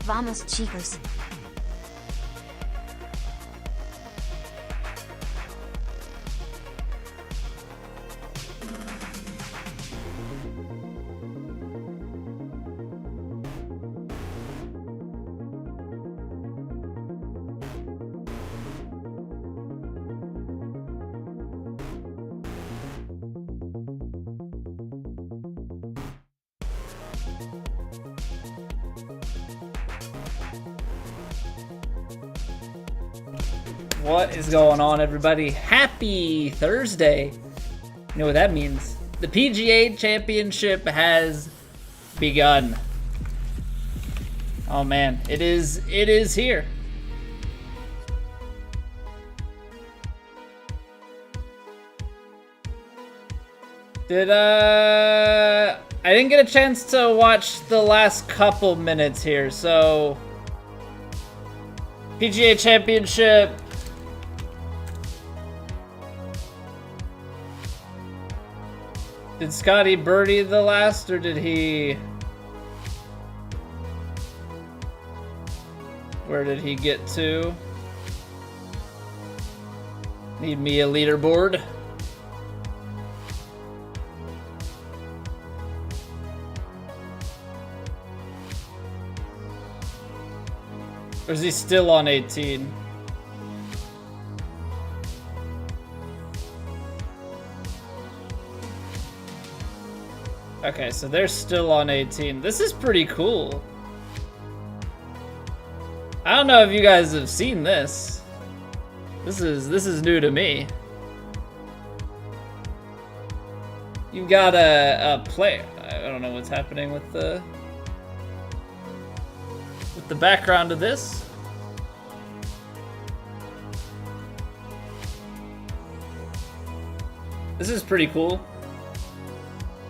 Vamos, chicos. What is going on, everybody? Happy Thursday. You know what that means. The PGA Championship has begun. Oh man, it is here. I didn't get a chance to watch the last couple minutes here, so PGA Championship. Did Scotty birdie the last, or did he... Where did he get to? Need me a leaderboard. Or is he still on 18? Okay, so they're still on 18. This is pretty cool. I don't know if you guys have seen this. This is new to me. You've got a player. I don't know what's happening with the background of this. This is pretty cool.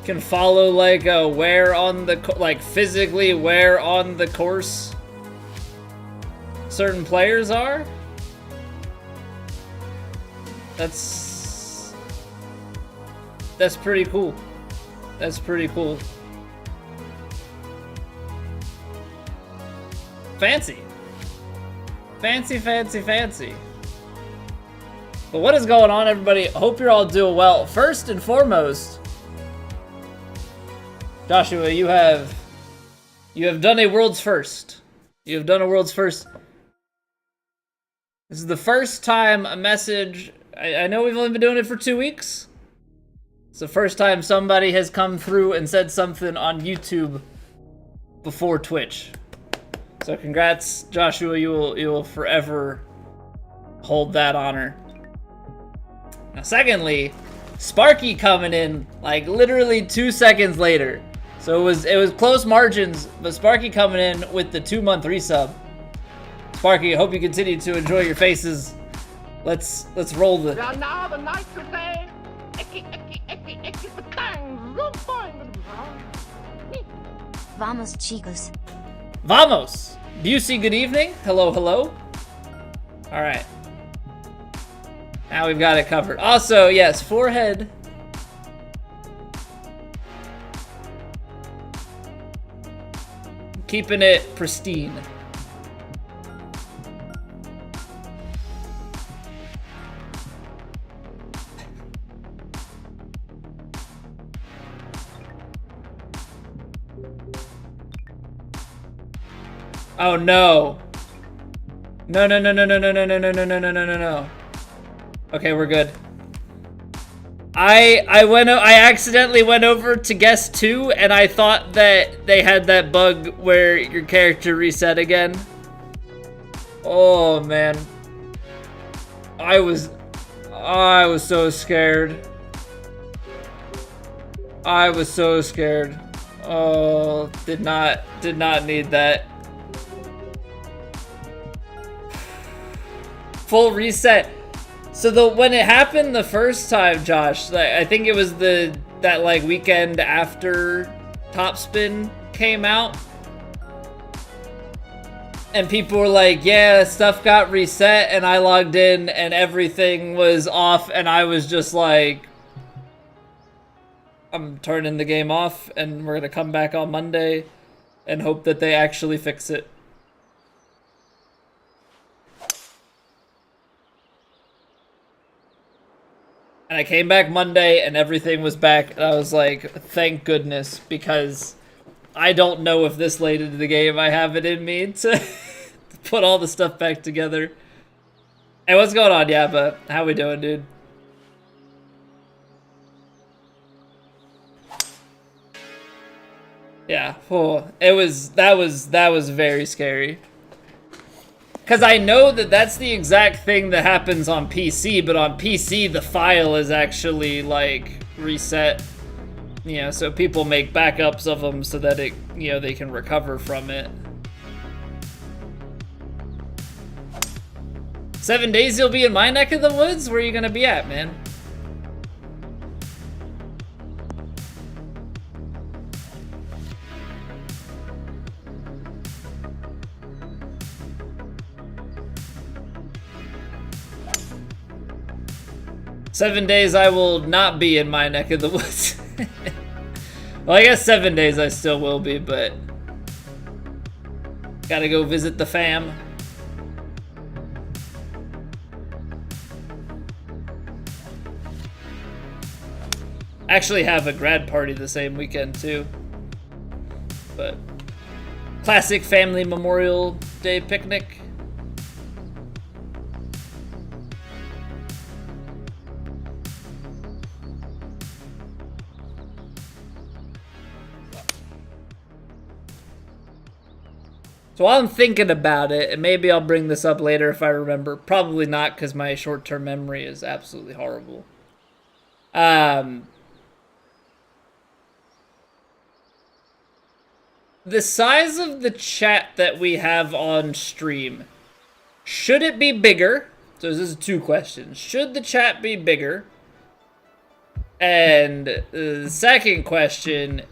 Can follow like where on the physically where on the course certain players are. That's pretty cool. That's pretty cool. Fancy. Fancy, fancy, fancy. But what is going on, everybody? Hope you're all doing well. First and foremost, Joshua, you have done a world's first. You have done a world's first. This is the first time a message... I know we've only been doing it for 2 weeks. It's the first time somebody has come through and said something on YouTube before Twitch. So congrats, Joshua. You will forever hold that honor. Now, secondly, Sparky coming in like literally 2 seconds later. So it was close margins, but Sparky coming in with the 2-month resub. Sparky, I hope you continue to enjoy your faces. Let's roll the... Vamos, chicos. Vamos! Busey, good evening. Hello, hello. Alright. Now we've got it covered. Also, yes, forehead... Keeping it pristine. Oh no. No, no, no, no, no, no, no, no, no, no, no, no, no, no, no. Okay, we're good. I accidentally went over to guest 2 and I thought that they had that bug where your character reset again. Oh man. I was so scared. I was so scared. Oh, did not need that. Full reset. So when it happened the first time, Josh, I think it was that like weekend after Topspin came out, and people were like, yeah, stuff got reset, and I logged in and everything was off, and I was just like, I'm turning the game off, and we're gonna come back on Monday and hope that they actually fix it. And I came back Monday and everything was back. And I was like, thank goodness, because I don't know if this late into the game I have it in me to put all the stuff back together. Hey, what's going on, Yabba? How we doing, dude? Yeah, oh, that was very scary. Because I know that that's the exact thing that happens on PC, but on PC the file is actually like reset, you know, so people make backups of them so that it, you know, they can recover from it. 7 days you'll be in my neck of the woods? Where are you gonna be at, man? "7 days I will not be in my neck of the woods." Well, I guess 7 days I still will be, but gotta go visit the fam. Actually have a grad party the same weekend too. But classic family Memorial Day picnic. So while I'm thinking about it, and maybe I'll bring this up later if I remember. Probably not, because my short-term memory is absolutely horrible. The size of the chat that we have on stream, should it be bigger? So this is 2 questions. Should the chat be bigger? And the second question,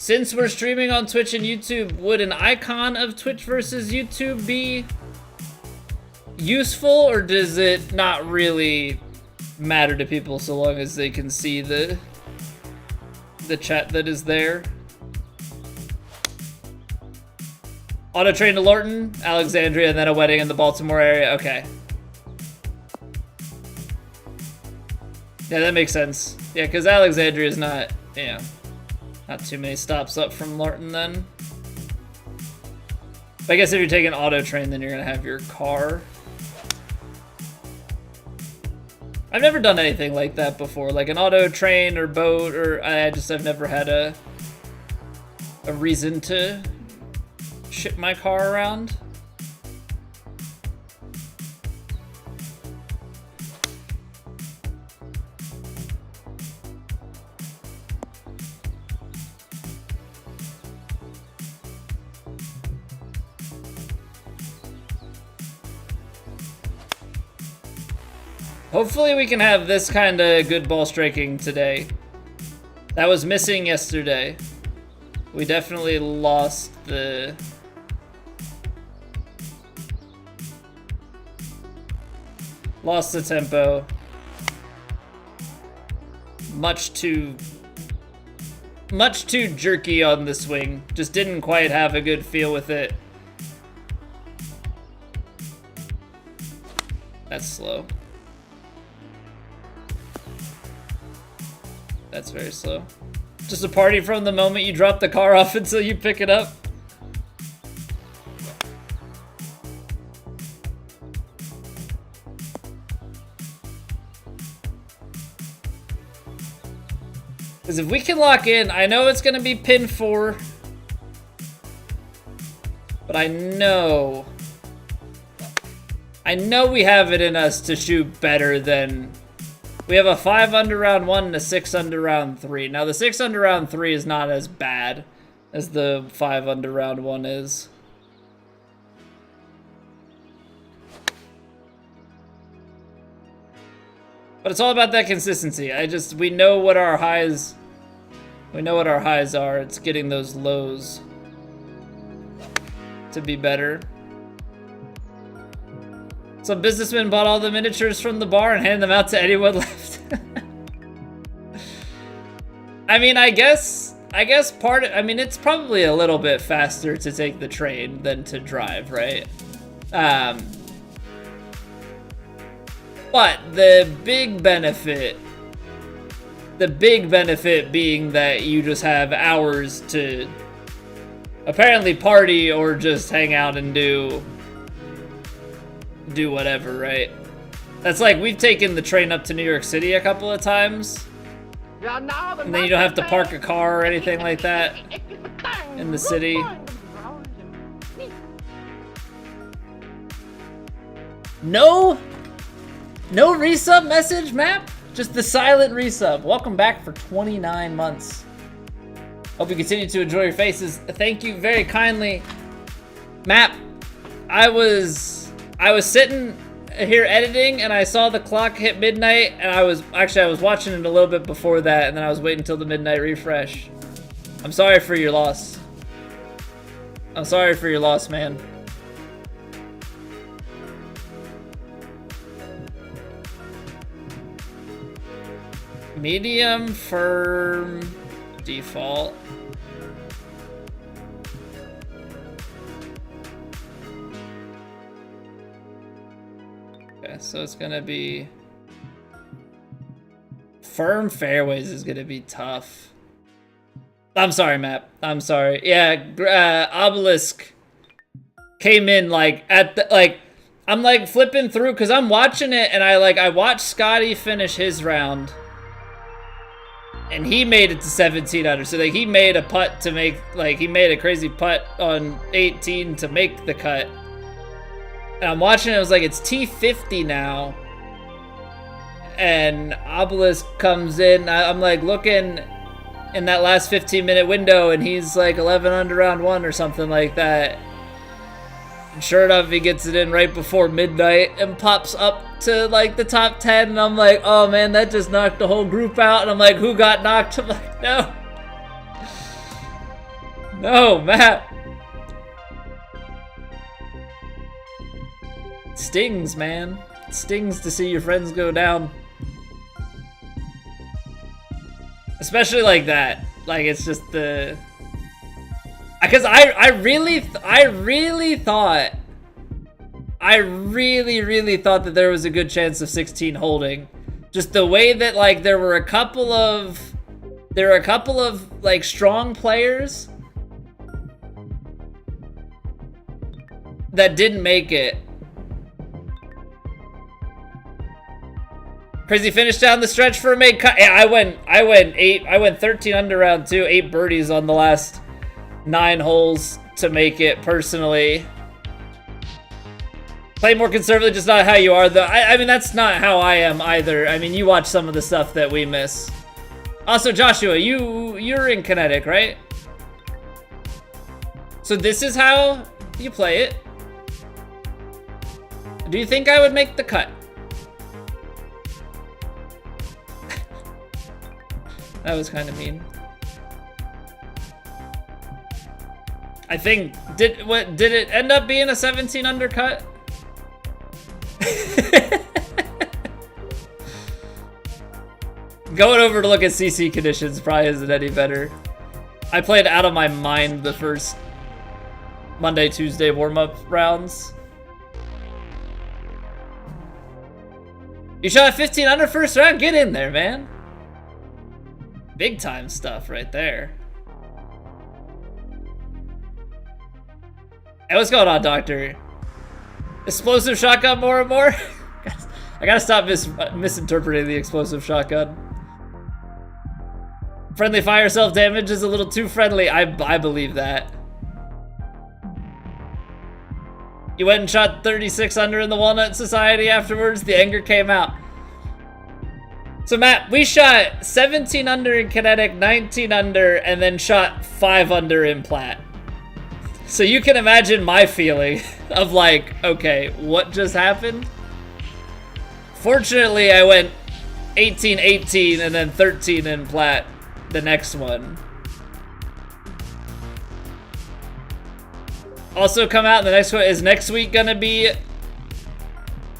since we're streaming on Twitch and YouTube, would an icon of Twitch versus YouTube be useful, or does it not really matter to people so long as they can see the chat that is there? Auto train to Lorton, Alexandria, and then a wedding in the Baltimore area. Okay. Yeah, that makes sense. Yeah, because Alexandria is not, yeah, not too many stops up from Lorton then. But I guess if you're taking auto train, then you're gonna have your car. I've never done anything like that before, like an auto train or boat, or I've never had a reason to ship my car around. Hopefully we can have this kind of good ball striking today. That was missing yesterday. We definitely lost the tempo. Much too jerky on the swing. Just didn't quite have a good feel with it. That's slow. That's very slow. Just a party from the moment you drop the car off until you pick it up. Because if we can lock in, I know it's going to be pin 4. But I know we have it in us to shoot better than... We have a 5 under round 1 and a 6 under round 3. Now the 6 under round 3 is not as bad as the 5 under round 1 is. But it's all about that consistency. We know what our highs are. It's getting those lows to be better. Some businessman bought all the miniatures from the bar and handed them out to anyone left. I mean, I guess it's probably a little bit faster to take the train than to drive, right? But the big benefit being that you just have hours to apparently party or just hang out and do whatever, right? That's like, we've taken the train up to New York City a couple of times, and then you don't have to park a car or anything like that in the city. No resub message, Map? Just the silent resub. Welcome back for 29 months. Hope you continue to enjoy your faces. Thank you very kindly. Map, I was sitting here editing and I saw the clock hit midnight, and I was watching it a little bit before that, and then I was waiting until the midnight refresh. I'm sorry for your loss. I'm sorry for your loss, man. Medium, firm, default. Okay, so it's gonna be firm fairways is gonna be tough. I'm sorry, Map. I'm sorry. Yeah, Obelisk came in like at the I'm like flipping through because I'm watching it, and I watched Scotty finish his round. And he made it to 17 under, so like he made a putt to make, like he made a crazy putt on 18 to make the cut. And I'm watching it, I was like, it's T50 now. And Obelisk comes in, I'm like looking in that last 15-minute window, and he's like 11 under round one or something like that. And sure enough, he gets it in right before midnight and pops up to like the top 10, and I'm like, oh man, that just knocked the whole group out. And I'm like, who got knocked? I'm like, no. No, Matt. It stings, man. It stings to see your friends go down. Especially like that. Like, it's just the... Because I really thought that there was a good chance of 16 holding. Just the way that like there were a couple of like strong players that didn't make it. Crazy finish down the stretch for a made cut. Yeah, I went 13 under round two, 8 birdies on the last 9 holes to make it personally. Play more conservatively, just not how you are, though. I mean, that's not how I am either. I mean, you watch some of the stuff that we miss. Also, Joshua, you're in Kinetic, right? So this is how you play it. Do you think I would make the cut? That was kind of mean. I think, did it end up being a 17 undercut? Going over to look at CC conditions probably isn't any better. I played out of my mind the first Monday, Tuesday warm-up rounds. You shot a 15 under first round? Get in there, man. Big time stuff right there. Hey, what's going on, Doctor? Explosive shotgun more and more? I gotta stop misinterpreting the explosive shotgun. Friendly fire self-damage is a little too friendly. I believe that. You went and shot 36 under in the Walnut Society afterwards? The anger came out. So Matt, we shot 17 under in Kinetic, 19 under, and then shot 5 under in Plat. So you can imagine my feeling of like, okay, what just happened? Fortunately, I went 18-18 and then 13 in Plat the next one. Also come out in the next one. Is next week gonna be...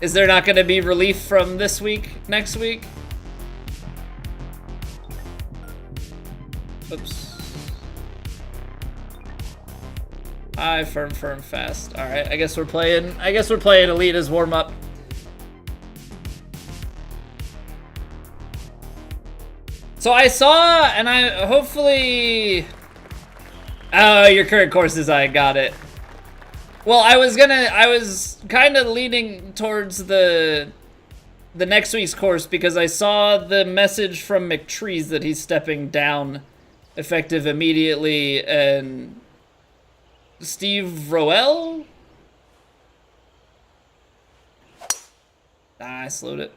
Is there not gonna be relief from this week, next week? Oops. High, firm, fast. Alright, I guess we're playing Elite as warm-up. So I saw, and I hopefully... Oh, your current course design, got it. Well, I was kind of leaning towards the next week's course because I saw the message from McTrees that he's stepping down effective immediately, and Steve Roel? Ah, I slowed it.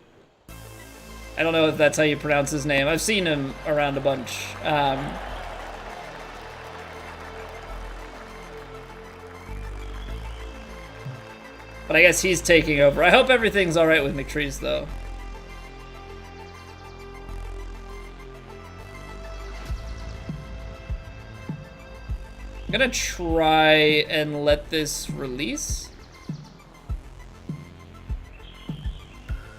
I don't know if that's how you pronounce his name. I've seen him around a bunch. But I guess he's taking over. I hope everything's alright with McTrees, though. I'm gonna try and let this release.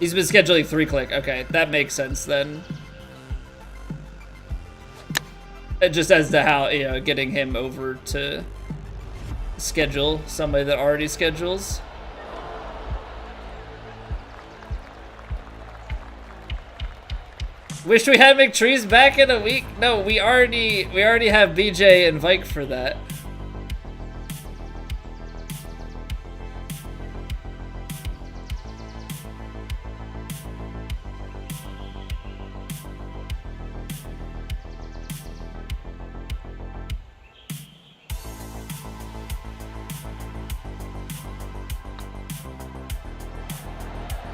He's been scheduling 3-click. Okay, that makes sense then. Just as to how, you know, getting him over to schedule somebody that already schedules. Wish we had McTrees back in a week. No, we already have BJ and Vike for that.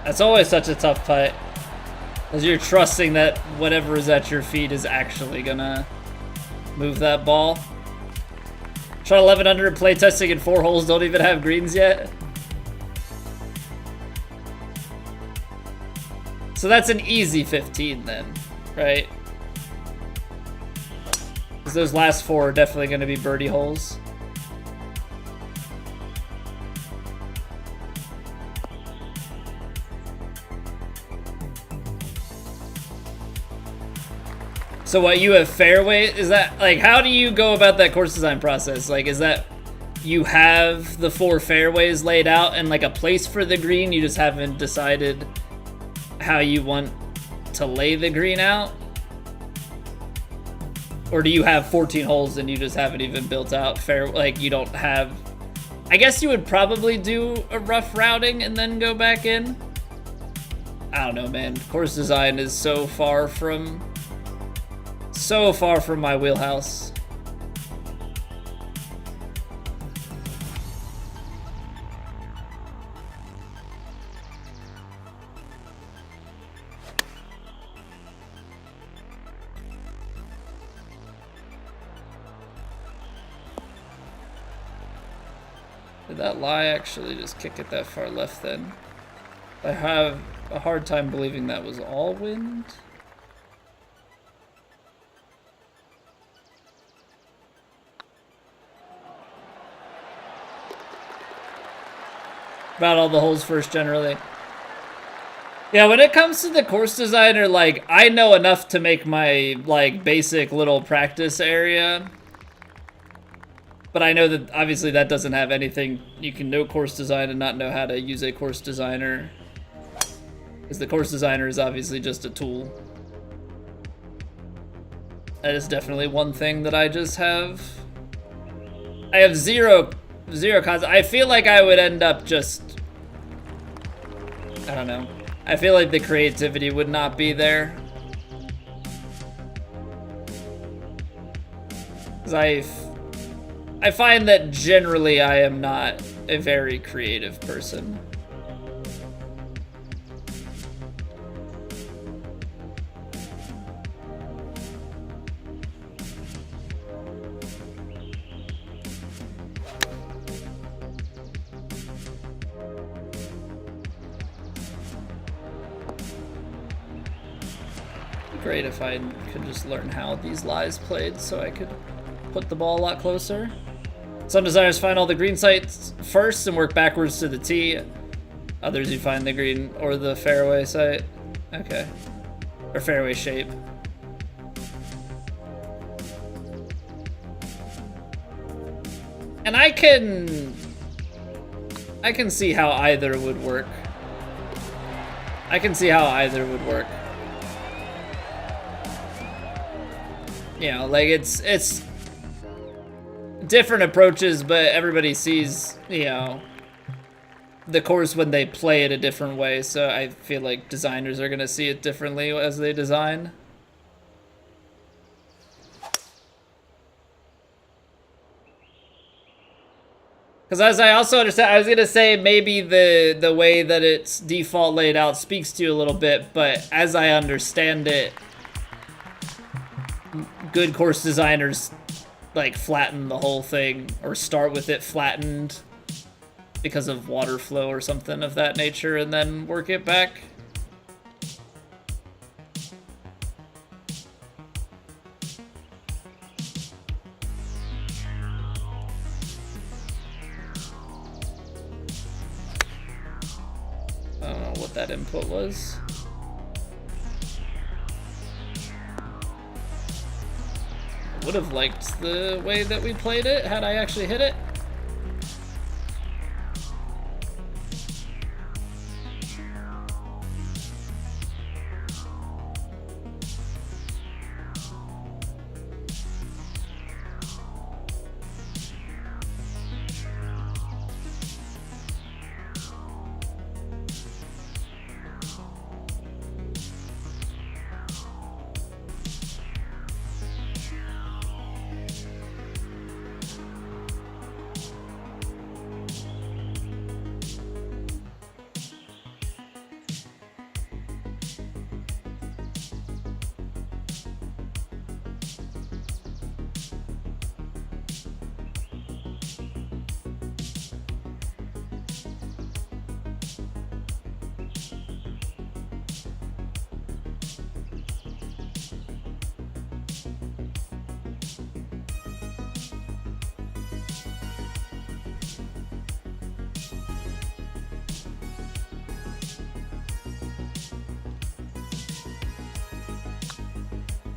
That's always such a tough putt. Because you're trusting that whatever is at your feet is actually gonna move that ball. Shot 11 under, play testing in 4 holes, don't even have greens yet. So that's an easy 15 then, right? Because those last 4 are definitely gonna be birdie holes. So what, you have fairway? Is that, like, how do you go about that course design process? Like, is that you have the 4 fairways laid out and like a place for the green, you just haven't decided how you want to lay the green out? Or do you have 14 holes and you just haven't even built out fair, like you don't have... I guess you would probably do a rough routing and then go back in. I don't know, man. Course design is so far from my wheelhouse. Did that lie actually just kick it that far left then? I have a hard time believing that was all wind. About all the holes first, generally. Yeah, when it comes to the course designer, like, I know enough to make my, like, basic little practice area. But I know that, obviously, that doesn't have anything. You can know course design and not know how to use a course designer. Because the course designer is obviously just a tool. That is definitely one thing that I just have. I have zero cons. I feel like I would end up just... I don't know. I feel like the creativity would not be there. Because I find that generally I am not a very creative person. Great if I could just learn how these lies played so I could put the ball a lot closer. Some designers find all the green sites first and work backwards to the tee. Others you find the green or the fairway site. Okay. Or fairway shape. And I can see how either would work. I can see how either would work. You know, like it's different approaches, but everybody sees, you know, the course when they play it a different way. So I feel like designers are gonna see it differently as they design. Because as I also understand, I was gonna say maybe the way that it's default laid out speaks to you a little bit, but as I understand it, good course designers like flatten the whole thing or start with it flattened because of water flow or something of that nature, and then work it back. I don't know what that input was. I would have liked the way that we played it had I actually hit it.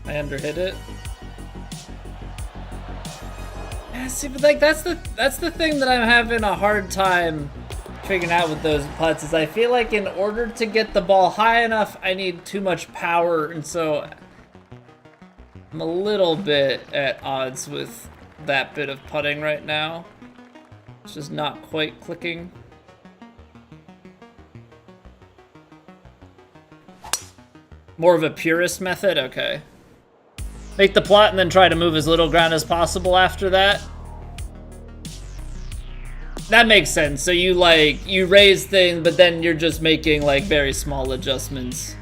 I underhit it. Yeah, see, but like that's the thing that I'm having a hard time figuring out with those putts is I feel like in order to get the ball high enough, I need too much power, and so I'm a little bit at odds with that bit of putting right now. It's just not quite clicking. More of a purist method? Okay. Make the plot and then try to move as little ground as possible after that. That makes sense. So you raise things, but then you're just making like very small adjustments.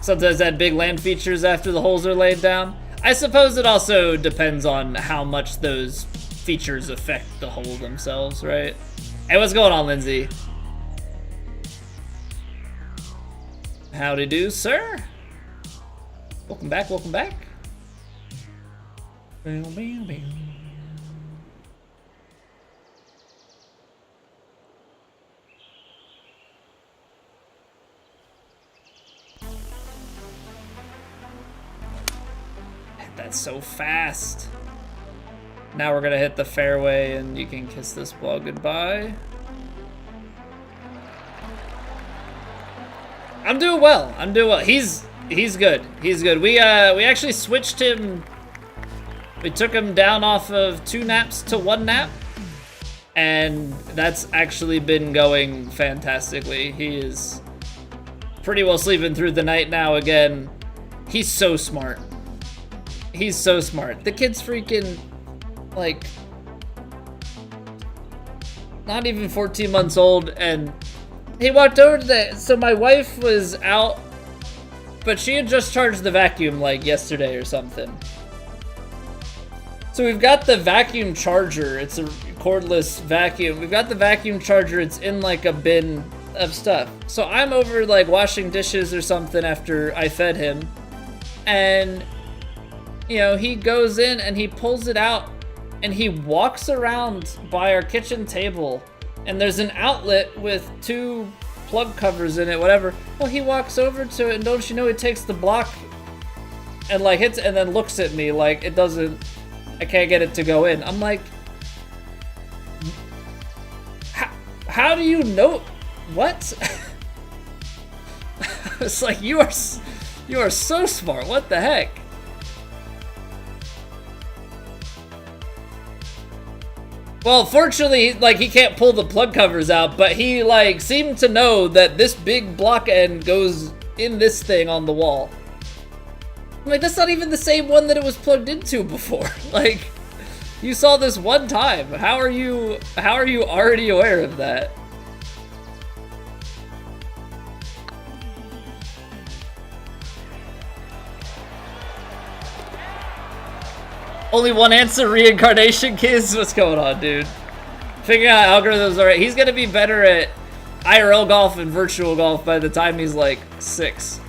Sometimes add big land features after the holes are laid down. I suppose it also depends on how much those features affect the hole themselves, right? Hey, what's going on, Lindsay? Howdy do, sir. Welcome back, welcome back. That's so fast. Now we're gonna hit the fairway and you can kiss this ball goodbye. I'm doing well. I'm doing well. He's good. He's good. We actually switched him. We took him down off of 2 naps to 1 nap, and that's actually been going fantastically. He is pretty well sleeping through the night now again. He's so smart. He's so smart. The kid's freaking like not even 14 months old, and he walked over to the, so my wife was out, but she had just charged the vacuum like yesterday or something. So we've got the vacuum charger. It's a cordless vacuum. We've got the vacuum charger. It's in like a bin of stuff. So I'm over like washing dishes or something after I fed him. And, you know, he goes in and he pulls it out and he walks around by our kitchen table. And there's an outlet with 2 plug covers in it, whatever. Well, he walks over to it, and don't you know, he takes the block and like hits it and then looks at me like it doesn't, I can't get it to go in. I'm like, how do you know? What? It's like, you are You are so smart. What the heck? Well, fortunately, like, he can't pull the plug covers out, but he, like, seemed to know that this big block end goes in this thing on the wall. I'm like, that's not even the same one that it was plugged into before. Like, you saw this one time. How are you already aware of that? Only one answer, reincarnation, kids? What's going on, dude? Figuring out algorithms alright. He's gonna be better at IRL golf and virtual golf by the time he's like 6.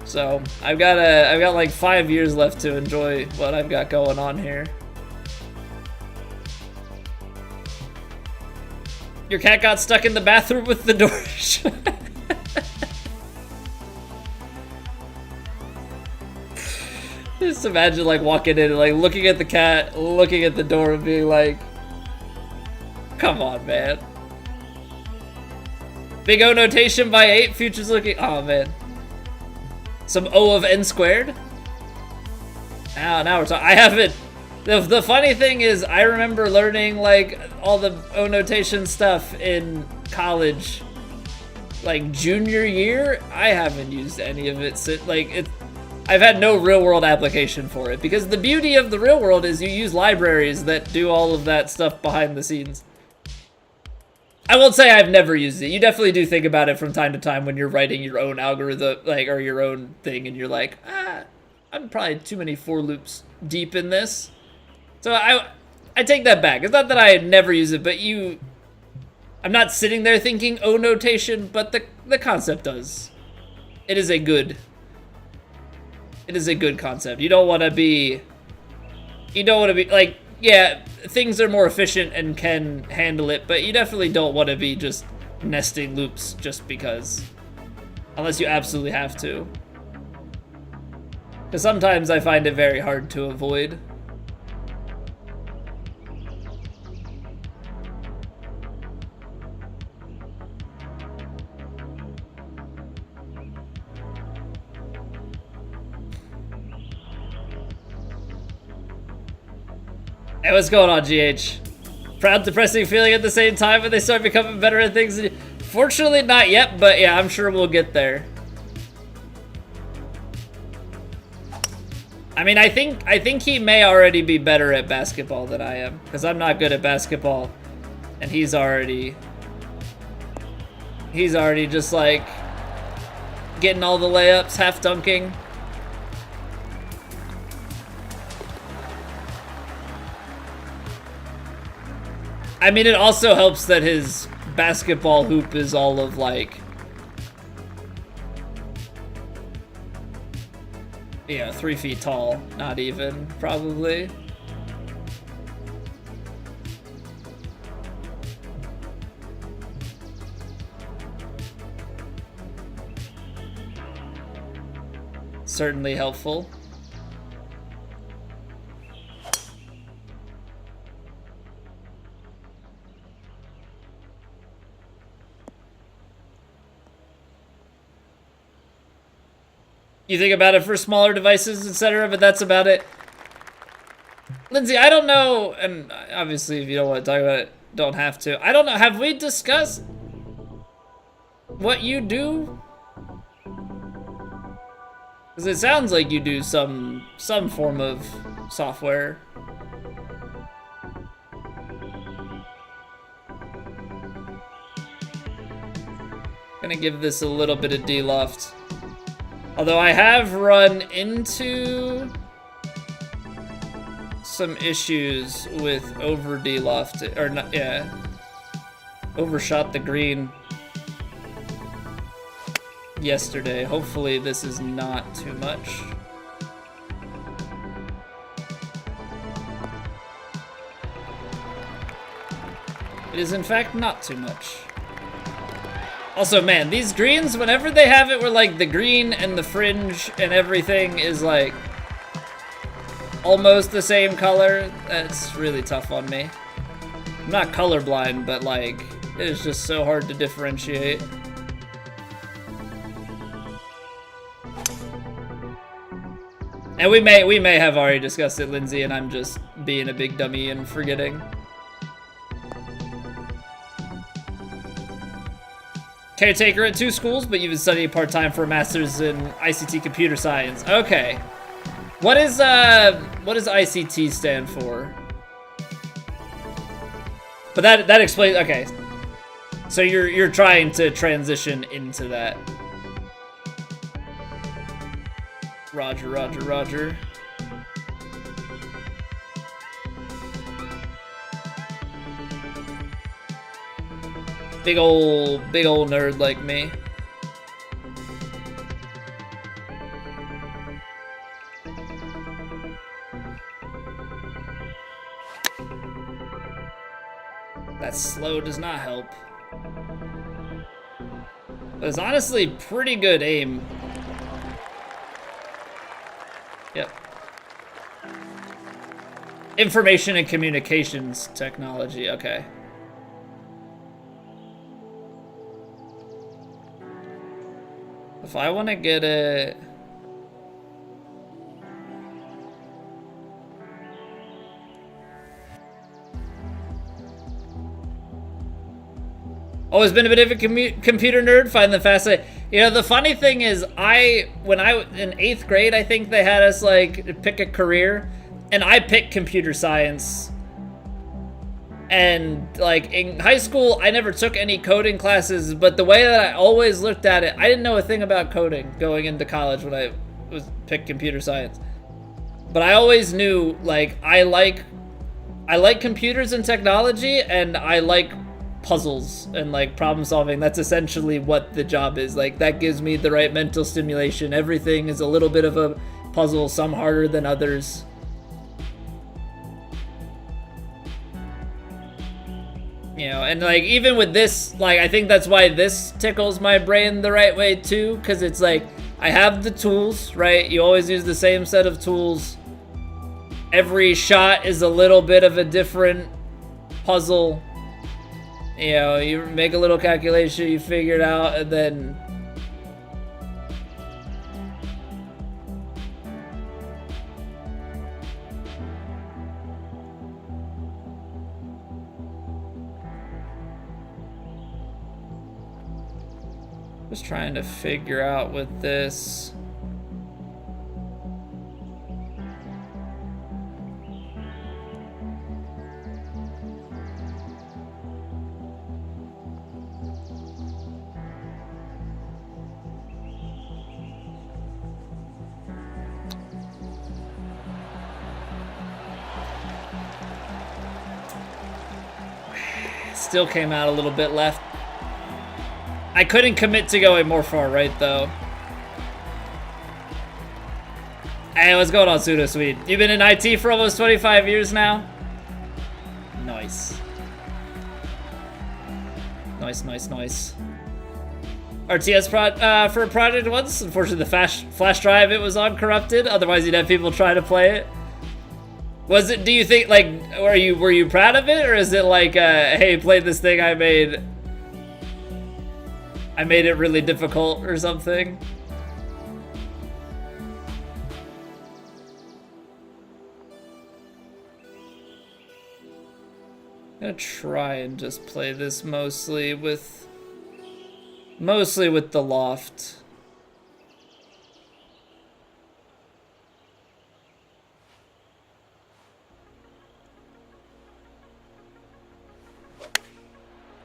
So I've got like 5 years left to enjoy what I've got going on here. Your cat got stuck in the bathroom with the door shut. Just imagine like walking in and like looking at the cat, looking at the door and being like, come on, man. Big O notation by 8, futures looking, oh man. Some O of n squared. Now we're talking, I haven't, the funny thing is I remember learning like all the O notation stuff in college, like junior year. I haven't used any of it since, like I've had no real world application for it, because the beauty of the real world is you use libraries that do all of that stuff behind the scenes. I won't say I've never used it. You definitely do think about it from time to time when you're writing your own algorithm, like, or your own thing, and you're like, I'm probably too many for loops deep in this. So I take that back. It's not that I never use it, but I'm not sitting there thinking O notation, but the concept does. It is a good concept. You don't want to be like, yeah, things are more efficient and can handle it, but you definitely don't want to be just nesting loops just because, unless you absolutely have to. Because sometimes I find it very hard to avoid. Hey, what's going on, GH? Proud, depressing feeling at the same time when they start becoming better at things. Fortunately, not yet, but yeah, I'm sure we'll get there. I mean, I think he may already be better at basketball than I am, because I'm not good at basketball, and he's already just like getting all the layups, half dunking. I mean, it also helps that his basketball hoop is all of like, yeah, 3 feet tall, not even, probably. Certainly helpful. You think about it for smaller devices, etc., but that's about it. Lindsay, I don't know, and obviously if you don't want to talk about it, don't have to. I don't know, have we discussed what you do? Because it sounds like you do some form of software. Gonna give this a little bit of D-loft. Although I have run into some issues with over D-loft, or not, yeah, overshot the green yesterday. Hopefully this is not too much. It is in fact not too much. Also, man, these greens, whenever they have it where like the green and the fringe and everything is like almost the same color, that's really tough on me. I'm not colorblind, but like, it is just so hard to differentiate. And we may have already discussed it, Lindsay, and I'm just being a big dummy and forgetting. Caretaker at 2 schools, but you've been studying part-time for a master's in ICT computer science. Okay. What does ICT stand for? But that explains, okay. So you're trying to transition into that. Roger, roger, roger. Big old nerd like me. That slow does not help. But it's honestly pretty good aim. Yep. Information and communications technology, okay. If I want to get it... Always been a bit of a computer nerd, find them fascinating. You know, the funny thing is, when I in 8th grade, I think they had us like pick a career, and I picked computer science. And like in high school, I never took any coding classes, but the way that I always looked at it, I didn't know a thing about coding going into college when I picked computer science. But I always knew, like, I like computers and technology, and I like puzzles and like problem solving. That's essentially what the job is. Like, that gives me the right mental stimulation. Everything is a little bit of a puzzle, some harder than others. You know, and like even with this, like I think that's why this tickles my brain the right way too, because it's like I have the tools, right? You always use the same set of tools. Every shot is a little bit of a different puzzle. You know, you make a little calculation, you figure it out, and then just trying to figure out with this. Still came out a little bit left. I couldn't commit to going more far right, though. Hey, what's going on, Pseudo Sweet? You've been in IT for almost 25 years now? Nice. Nice, nice, nice. RTS for a project once. Unfortunately, the flash drive it was on corrupted. Otherwise, you'd have people try to play it. Was it, do you think, like, were you proud of it? Or is it like, hey, play this thing I made it really difficult or something? I'm gonna try and just play this mostly with the loft.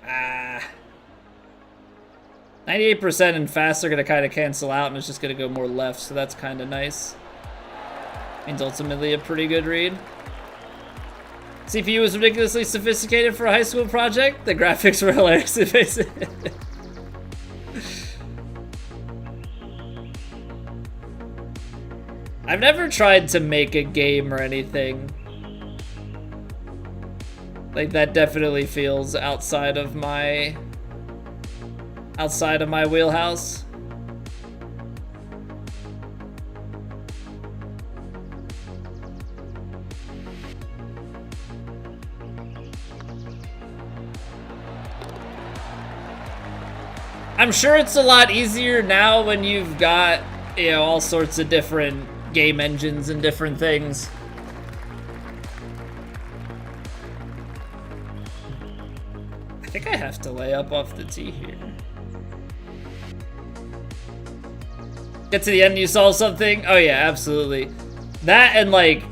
Ah. 98% and fast are going to kind of cancel out, and it's just going to go more left, so that's kind of nice. Means ultimately a pretty good read. CPU was ridiculously sophisticated for a high school project. The graphics were hilarious. I've never tried to make a game or anything. Like, that definitely feels outside of my wheelhouse. I'm sure it's a lot easier now when you've got, you know, all sorts of different game engines and different things. I think I have to lay up off the tee here. Get to the end, you solve something? Oh yeah, absolutely. That and like,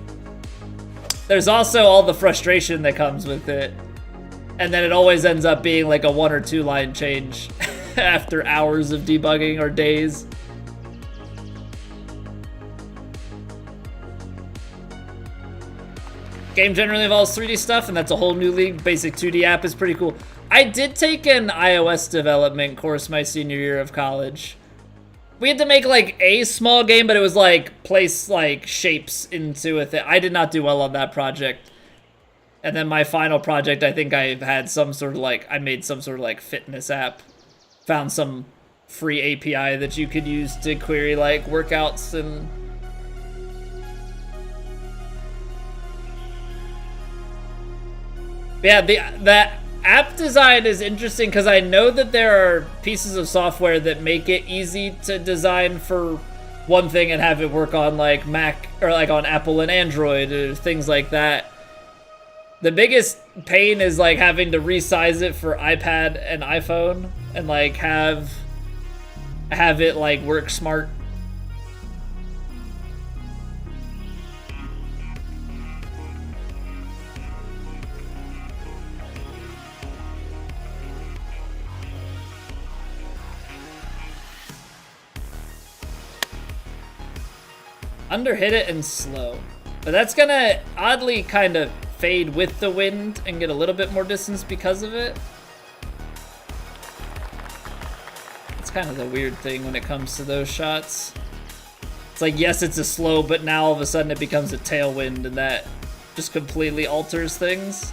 there's also all the frustration that comes with it. And then it always ends up being like a 1 or 2 line change after hours of debugging or days. Game generally involves 3D stuff, and that's a whole new league. Basic 2D app is pretty cool. I did take an iOS development course my senior year of college. We had to make like a small game, but it was like place like shapes into a thing. I did not do well on that project. And then my final project, I think I had some sort of like, I made some sort of like fitness app. Found some free API that you could use to query like workouts and... Yeah, the app design is interesting because I know that there are pieces of software that make it easy to design for one thing and have it work on like Mac or like on Apple and Android or things like that. The biggest pain is like having to resize it for iPad and iPhone and like have it like work smart. Underhit it and slow. But that's gonna oddly kind of fade with the wind and get a little bit more distance because of it. It's kind of the weird thing when it comes to those shots. It's like, yes, it's a slow, but now all of a sudden it becomes a tailwind and that just completely alters things.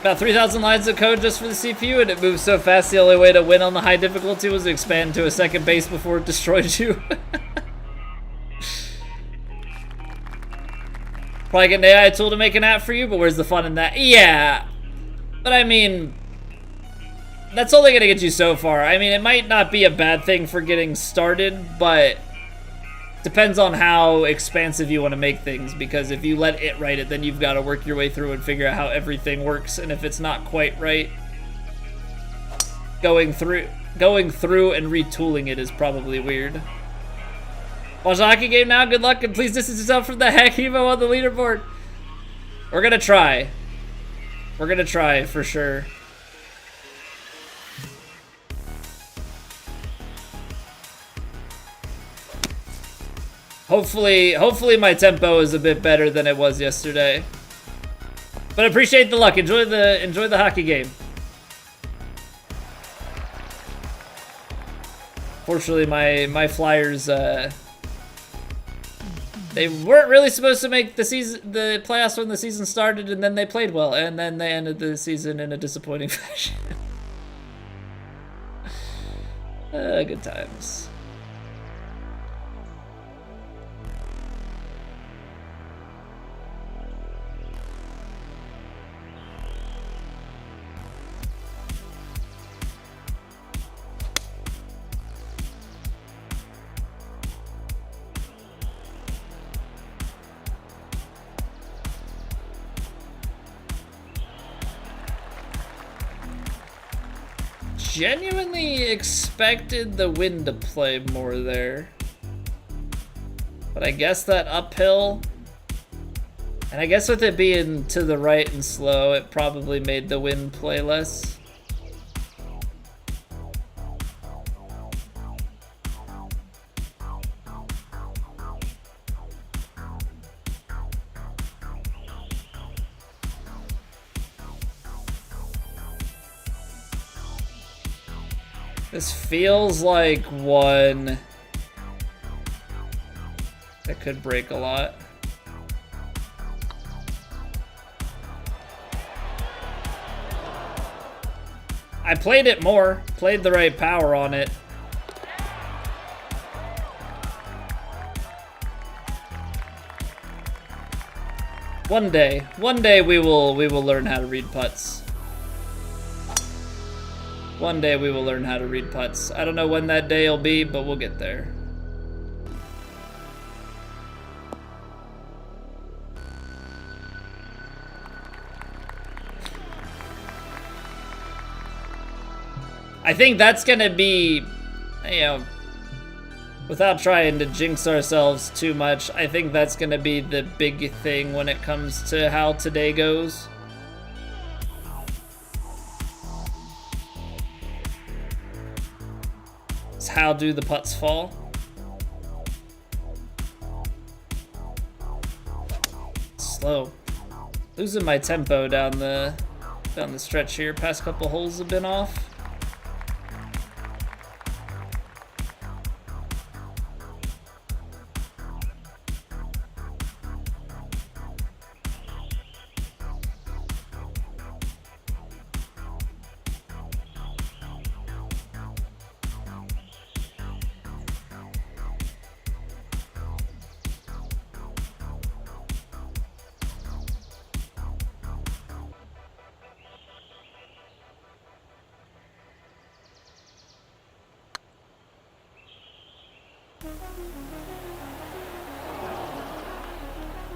About 3,000 lines of code just for the CPU, and it moves so fast the only way to win on the high difficulty was to expand to a second base before it destroyed you. Probably get an AI tool to make an app for you, but where's the fun in that? Yeah, but I mean, that's only gonna get you so far. I mean, it might not be a bad thing for getting started, but depends on how expansive you want to make things, because if you let it write it, then you've got to work your way through and figure out how everything works, and if it's not quite right, going through and retooling it is probably weird. Watch the hockey game now, good luck, and please distance yourself from the heck Evo on the leaderboard. We're gonna try. We're gonna try for sure. Hopefully my tempo is a bit better than it was yesterday. But appreciate the luck. Enjoy the hockey game. Fortunately, my Flyers they weren't really supposed to make the playoffs when the season started, and then they played well, and then they ended the season in a disappointing fashion. Good times. Genuinely expected the wind to play more there, but I guess that uphill, and I guess with it being to the right and slow, it probably made the wind play less. This feels like one that could break a lot. I played it more, played the right power on it. One day we will learn how to read putts. One day we will learn how to read putts. I don't know when that day will be, but we'll get there. I think that's gonna be, you know, without trying to jinx ourselves too much, I think that's gonna be the big thing when it comes to how today goes. It's how do the putts fall? Slow. Losing my tempo down the stretch here. Past couple holes have been off.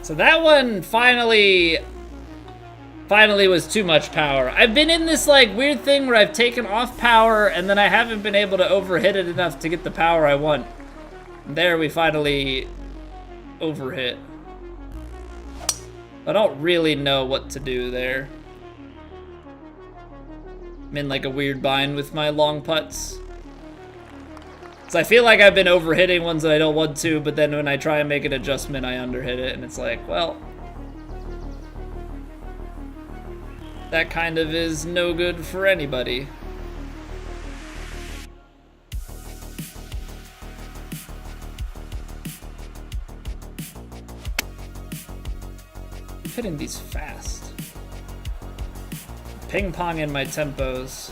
So that one finally was too much power. I've been in this like weird thing where I've taken off power and then I haven't been able to overhit it enough to get the power I want. And there we finally overhit. I don't really know what to do there. I'm in like a weird bind with my long putts. So I feel like I've been overhitting ones that I don't want to, but then when I try and make an adjustment, I underhit it, and it's like, well, that kind of is no good for anybody. I'm hitting these fast. Ping-ponging my tempos.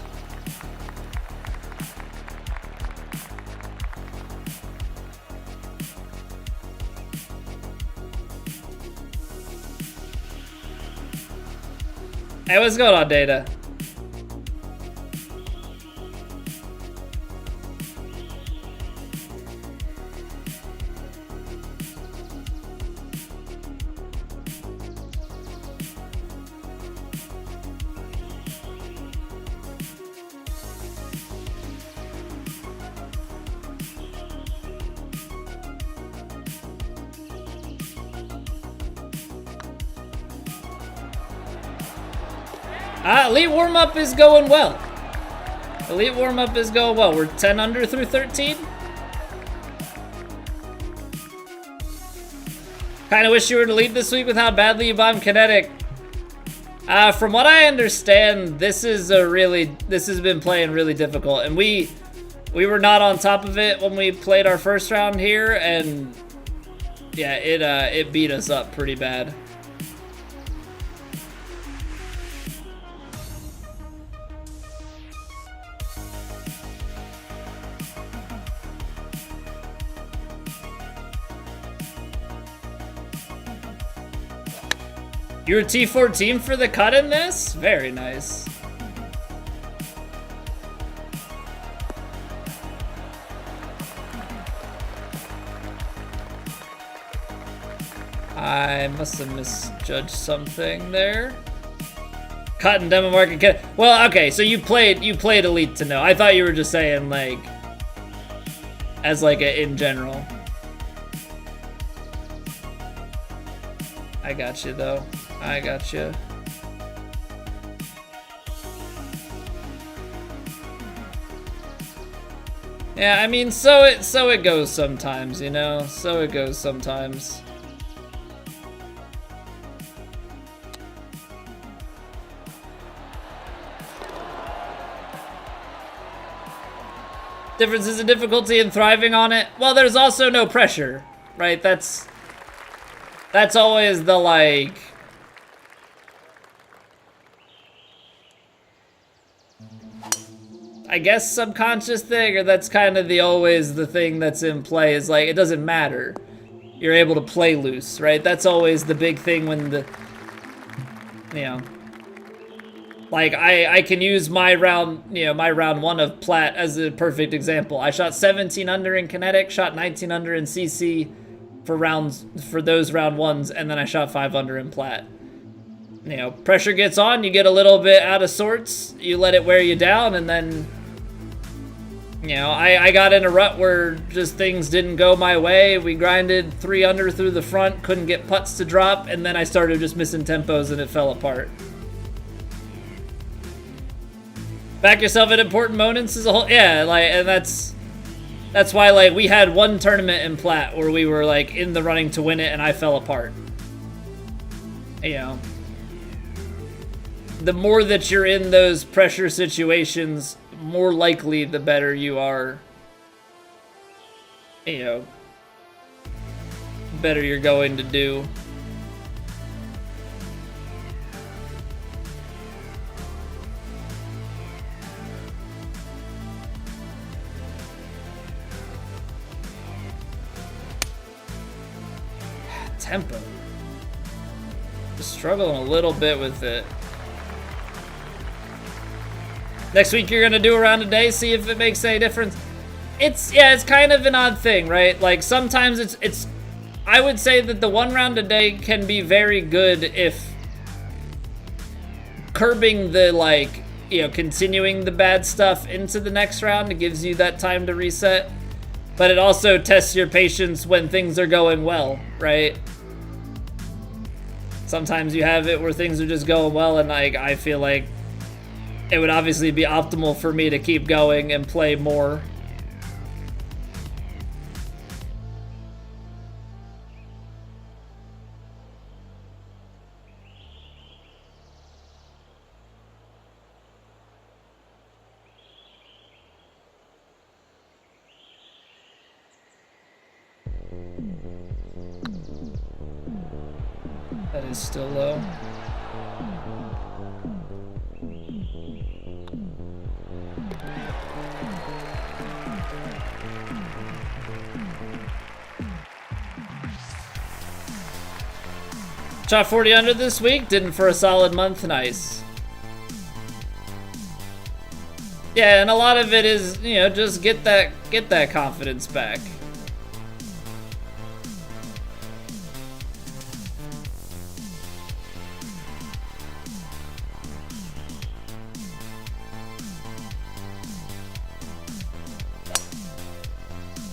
Hey, what's going on, Data? Elite warm-up is going well. Elite warm-up is going well. We're 10 under through 13. Kinda wish you were to lead this week with how badly you bombed Kinetic. From what I understand, this has been playing really difficult, and we were not on top of it when we played our first round here, and yeah, it beat us up pretty bad. You were T14 for the cut in this? Very nice. I must have misjudged something there. Cut in demo market. Well, okay, so you played Elite to know. I thought you were just saying like as like a in general. I got you though. I got you. Yeah, I mean, so it goes sometimes, you know? So it goes sometimes. Differences in difficulty and thriving on it? Well, there's also no pressure, right? That's always the, like... I guess subconscious thing, or that's kind of always the thing that's in play, is like, it doesn't matter. You're able to play loose, right? That's always the big thing when you know, like I can use my round, you know, my round 1 of Plat as a perfect example. I shot 17 under in Kinetic, shot 19 under in CC for those round 1s, and then I shot 5 under in Plat. You know, pressure gets on, you get a little bit out of sorts, you let it wear you down, and then, you know, I got in a rut where just things didn't go my way. We grinded 3 under through the front, couldn't get putts to drop, and then I started just missing tempos and it fell apart. Back yourself at important moments is a whole, yeah, like, and that's why, like, we had one tournament in Plat where we were, like, in the running to win it and I fell apart. You know, the more that you're in those pressure situations, more likely the better you are, you know, better you're going to do. Tempo. Just struggling a little bit with it. Next week you're gonna do a round a day, see if it makes any difference. It's kind of an odd thing, right? Like sometimes it's I would say that the 1 round a day can be very good if curbing the, like, you know, continuing the bad stuff into the next round. It gives you that time to reset. But it also tests your patience when things are going well, right? Sometimes you have it where things are just going well, and like I feel like it would obviously be optimal for me to keep going and play more. That is still low. Shot 40 under this week, didn't for a solid month, nice. Yeah, and a lot of it is, you know, just get that confidence back.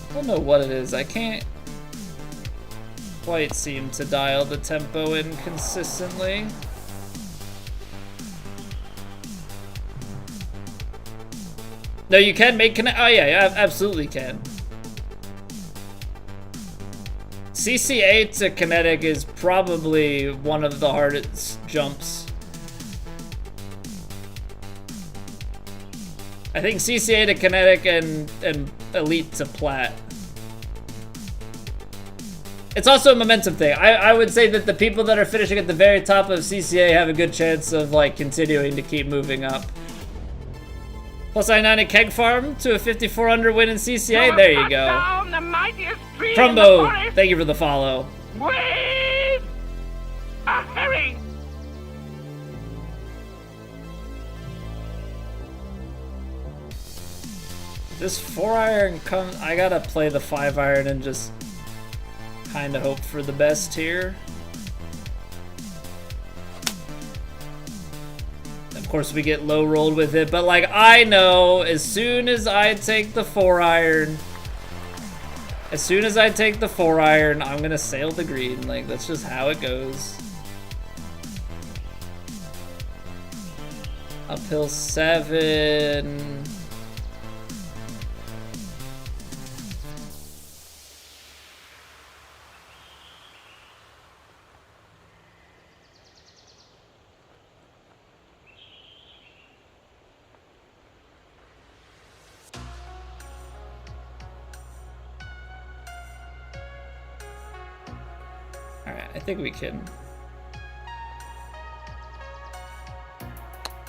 I don't know what it is. I can't quite seem to dial the tempo in consistently. No, you can make connect. Oh yeah, you absolutely can. CCA to kinetic is probably one of the hardest jumps. I think CCA to kinetic and elite to Plat. It's also a momentum thing. I would say that the people that are finishing at the very top of CCA have a good chance of, like, continuing to keep moving up. Plus I-9 at Keg Farm to a 54 under win in CCA. There you go. Crumbo, thank you for the follow. With a herring. This 4-iron comes. I gotta play the 5-iron and just kind of hope for the best here. Of course, we get low rolled with it, but like I know, as soon as I take the 4-iron, I'm gonna sail the green. Like that's just how it goes. Uphill 7. I think we can.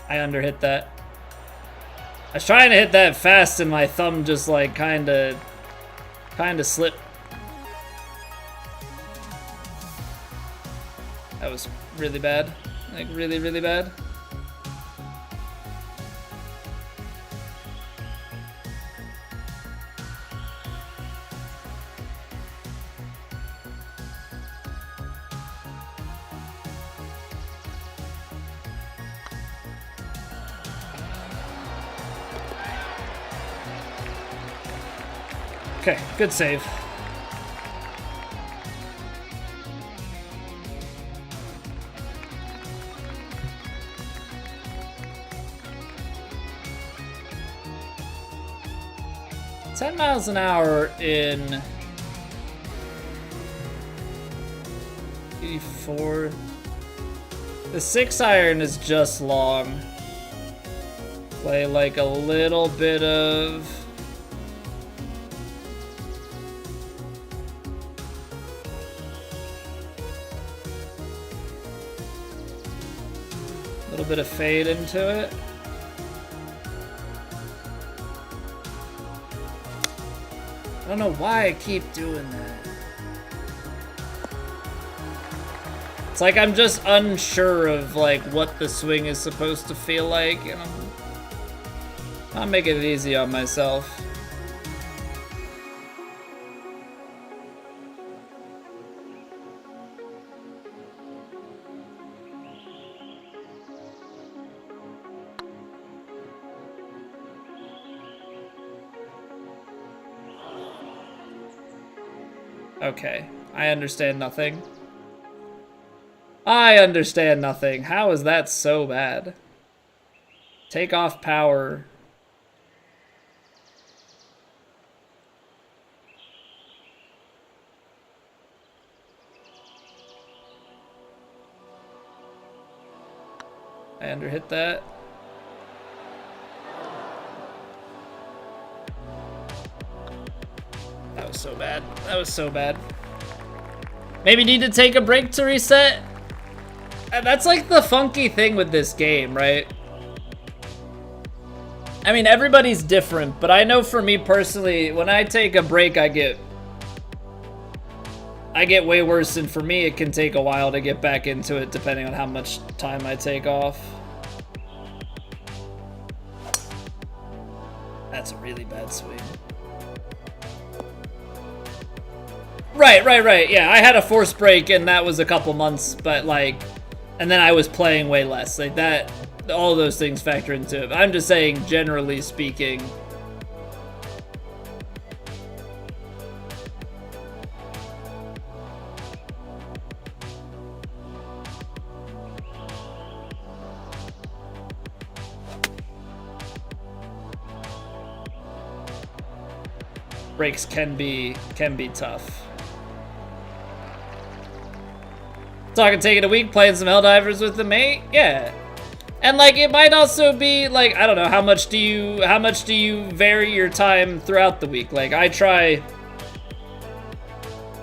I underhit that. I was trying to hit that fast and my thumb just like kinda slipped. That was really bad. Like really, really bad. Okay, good save. $10 miles an hour in 84. The 6-iron is just long. Play like a little bit of bit of fade into it. I don't know why I keep doing that. It's like I'm just unsure of like what the swing is supposed to feel like, and I'm not making it easy on myself. Okay, I understand nothing. I understand nothing. How is that so bad? Take off power. I underhit that. That was so bad. That was so bad. Maybe need to take a break to reset? That's like the funky thing with this game, right? I mean, everybody's different, but I know for me personally, when I take a break, I get way worse, and for me, it can take a while to get back into it, depending on how much time I take off. That's a really bad swing. Right. Yeah, I had a forced break, and that was a couple months, but like, and then I was playing way less. Like that, all those things factor into it. I'm just saying, generally speaking. Breaks can be tough. Talking taking a week, playing some Helldivers with the mate, yeah. And like it might also be like, I don't know, how much do you vary your time throughout the week? Like I try,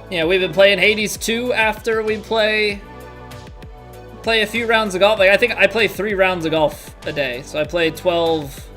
you know, we've been playing Hades 2 after we play a few rounds of golf. Like I think I play 3 rounds of golf a day, so I play 12.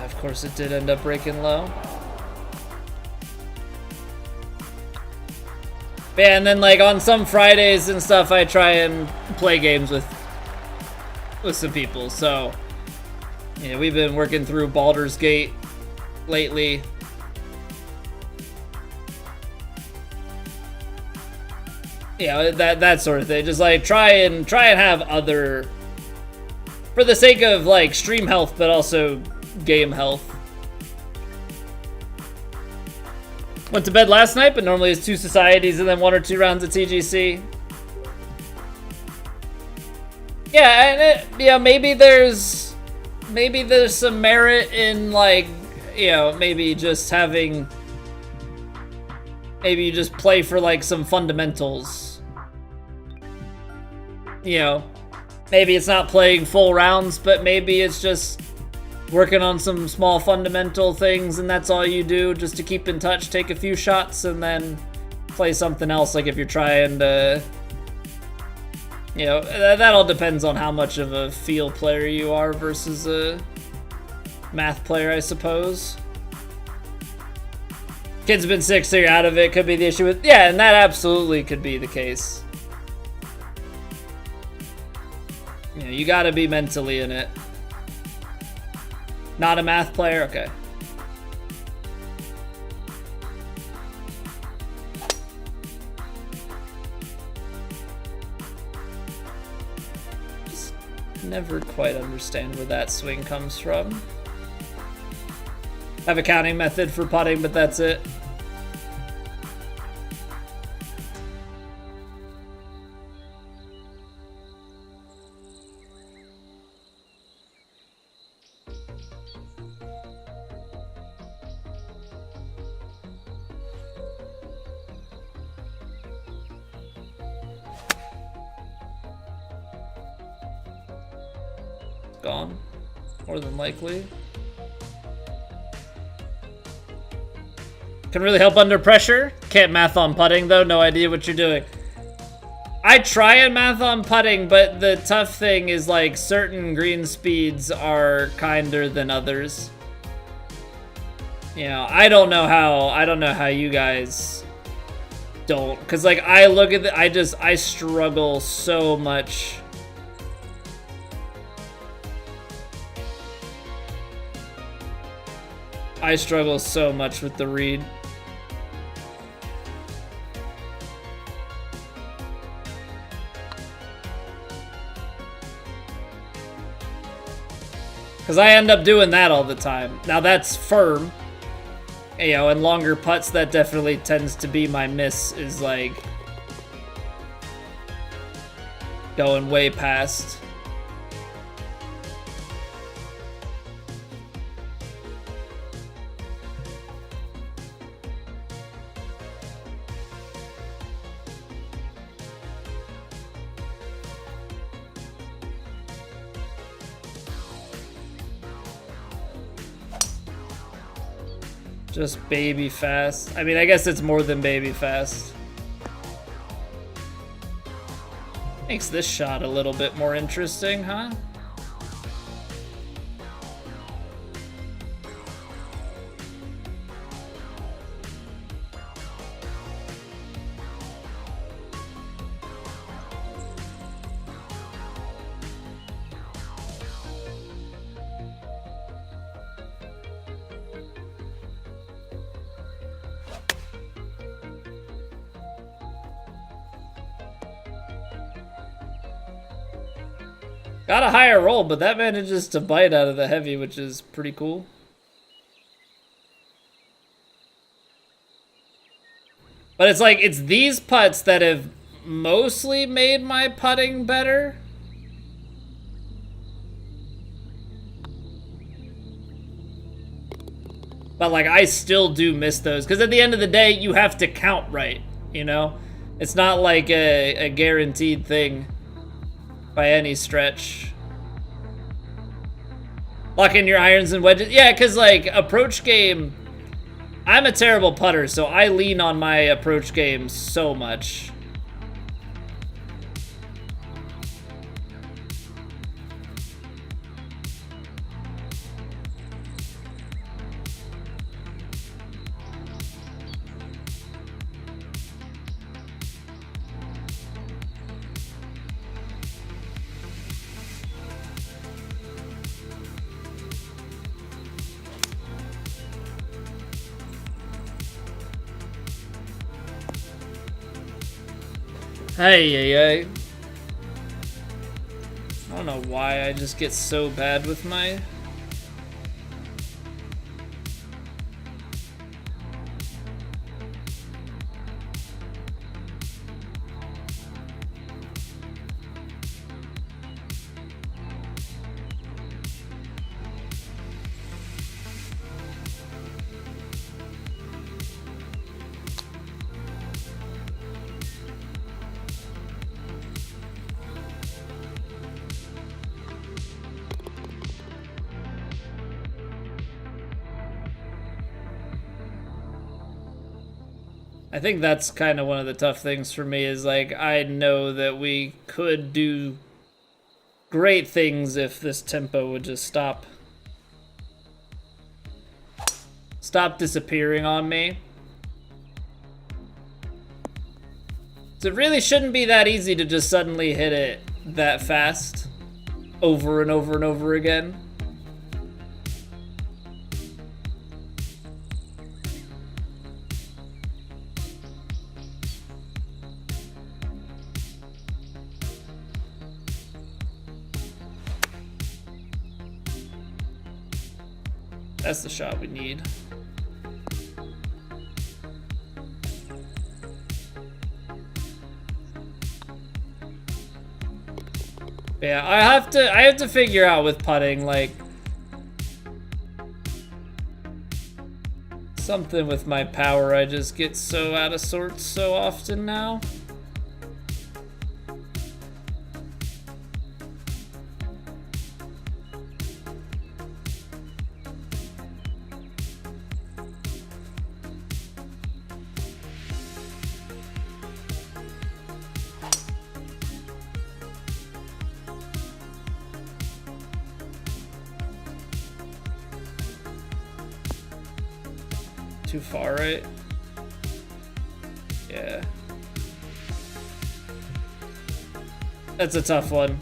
Of course, it did end up breaking low. But yeah, and then like on some Fridays and stuff, I try and play games with some people. So, yeah, we've been working through Baldur's Gate lately. Yeah, that sort of thing. Just like try and have other, for the sake of like stream health, but also game health. Went to bed last night, but normally it's 2 societies and then 1 or 2 rounds of TGC. Yeah, and it, you know, maybe there's some merit in like, you know, maybe just having maybe you just play for like some fundamentals. You know, maybe it's not playing full rounds, but maybe it's just working on some small fundamental things, and that's all you do just to keep in touch, take a few shots, and then play something else. Like if you're trying to, you know, that all depends on how much of a feel player you are versus a math player, I suppose. Kid's been sick, so you're out of it. Could be the issue with, yeah, and that absolutely could be the case. You know, you gotta be mentally in it. Not a math player? Okay. Just never quite understand where that swing comes from. I have a counting method for putting, but that's it. Gone, more than likely. Can really help under pressure. Can't math on putting though, no idea what you're doing. I try and math on putting, but the tough thing is like certain green speeds are kinder than others. You know, I don't know how you guys don't, cause like I look at I struggle so much. I struggle so much with the read. Because I end up doing that all the time. Now that's firm. You know, and longer putts, that definitely tends to be my miss, is like going way past. Just baby fast. I mean, I guess it's more than baby fast. Makes this shot a little bit more interesting, huh? Got a higher roll, but that manages to bite out of the heavy, which is pretty cool. But it's like, it's these putts that have mostly made my putting better. But like, I still do miss those, because at the end of the day, you have to count right, you know? It's not like a guaranteed thing by any stretch. Lock in your irons and wedges. Yeah, because like approach game, I'm a terrible putter, so I lean on my approach game so much. Hey. I don't know why I just get so bad with my... I think that's kind of one of the tough things for me is like, I know that we could do great things if this tempo would just stop disappearing on me. So it really shouldn't be that easy to just suddenly hit it that fast over and over and over again. That's the shot we need. Yeah, I have to figure out with putting, like, something with my power. I just get so out of sorts so often now. Too far, right? Yeah. That's a tough one.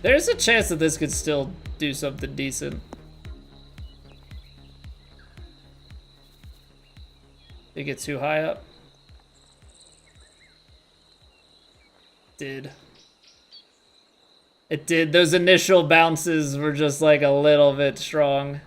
There's a chance that this could still do something decent. Did it get too high up? It did. Those initial bounces were just like a little bit strong.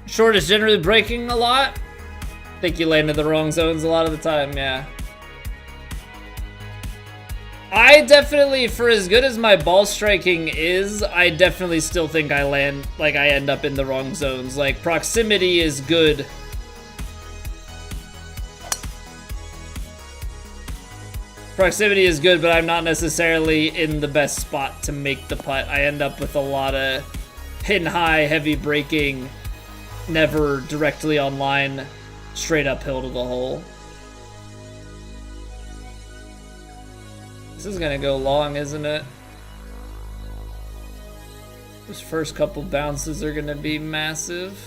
Short is generally breaking a lot. I think you landed the wrong zones a lot of the time, yeah. I definitely, for as good as my ball striking is, I definitely still think I land, like I end up in the wrong zones. Like, proximity is good. Proximity is good, but I'm not necessarily in the best spot to make the putt. I end up with a lot of pin high, heavy braking, never directly on line, straight uphill to the hole. This is gonna go long, isn't it? Those first couple bounces are gonna be massive.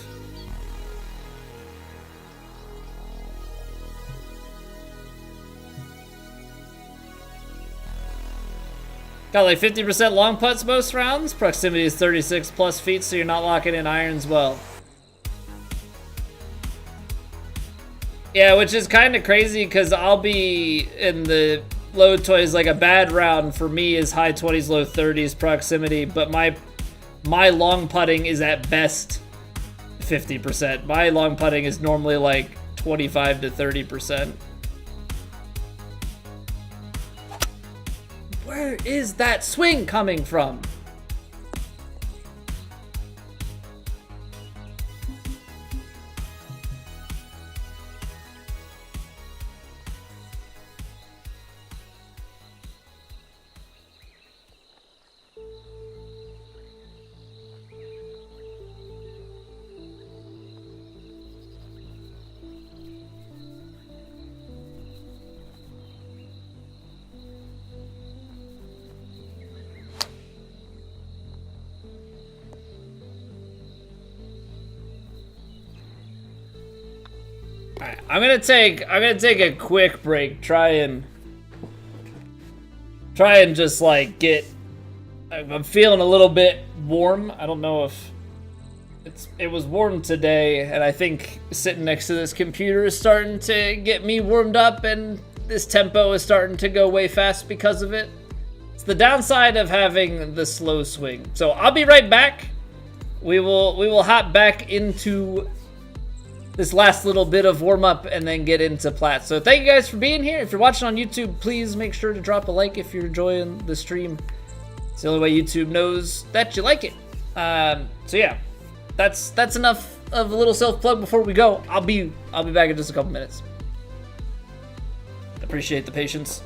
Got like 50% long putts most rounds. Proximity is 36 plus feet, so you're not locking in irons well. Yeah, which is kind of crazy because I'll be in the low toys. Like a bad round for me is high 20s, low 30s proximity, but my long putting is at best 50%. My long putting is normally like 25 to 30%. Where is that swing coming from? Alright, I'm gonna take a quick break, try and just like get I'm feeling a little bit warm. I don't know if it was warm today, and I think sitting next to this computer is starting to get me warmed up, and this tempo is starting to go way fast because of it. It's the downside of having the slow swing. So I'll be right back. We will hop back into this last little bit of warm-up and then get into Plat. So thank you guys for being here. If you're watching on YouTube, please make sure to drop a like if you're enjoying the stream. It's the only way YouTube knows that you like it. So yeah, that's enough of a little self-plug before we go. I'll be back in just a couple minutes. Appreciate the patience.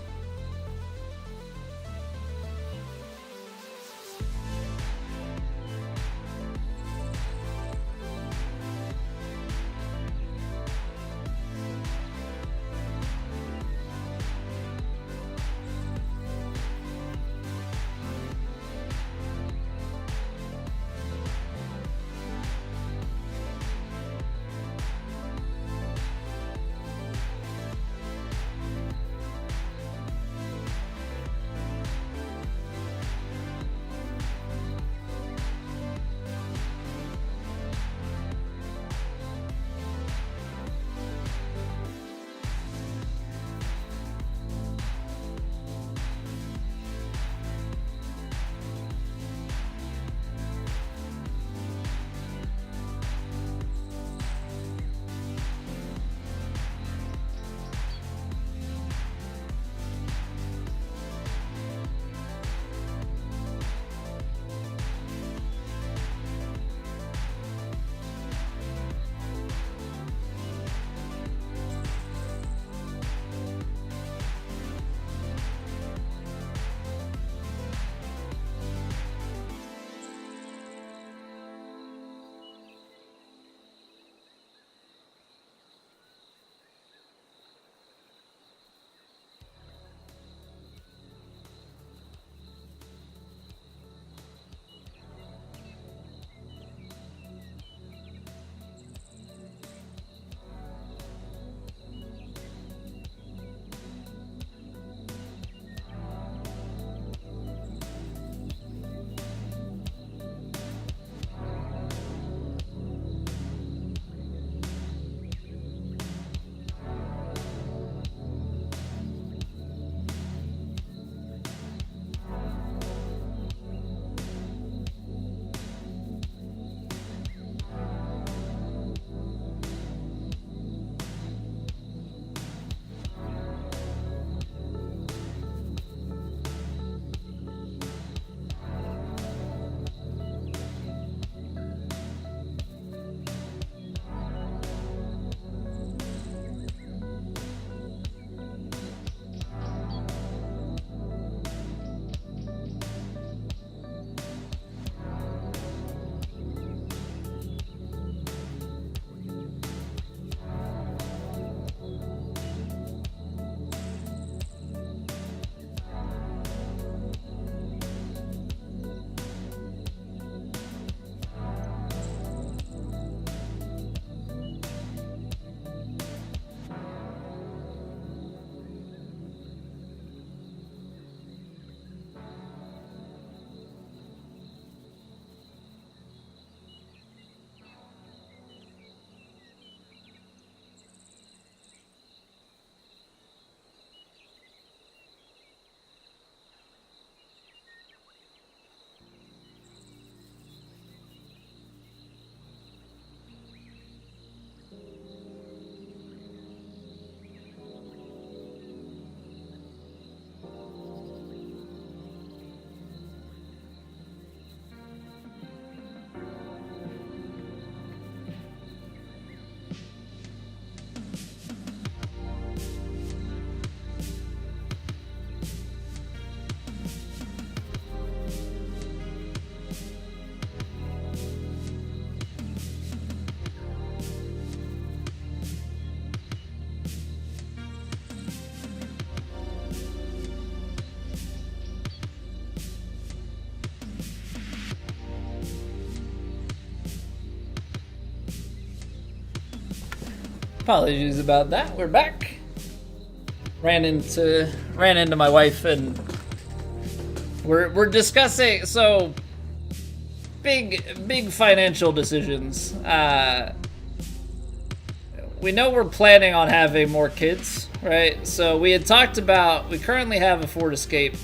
Apologies about that. We're back. Ran into my wife and we're discussing, so big financial decisions. We know we're planning on having more kids, right? So we had talked about, we currently have a Ford Escape.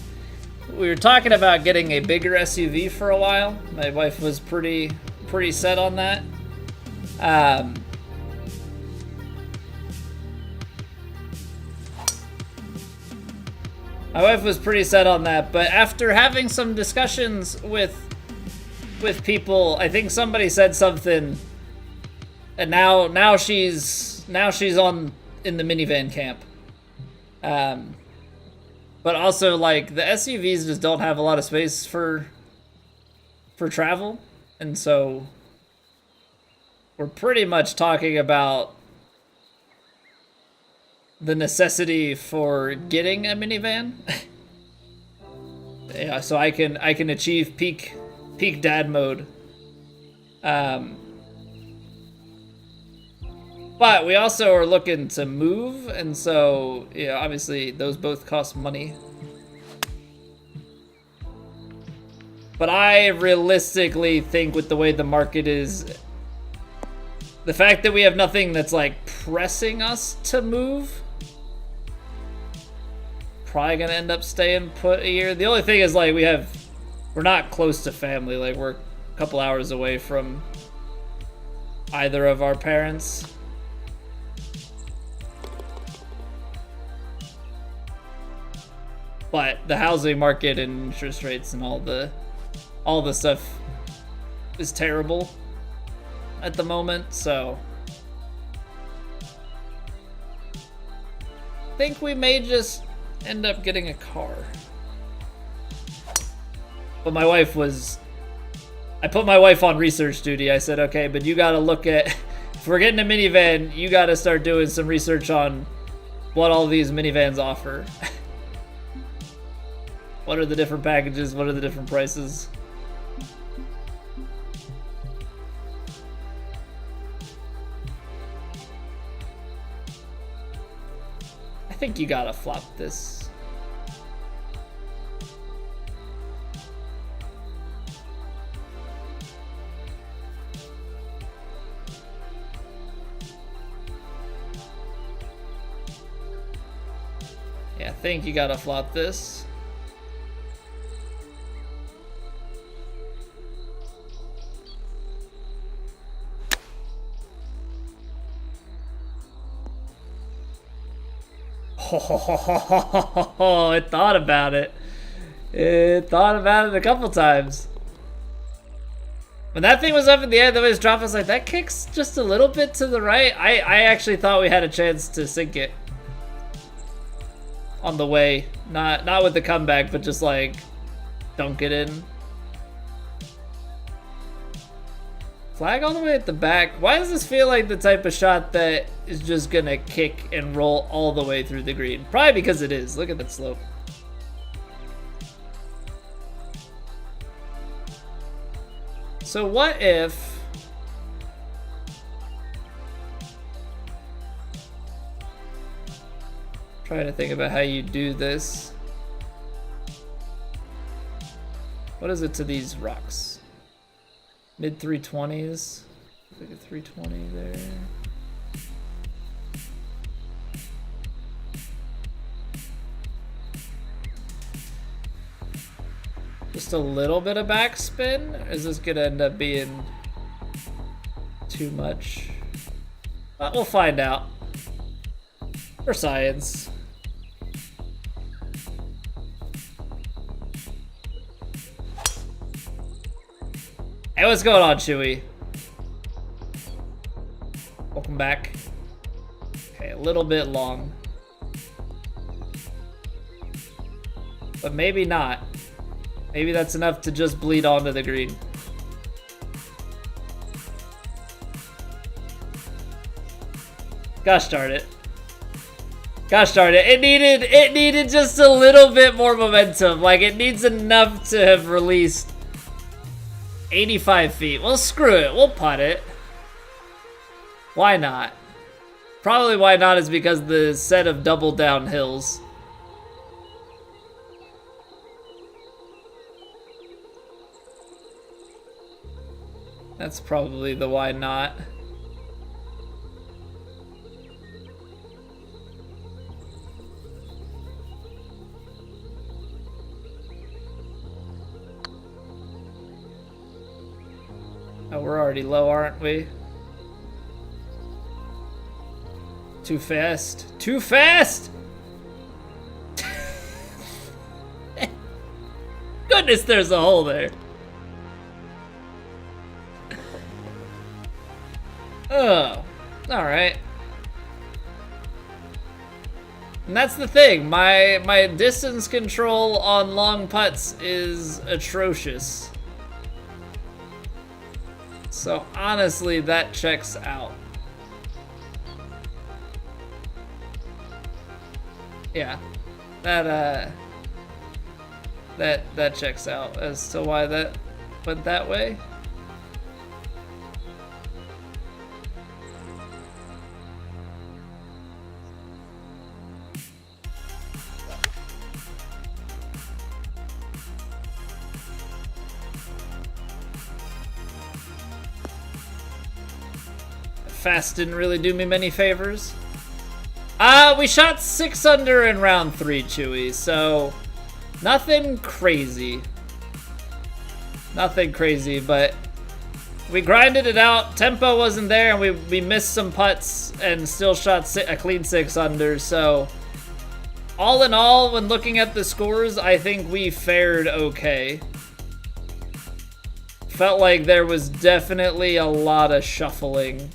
We were talking about getting a bigger SUV for a while. My wife was pretty set on that. My wife was pretty set on that, but after having some discussions with people, I think somebody said something, and now she's on in the minivan camp. But also, like, the SUVs just don't have a lot of space for travel, and so we're pretty much talking about the necessity for getting a minivan. Yeah, so I can achieve peak dad mode. But we also are looking to move, and so, yeah, obviously those both cost money. But I realistically think with the way the market is, the fact that we have nothing that's like pressing us to move, probably gonna end up staying put a year. The only thing is, like, we're not close to family. Like, we're a couple hours away from either of our parents. But the housing market and interest rates and all the stuff is terrible at the moment, so I think we may just end up getting a car. But I put my wife on research duty. I said, okay, but you gotta look at, if we're getting a minivan, you gotta start doing some research on what all these minivans offer. What are the different packages? What are the different prices? I think you gotta flop this. Yeah, I think you gotta flop this. Oh, it thought about it. It thought about it a couple times. When that thing was up in the air, the way it was dropped, I was like, that kicks just a little bit to the right. I actually thought we had a chance to sink it on the way. Not with the comeback, but just like dunk it in. Flag all the way at the back. Why does this feel like the type of shot that is just gonna kick and roll all the way through the green? Probably because it is. Look at that slope. So what if... trying to think about how you do this. What is it to these rocks? Mid 320s. Like a 320 there. Just a little bit of backspin? Or is this gonna end up being too much? But we'll find out. For science. Hey, what's going on, Chewy? Welcome back. Okay, a little bit long. But maybe not. Maybe that's enough to just bleed onto the green. Gosh darn it. Gosh darn it. It needed just a little bit more momentum. Like, it needs enough to have released 85 feet. Well, screw it. We'll putt it. Why not? Probably why not is because the set of double down hills. That's probably the why not. Oh, we're already low, aren't we? Too fast. Too fast! Goodness, there's a hole there. Oh, alright. And that's the thing, my distance control on long putts is atrocious. So honestly, that checks out. Yeah, that checks out as to why that went that way. Fast didn't really do me many favors. We shot 6 under in round 3, Chewy, so nothing crazy. Nothing crazy, but we grinded it out. Tempo wasn't there, and we missed some putts and still shot a clean 6 under, so all in all, when looking at the scores, I think we fared okay. Felt like there was definitely a lot of shuffling.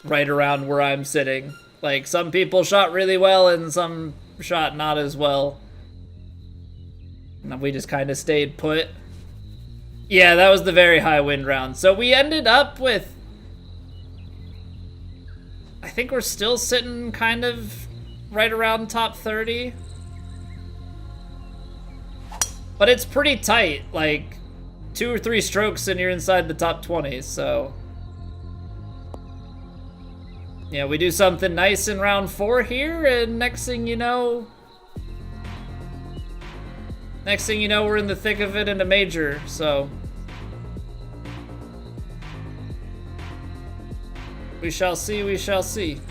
Right around where I'm sitting. Like, some people shot really well and some shot not as well. And we just kind of stayed put. Yeah, that was the very high wind round. So we ended up with... I think we're still sitting kind of right around top 30. But it's pretty tight. Like, 2 or 3 strokes and you're inside the top 20, so... Yeah, we do something nice in round 4 here, and next thing you know, we're in the thick of it in a major, so. We shall see, we shall see.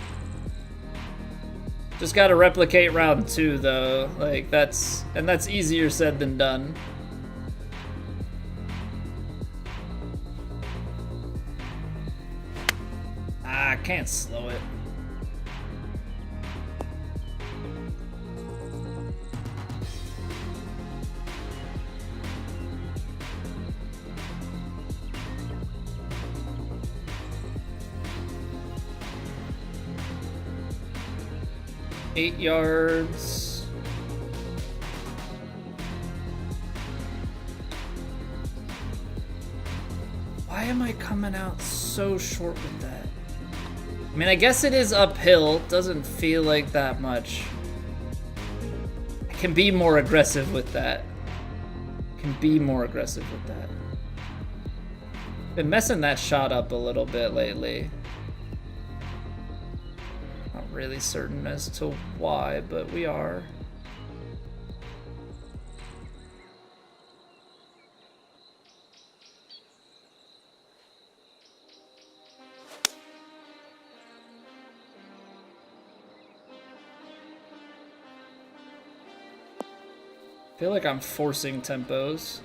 Just gotta replicate round 2 though, like that's easier said than done. I can't slow it. Eight yards. Why am I coming out so short with that? I mean, I guess it is uphill. Doesn't feel like that much. I can be more aggressive with that. Been messing that shot up a little bit lately. Not really certain as to why, but we are. I feel like I'm forcing tempos.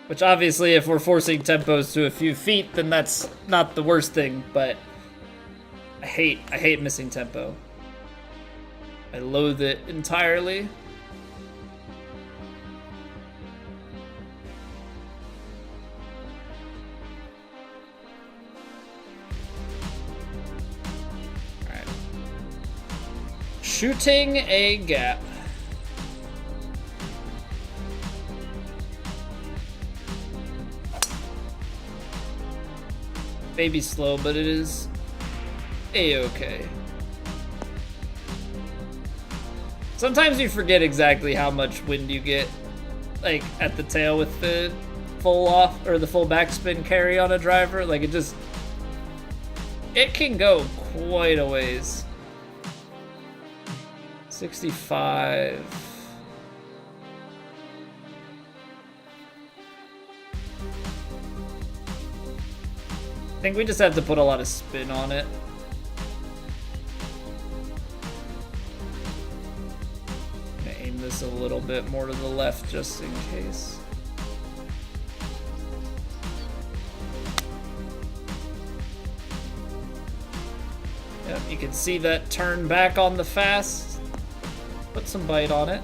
Which obviously if we're forcing tempos to a few feet, then that's not the worst thing, but I hate missing tempo. I loathe it entirely. Alright. Shooting a gap. Maybe slow, but it is a-okay. Sometimes you forget exactly how much wind you get, like at the tail with the full off or the full backspin carry on a driver. Like it can go quite a ways. 65. I think we just have to put a lot of spin on it. I'm gonna aim this a little bit more to the left just in case. Yep, you can see that turn back on the fast. Put some bite on it.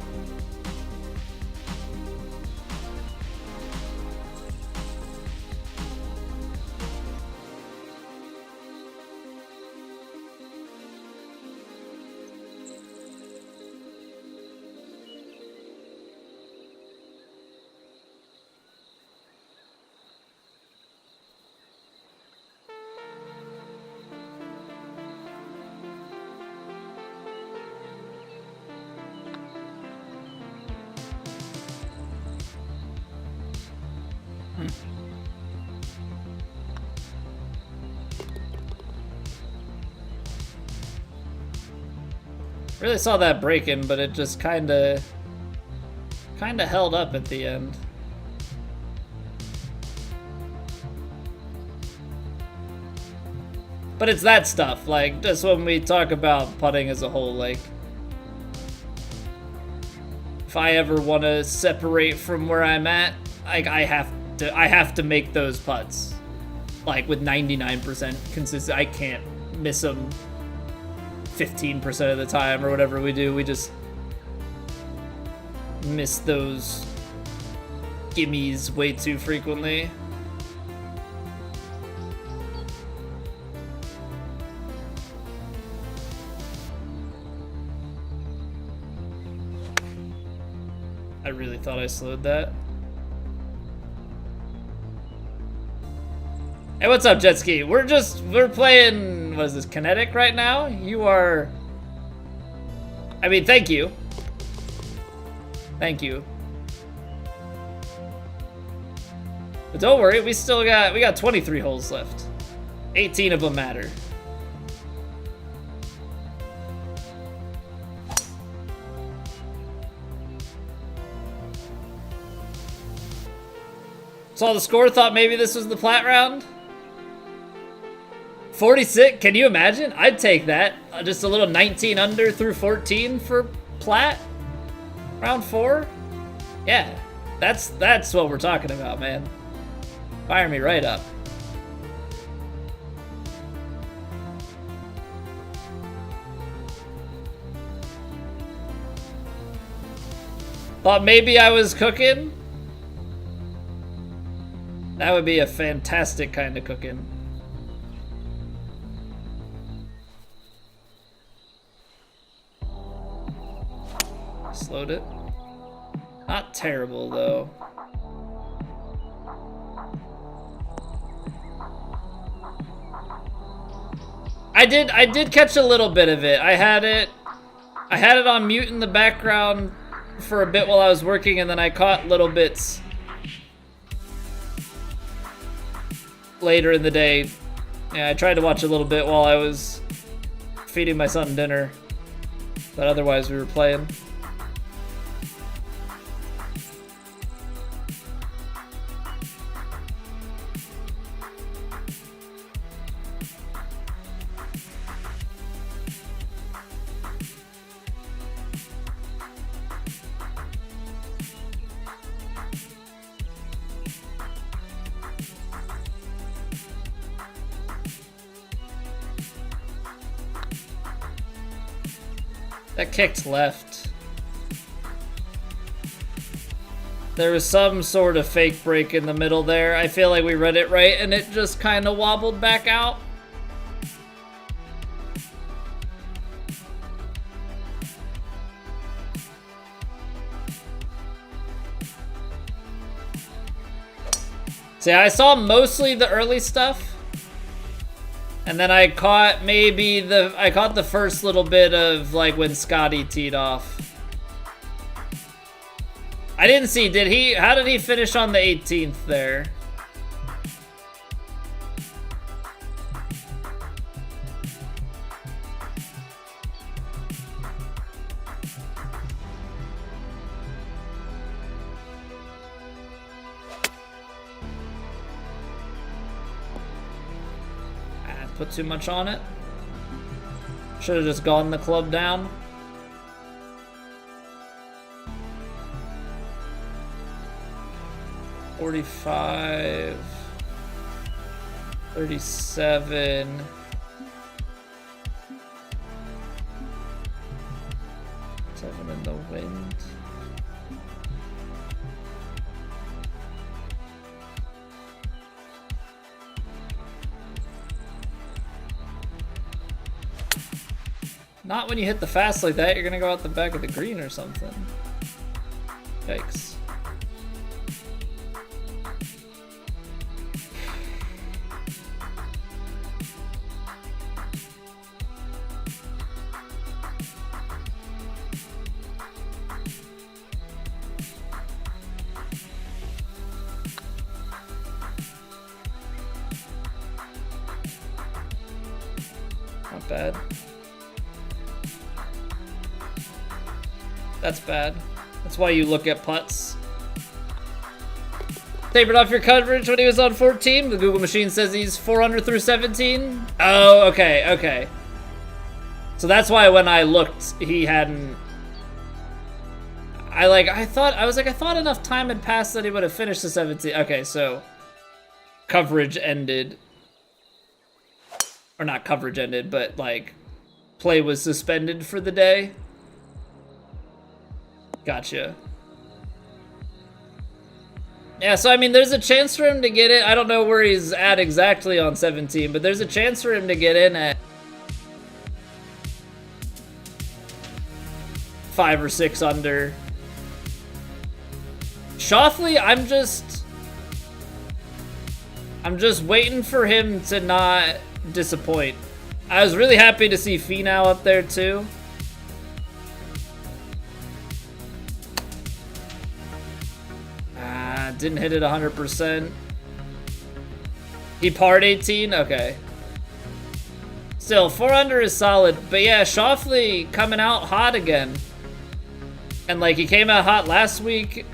Really saw that break-in, but it just kinda held up at the end. But it's that stuff, like, just when we talk about putting as a whole, like, if I ever want to separate from where I'm at, like, I have to make those putts, like, with 99% consistent. I can't miss them 15% of the time or whatever we do. We just miss those gimmies way too frequently. I really thought I slowed that. Hey, what's up, Jet Ski? We're playing, what is this, Kinetic right now? You are, I mean, thank you. Thank you. But don't worry, we got 23 holes left. 18 of them matter. Saw the score, thought maybe this was the plat round. 46, can you imagine? I'd take that. Just a little 19 under through 14 for plat. Round 4? Yeah, that's what we're talking about, man. Fire me right up. Thought maybe I was cooking. That would be a fantastic kind of cooking. Slowed it. Not terrible though. I did catch a little bit of it. I had it on mute in the background for a bit while I was working, and then I caught little bits later in the day. Yeah, I tried to watch a little bit while I was feeding my son dinner, but otherwise we were playing. That kicked left. There was some sort of fake break in the middle there. I feel like we read it right and it just kind of wobbled back out. See, I saw mostly the early stuff. And then I caught the first little bit of like when Scotty teed off. I didn't see, how did he finish on the 18th there? put too much on it. Should have just gone the club down. $45, $37. Seven in the wind. Not when you hit the fast like that, you're gonna go out the back of the green or something. Yikes. Not bad. That's bad. That's why you look at putts. Tapered off your coverage when he was on 14. The Google machine says he's 400 through 17. Oh, okay, okay. So that's why when I looked, he hadn't. I thought enough time had passed that he would have finished the 17. Okay, so coverage ended. Or not coverage ended, but like play was suspended for the day. Gotcha. Yeah, so I mean, there's a chance for him to get it. I don't know where he's at exactly on 17, but there's a chance for him to get in at 5 or 6 under. Shoffley, I'm just waiting for him to not disappoint. I was really happy to see Finau up there too. Didn't hit it 100%. He parred 18? Okay. Still, 4 under is solid. But yeah, Shoffley coming out hot again. And like, he came out hot last week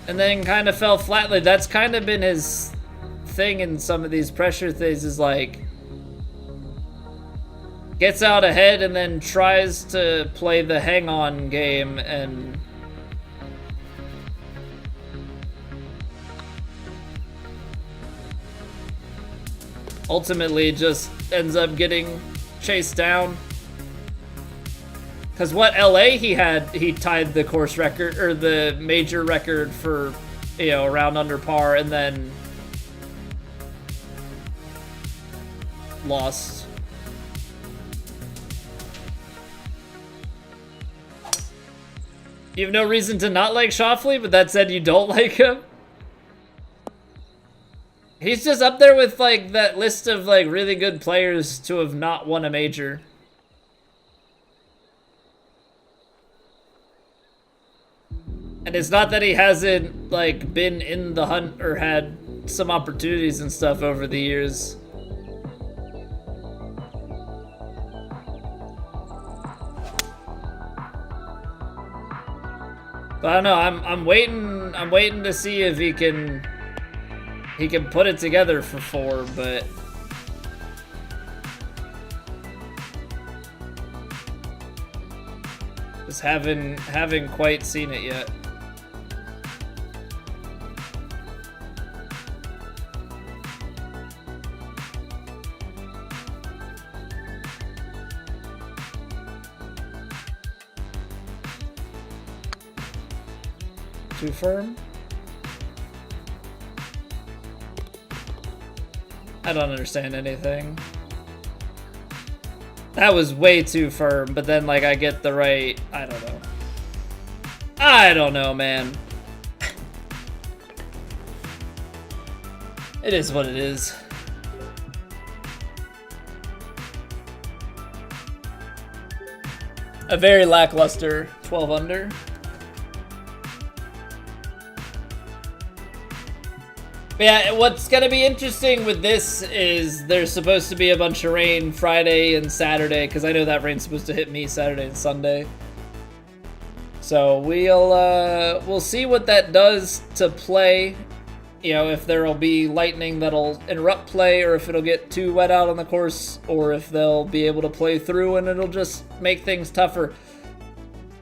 and then kind of fell flat. Like, that's kind of been his thing in some of these pressure things, is like, gets out ahead and then tries to play the hang-on game and ultimately just ends up getting chased down. Because what LA he tied the course record, or the major record for, you know, around under par, and then lost. You have no reason to not like Shoffley, but that said, you don't like him? He's just up there with, like, that list of, like, really good players to have not won a major. And it's not that he hasn't, like, been in the hunt or had some opportunities and stuff over the years. But I don't know, I'm waiting to see if he can put it together for 4, but just haven't quite seen it yet. Too firm? I don't understand anything. That was way too firm, but then, like, I get the right... I don't know. I don't know, man. It is what it is. A very lackluster 12 under. But yeah, what's gonna be interesting with this is there's supposed to be a bunch of rain Friday and Saturday, because I know that rain's supposed to hit me Saturday and Sunday. So we'll see what that does to play you know, if there'll be lightning that'll interrupt play, or if it'll get too wet out on the course, or if they'll be able to play through and it'll just make things tougher.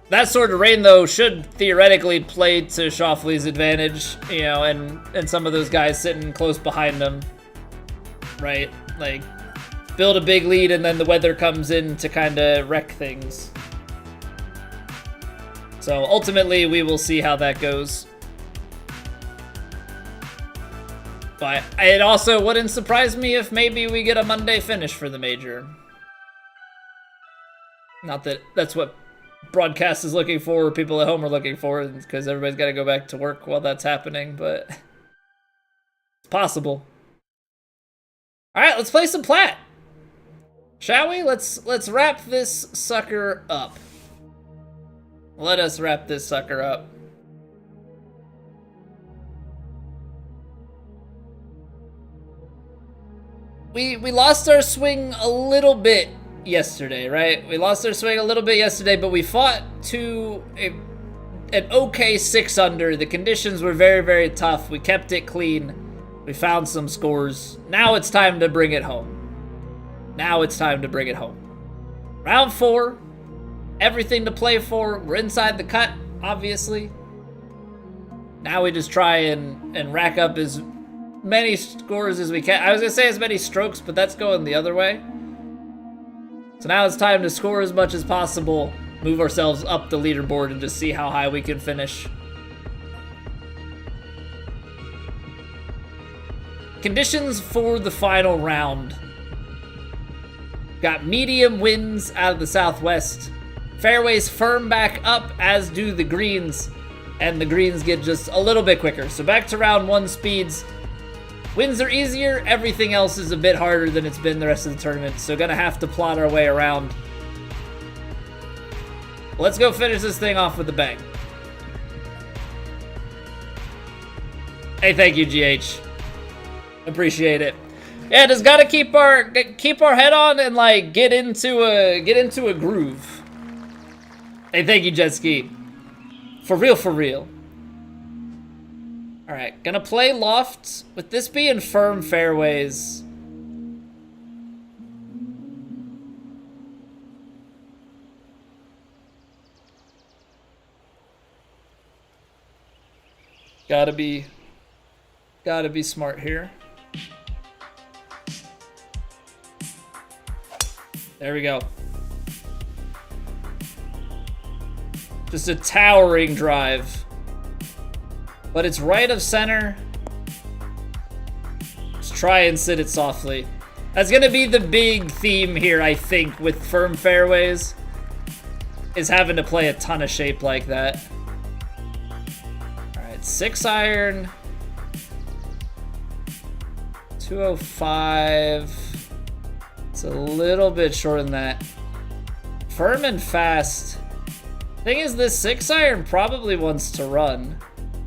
That sort of rain, though, should theoretically play to Schauffele's advantage, you know, and some of those guys sitting close behind him, right? Like, build a big lead and then the weather comes in to kind of wreck things. So ultimately, we will see how that goes. But it also wouldn't surprise me if maybe we get a Monday finish for the major. Not that that's what broadcast is looking for, or people at home are looking for, because everybody's got to go back to work while that's happening, but it's possible. All right, let's play some Plat. Shall we? Let's wrap this sucker up. Let us wrap this sucker up. We lost our swing a little bit yesterday, right? We lost our swing a little bit yesterday, but we fought to an okay 6 under. The conditions were very, very tough. We kept it clean. We found some scores. Now it's time to bring it home. Now it's time to bring it home. Round 4. Everything to play for. We're inside the cut, obviously. Now we just try and rack up as many scores as we can. I was going to say as many strokes, but that's going the other way. So now it's time to score as much as possible, move ourselves up the leaderboard, and just see how high we can finish. Conditions for the final round. Got medium winds out of the southwest. Fairways firm back up, as do the greens. And the greens get just a little bit quicker. So back to round 1 speeds. Winds are easier, everything else is a bit harder than it's been the rest of the tournament, so gonna have to plot our way around. Let's go finish this thing off with a bang. Hey, thank you, GH. Appreciate it. Yeah, just gotta keep our head on and like get into a groove. Hey, thank you, Jet Ski. For real, for real. All right, gonna play loft. With this being firm fairways, gotta be smart here. There we go. Just a towering drive. But it's right of center. Let's try and sit it softly. That's gonna be the big theme here, I think, with firm fairways, is having to play a ton of shape like that. All right, 6 iron. 205. It's a little bit shorter than that. Firm and fast. Thing is, this 6 iron probably wants to run.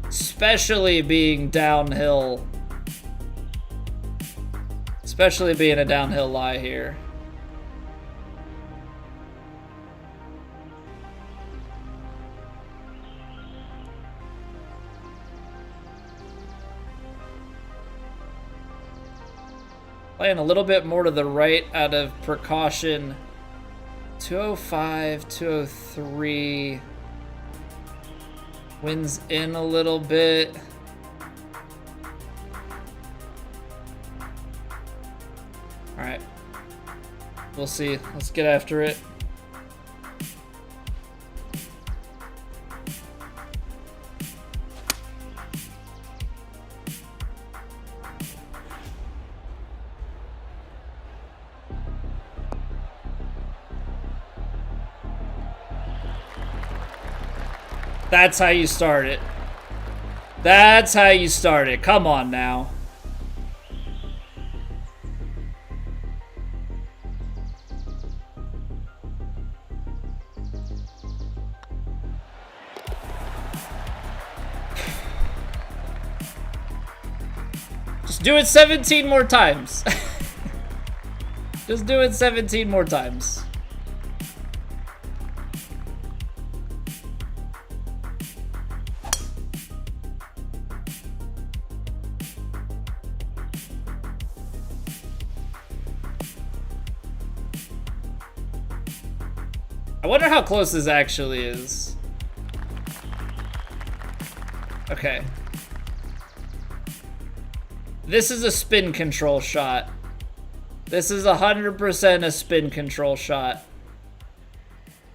Especially being downhill. Especially being a downhill lie here. Playing a little bit more to the right out of precaution. 205, 203. Winds in a little bit. All right. We'll see. Let's get after it. That's how you start it. That's how you start it. Come on now. Just do it 17 more times. Just do it 17 more times. I wonder how close this actually is. Okay. This is a spin control shot. This is 100% a spin control shot.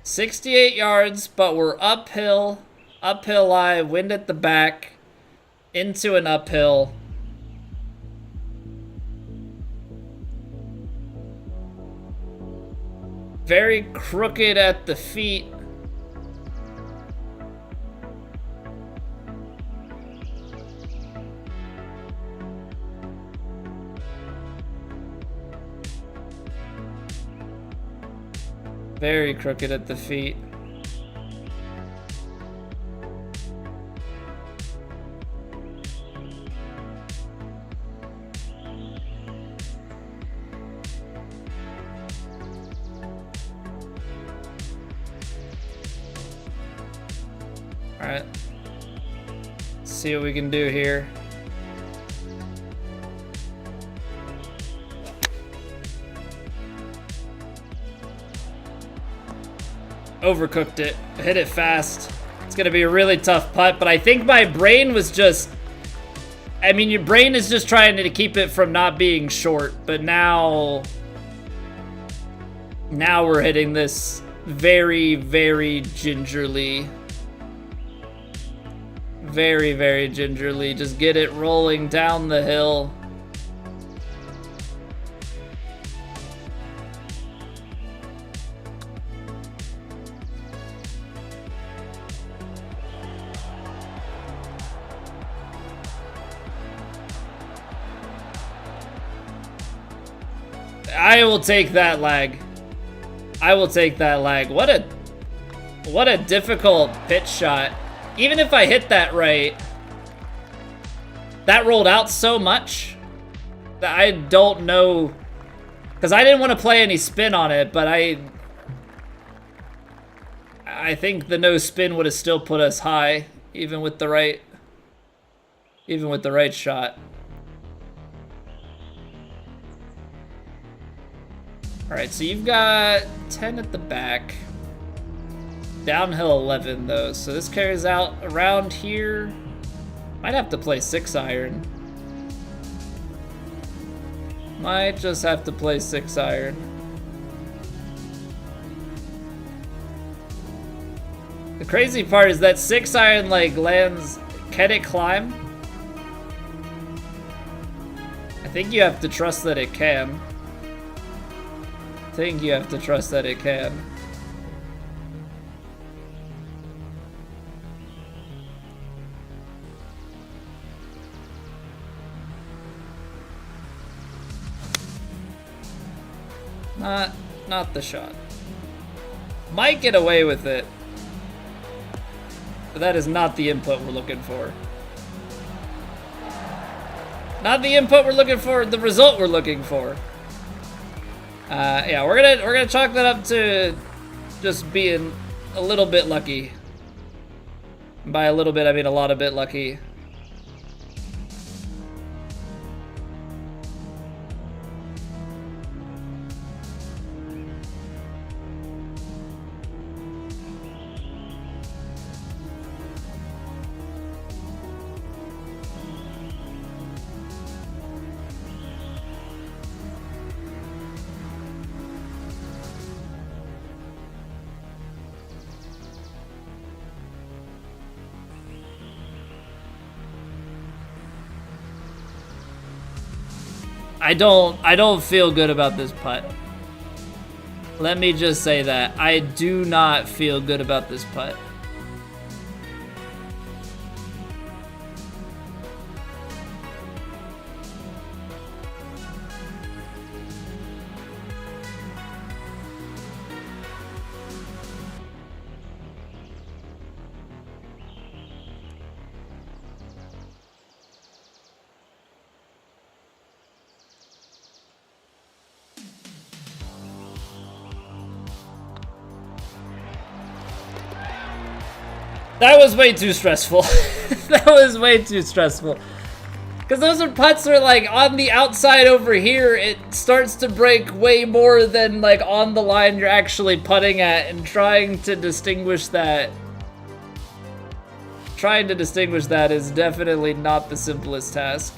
68 yards, but we're uphill. Uphill lie, wind at the back. Into an uphill. Very crooked at the feet. Very crooked at the feet. All right. Let's see what we can do here. Overcooked it. Hit it fast. It's gonna be a really tough putt, but I think my brain was just... I mean, your brain is just trying to keep it from not being short, but now we're hitting this very, very gingerly. Very, very gingerly. Just get it rolling down the hill. I will take that lag. I will take that lag. What a difficult pitch shot. Even if I hit that right, that rolled out so much that I don't know, because I didn't want to play any spin on it, but I think the no spin would have still put us high, even with the right shot. All right, so you've got 10 at the back. Downhill 11 though, so this carries out around here. Might have to play 6-iron. Might just have to play 6-iron. The crazy part is that 6-iron like lands. Can it climb? I think you have to trust that it can. Not the shot. Might get away with it. But that is not the input we're looking for. Not the input we're looking for, the result we're looking for. Yeah, we're gonna chalk that up to just being a little bit lucky. By a little bit, I mean a lot of bit lucky. I don't feel good about this putt. Let me just say that. I do not feel good about this putt. That was way too stressful. That was way too stressful. Because those are putts where, like, on the outside over here, it starts to break way more than, like, on the line you're actually putting at, and trying to distinguish that is definitely not the simplest task.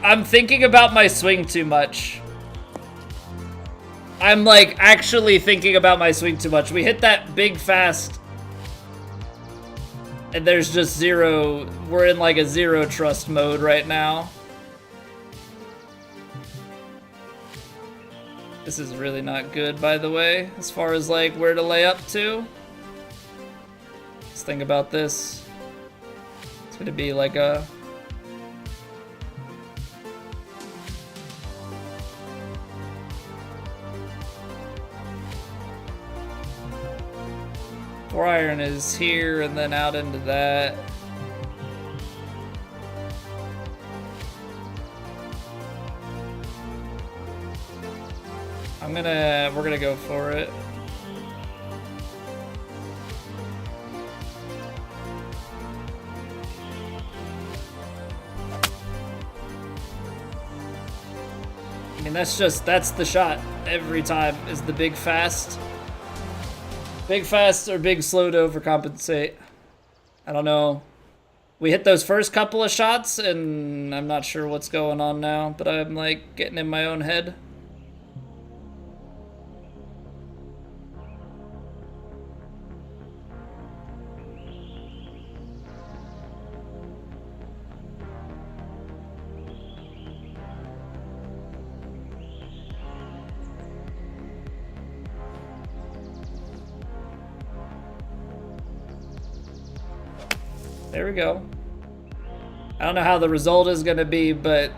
I'm thinking about my swing too much. I'm, like, actually thinking about my swing too much. We hit that big fast, and there's just zero, we're in, like, a zero trust mode right now. This is really not good, by the way, as far as, like, where to lay up to. Let's think about this. It's gonna be like a... Four iron is here and then out into that. We're gonna go for it. I mean, that's the shot every time, is the big fast. Big fast or big slow to overcompensate. I don't know. We hit those first couple of shots, and I'm not sure what's going on now, but I'm, like, getting in my own head. There we go. I don't know how the result is gonna be, but...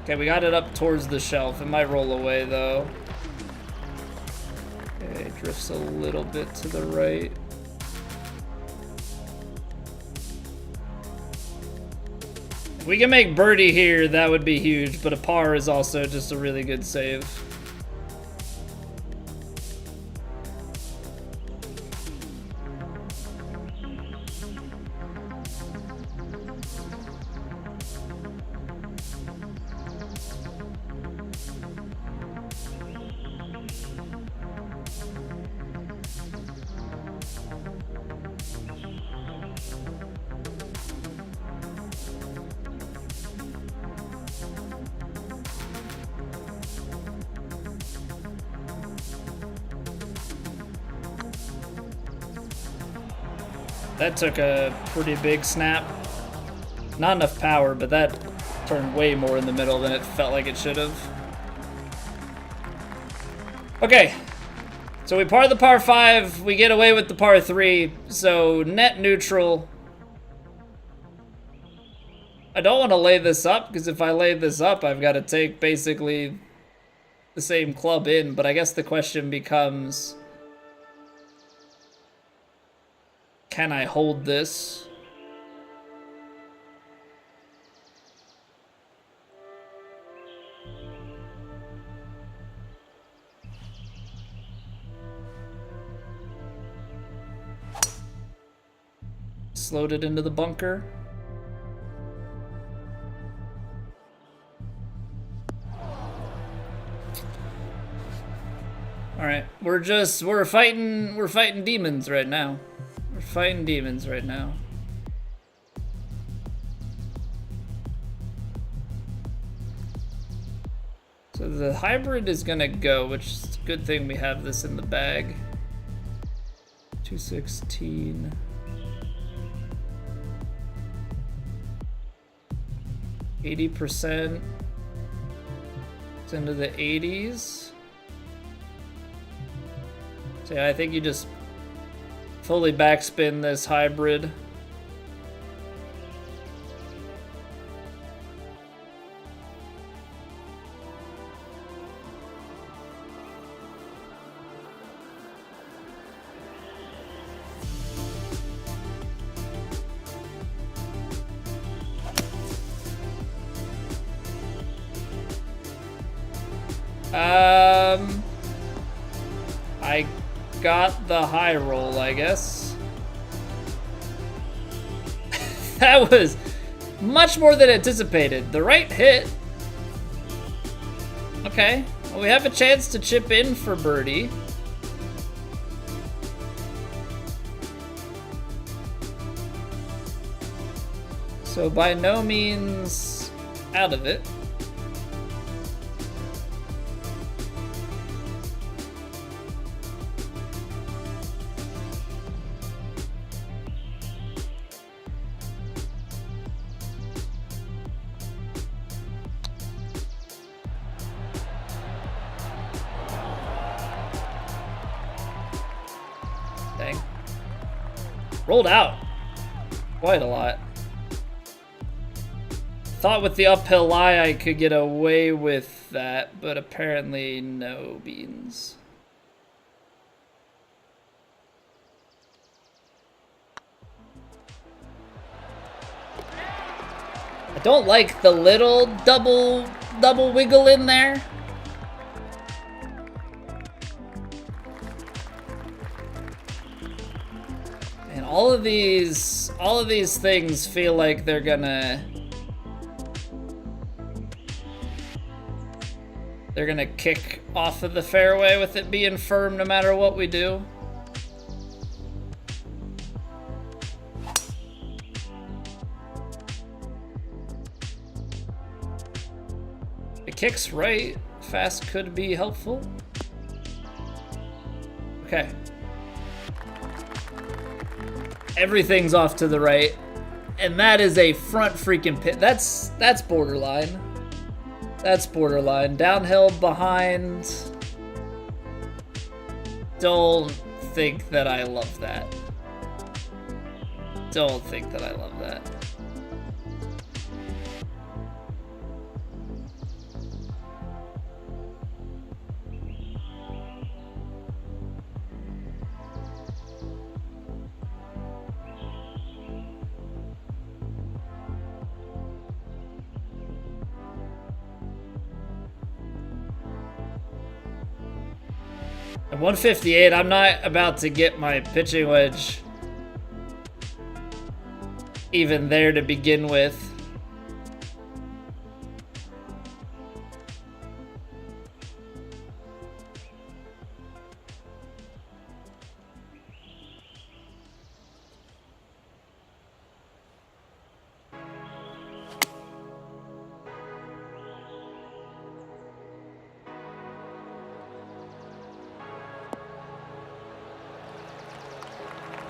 Okay, we got it up towards the shelf. It might roll away, though. Okay, drifts a little bit to the right. If we can make birdie here, that would be huge, but a par is also just a really good save. That took a pretty big snap. Not enough power, but that turned way more in the middle than it felt like it should have. Okay, so we par the par 5, we get away with the par 3, so net neutral. I don't want to lay this up, because if I lay this up, I've got to take basically the same club in, but I guess the question becomes... Can I hold this? Slowed it into the bunker. All right, we're fighting demons right now. We're fighting demons right now. So the hybrid is gonna go, which is a good thing we have this in the bag. 216. %. It's into the 80s. So yeah, I think you just fully backspin this hybrid. I got the high roll, I guess. That was much more than anticipated. The right hit. Okay, well, we have a chance to chip in for birdie. So by no means out of it. Dang. Rolled out quite a lot. Thought with the uphill lie I could get away with that, but apparently no beans. I don't like the little double wiggle in there. And all of these things feel like they're gonna kick off of the fairway with it being firm no matter what we do. The kick's right. Fast could be helpful. Okay. Everything's off to the right. And that is a front freaking pit. That's borderline. That's borderline. Downhill behind. Don't think that I love that. Don't think that I love that. At 158, I'm not about to get my pitching wedge even there to begin with.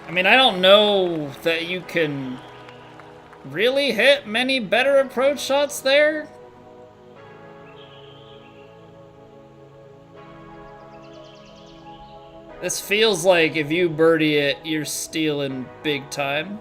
I mean, I don't know that you can really hit many better approach shots there. This feels like if you birdie it, you're stealing big time.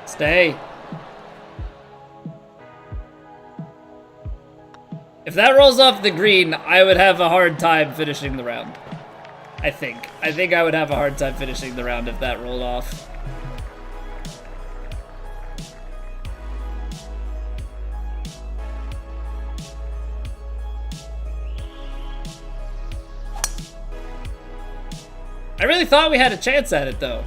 Stay. If that rolls off the green, I would have a hard time finishing the round. I think I would have a hard time finishing the round if that rolled off. I really thought we had a chance at it though.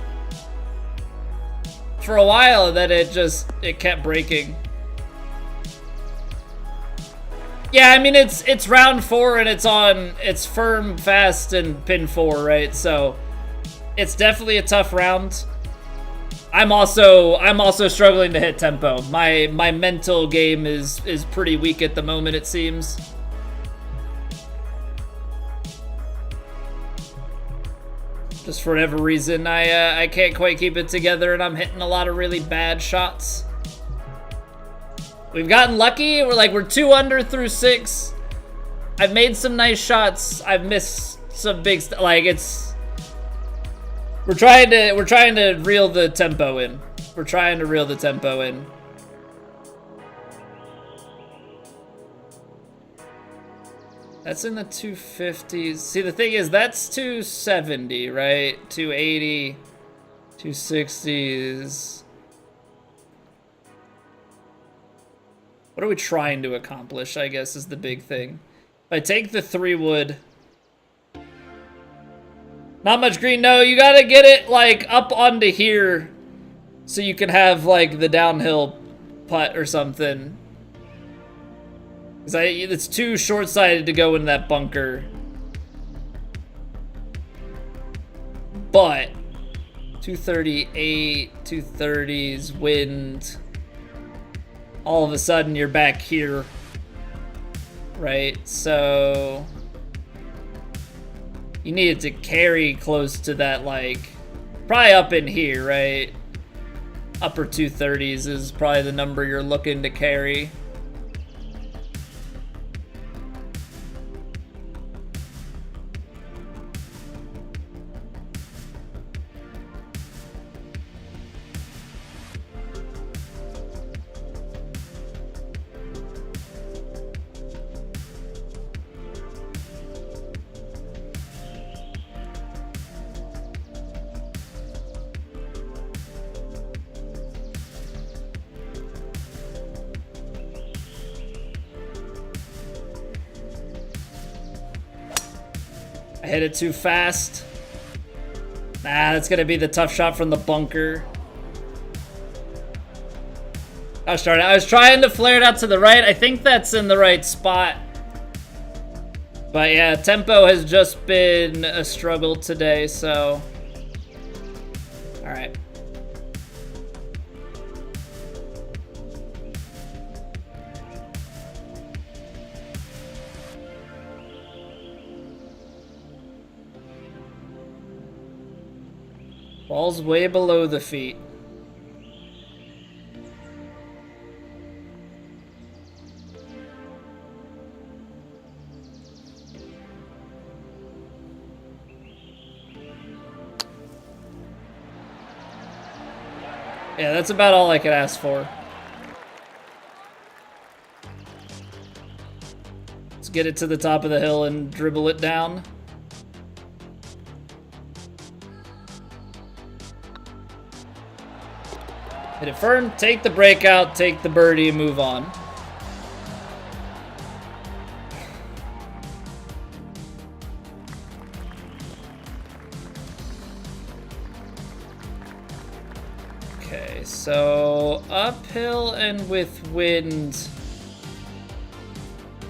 For a while, then it kept breaking. Yeah, I mean it's round 4 and it's firm, fast, and pin 4, right? So it's definitely a tough round. I'm also struggling to hit tempo. My mental game is pretty weak at the moment, it seems. Just for whatever reason, I can't quite keep it together, and I'm hitting a lot of really bad shots. We've gotten lucky. We're 2 under through 6. I've made some nice shots. I've missed some big stuff. Like it's we're trying to reel the tempo in. We're trying to reel the tempo in. That's in the 250s. See, the thing is, that's 270, right? 280, 260s. What are we trying to accomplish, I guess, is the big thing. If I take the 3-wood... Not much green, no. You gotta get it, like, up onto here so you can have, like, the downhill putt or something. Because it's too short-sighted to go in that bunker. But 238, 230s, wind. All of a sudden you're back here. Right? So you needed to carry close to that, like, probably up in here, right? Upper 230s is probably the number you're looking to carry. I hit it too fast. Nah, that's gonna be the tough shot from the bunker. I was trying to flare it out to the right. I think that's in the right spot. But yeah, tempo has just been a struggle today, so. All right. Ball's way below the feet. Yeah, that's about all I could ask for. Let's get it to the top of the hill and dribble it down. Hit it firm, take the breakout, take the birdie, and move on. Okay, so uphill and with wind.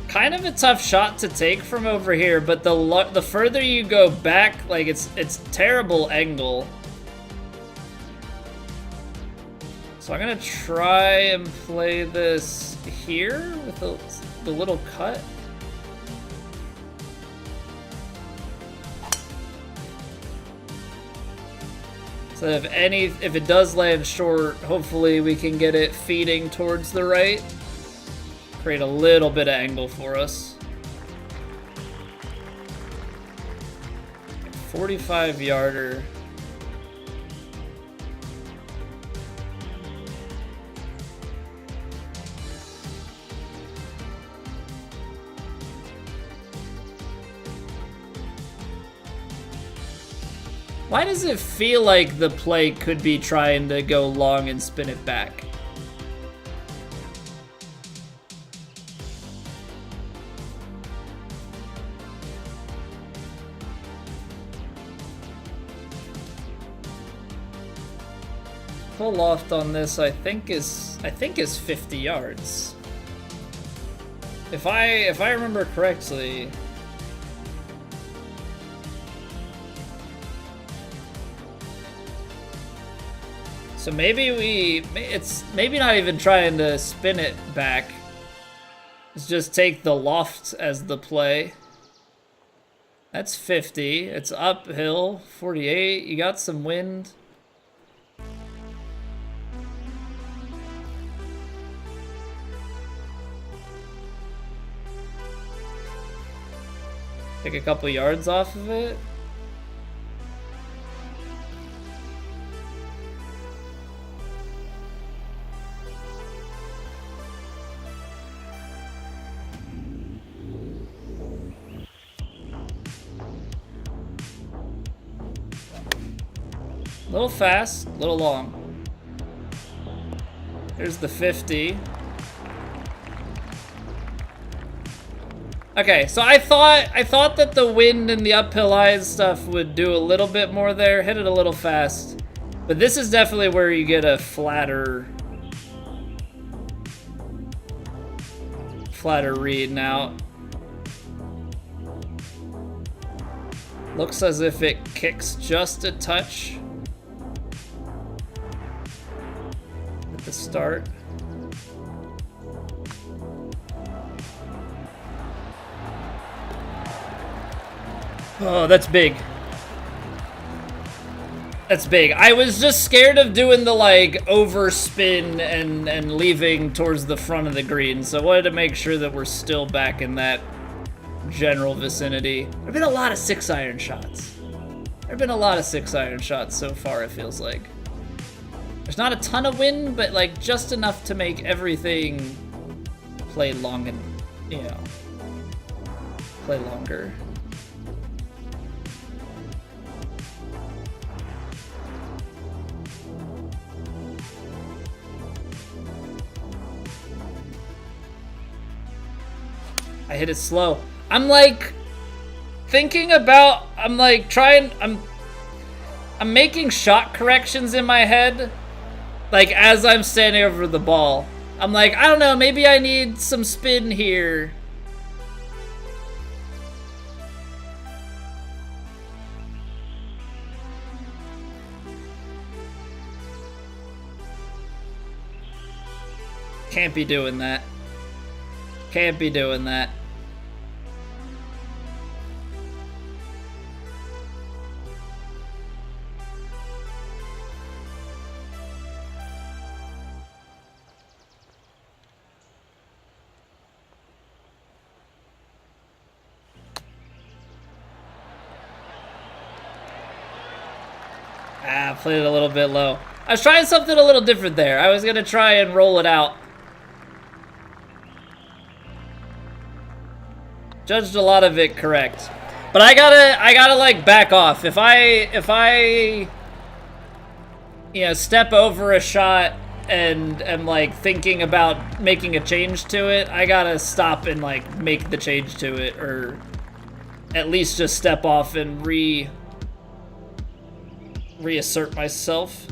Kind of a tough shot to take from over here, but the further you go back, like it's terrible angle. So I'm gonna try and play this here with the little cut. So if it does land short, hopefully we can get it feeding towards the right. Create a little bit of angle for us. 45-yarder. Why does it feel like the play could be trying to go long and spin it back? Full loft on this, I think is 50 yards. If I remember correctly. So maybe it's maybe not even trying to spin it back. Let's just take the loft as the play. That's 50. It's uphill, 48. You got some wind. Take a couple yards off of it. A little fast, a little long. Here's the 50. Okay, so I thought that the wind and the uphill lies stuff would do a little bit more there, hit it a little fast. But this is definitely where you get a flatter read now. Looks as if it kicks just a touch at the start. Oh, that's big. That's big. I was just scared of doing the like overspin and leaving towards the front of the green, so I wanted to make sure that we're still back in that general vicinity. There have been a lot of 6-iron shots. There have been a lot of 6-iron shots so far, it feels like. There's not a ton of wind, but like just enough to make everything play long and, you know, play longer. I hit it slow. I'm like thinking about, I'm making shot corrections in my head, like as I'm standing over the ball. I'm like, I don't know, maybe I need some spin here. Can't be doing that. Can't be doing that. Played it a little bit low. I was trying something a little different there. I was gonna try and roll it out. Judged a lot of it correct. But I gotta like back off. If I you know, step over a shot and am like thinking about making a change to it, I gotta stop and like make the change to it, or at least just step off and reassert myself.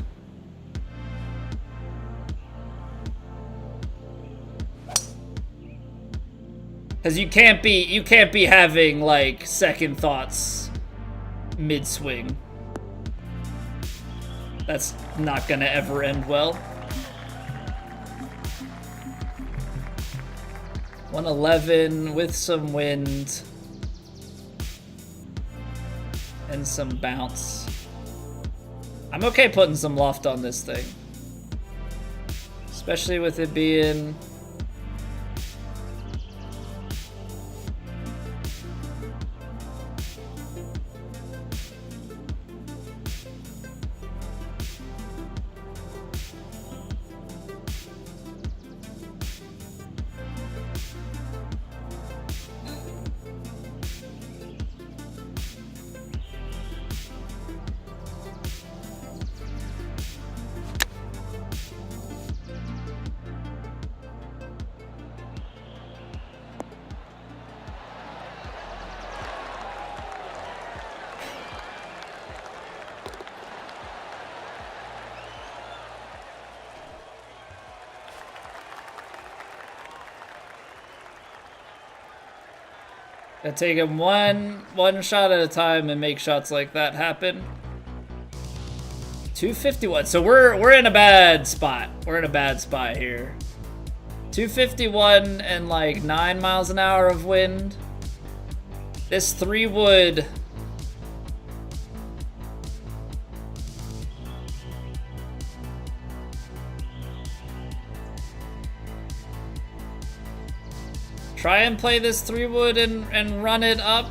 Cause you can't be having like second thoughts mid-swing. That's not gonna ever end well. 111 with some wind and some bounce. I'm okay putting some loft on this thing, especially with it being I take him one shot at a time and make shots like that happen. 251. So we're in a bad spot. We're in a bad spot here. 251 and like 9 miles an hour of wind. This 3-wood. Try and play this 3-wood and run it up.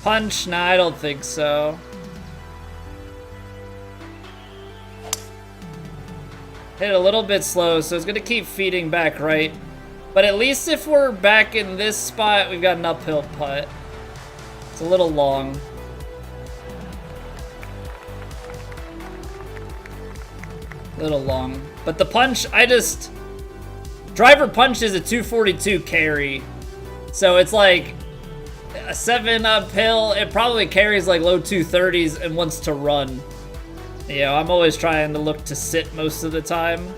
Punch? Nah, I don't think so. Hit a little bit slow, so it's gonna keep feeding back right. But at least if we're back in this spot, we've got an uphill putt. It's a little long. Little long. But the punch, driver punch is a 242 carry. So it's like a 7 uphill. It probably carries like low 230s and wants to run. You know, I'm always trying to look to sit most of the time.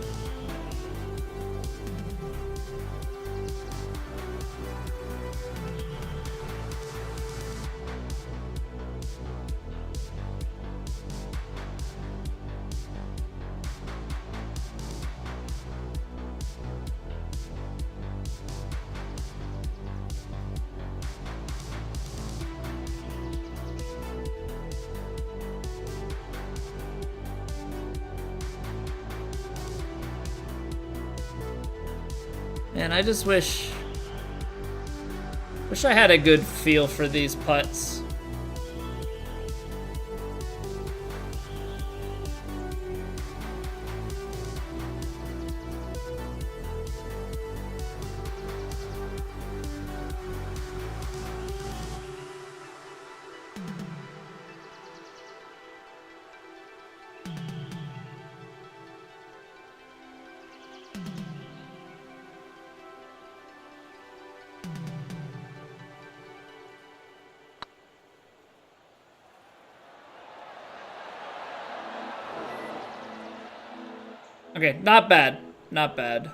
And I just wish I had a good feel for these putts. Okay, not bad. Not bad.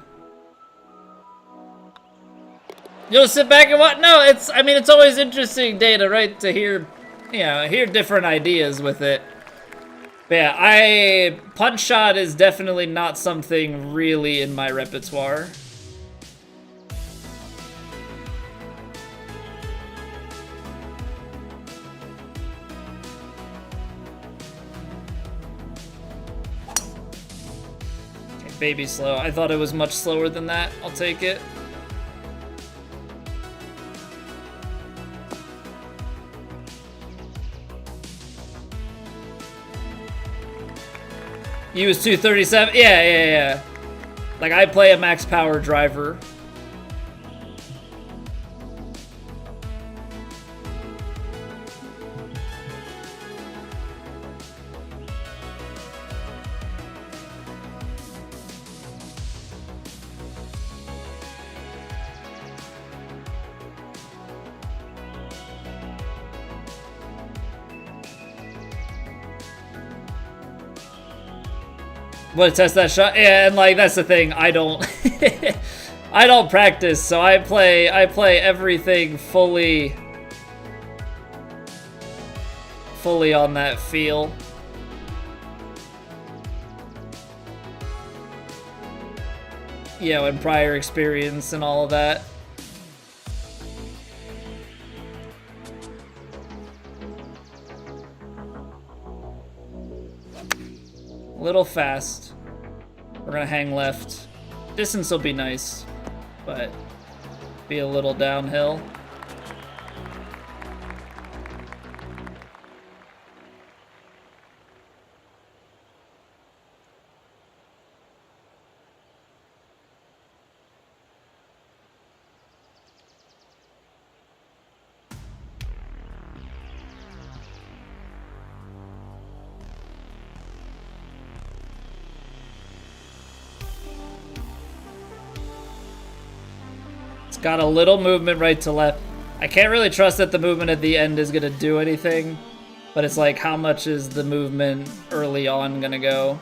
You'll sit back and watch? No, it's always interesting data, right? To hear, hear different ideas with it. But yeah, punch shot is definitely not something really in my repertoire. Baby slow. I thought it was much slower than that. I'll take it. You was 237? Yeah. Like, I play a max power driver. Want to test that shot? Yeah, and like that's the thing. I don't I don't practice, so I play everything fully on that feel. And prior experience and all of that. A little fast. We're gonna hang left. Distance will be nice, but be a little downhill. Got a little movement right to left. I can't really trust that the movement at the end is gonna do anything, but it's like, how much is the movement early on gonna go?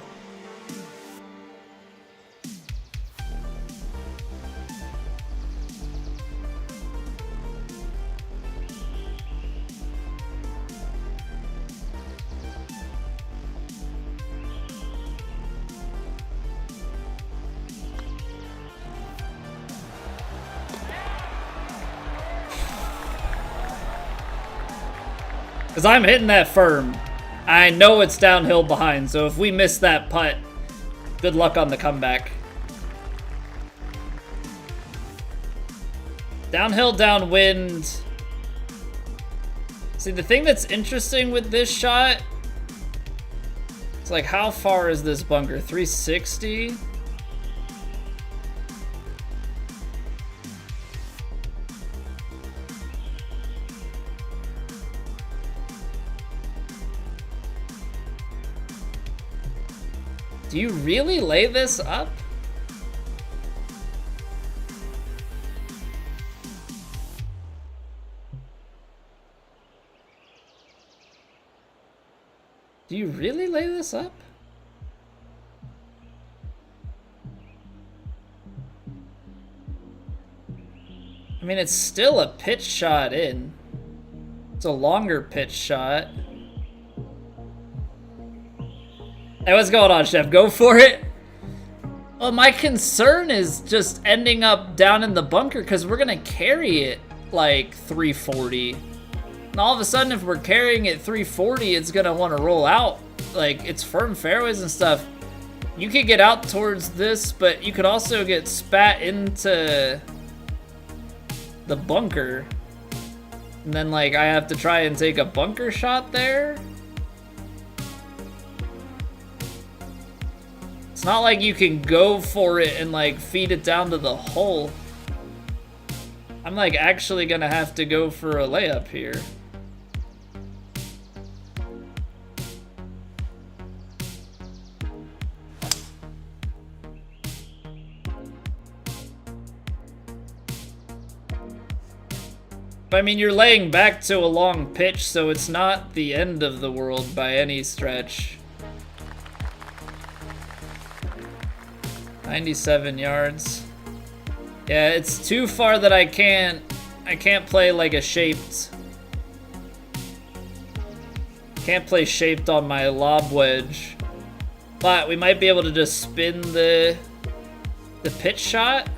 Because I'm hitting that firm. I know it's downhill behind, so if we miss that putt, good luck on the comeback. Downhill, downwind. See, the thing that's interesting with this shot, it's like, how far is this bunker? 360? Do you really lay this up? Do you really lay this up? I mean, it's still a pitch shot in. It's a longer pitch shot. Hey, what's going on, Chef? Go for it. Well, my concern is just ending up down in the bunker because we're going to carry it like 340. And all of a sudden, if we're carrying it 340, it's going to want to roll out. Like, it's firm fairways and stuff. You could get out towards this, but you could also get spat into the bunker. And then, like, I have to try and take a bunker shot there. It's not like you can go for it and, like, feed it down to the hole. I'm, like, actually gonna have to go for a layup here. But, I mean, you're laying back to a long pitch, so it's not the end of the world by any stretch. 97 yards. Yeah, it's too far that I can't play like a shaped. Can't play shaped on my lob wedge. But we might be able to just spin the pitch shot.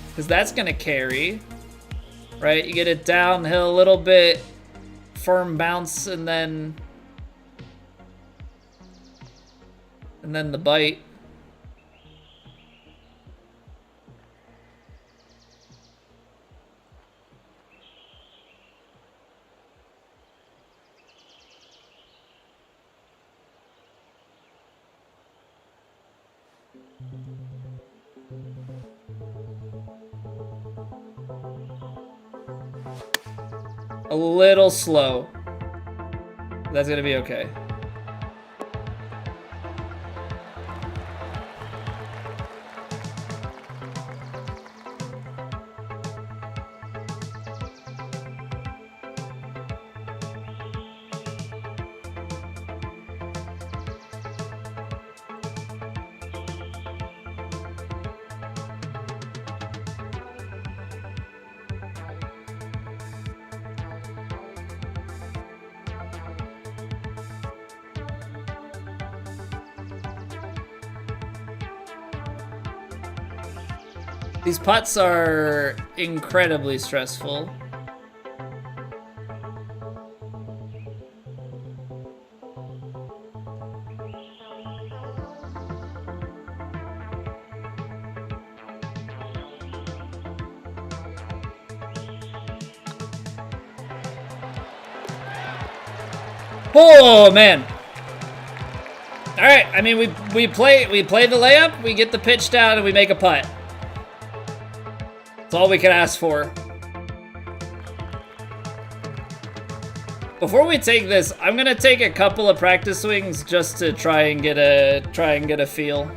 Because that's gonna carry. Right? You get it downhill a little bit. Firm bounce and then the bite. A little slow. That's gonna be okay. These putts are incredibly stressful. Oh man. All right, I mean we play the layup, we get the pitch down and we make a putt. That's all we can ask for. Before we take this, I'm gonna take a couple of practice swings just to try and get a feel.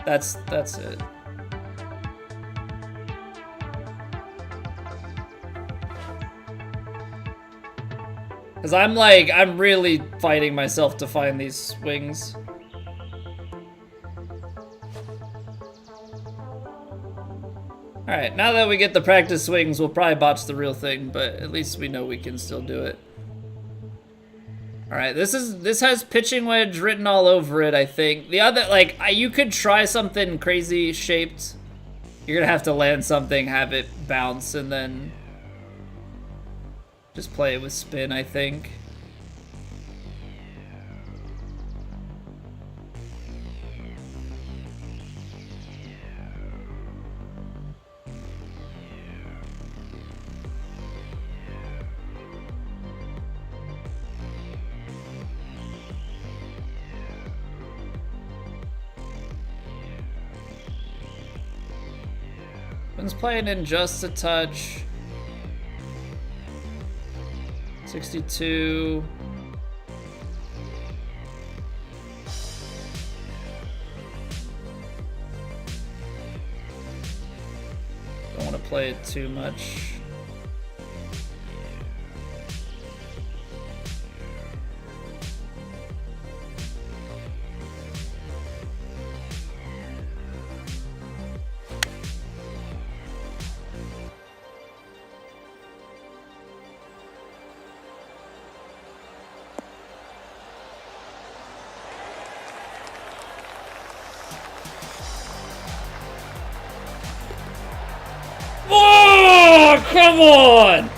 That's it. Cause I'm really fighting myself to find these swings. Alright, now that we get the practice swings, we'll probably botch the real thing, but at least we know we can still do it. Alright, this has pitching wedge written all over it, I think. The other, like, you could try something crazy shaped. You're gonna have to land something, have it bounce, and then just play it with spin, I think. Spin's playing in just a touch. 62. Don't want to play it too much. Oh, come on!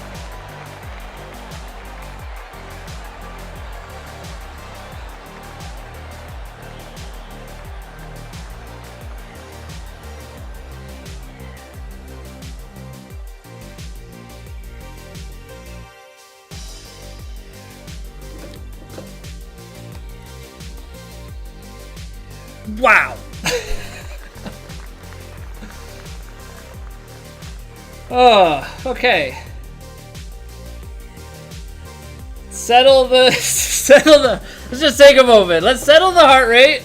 Wow. Oh, okay. Settle the, let's just take a moment. Let's settle the heart rate.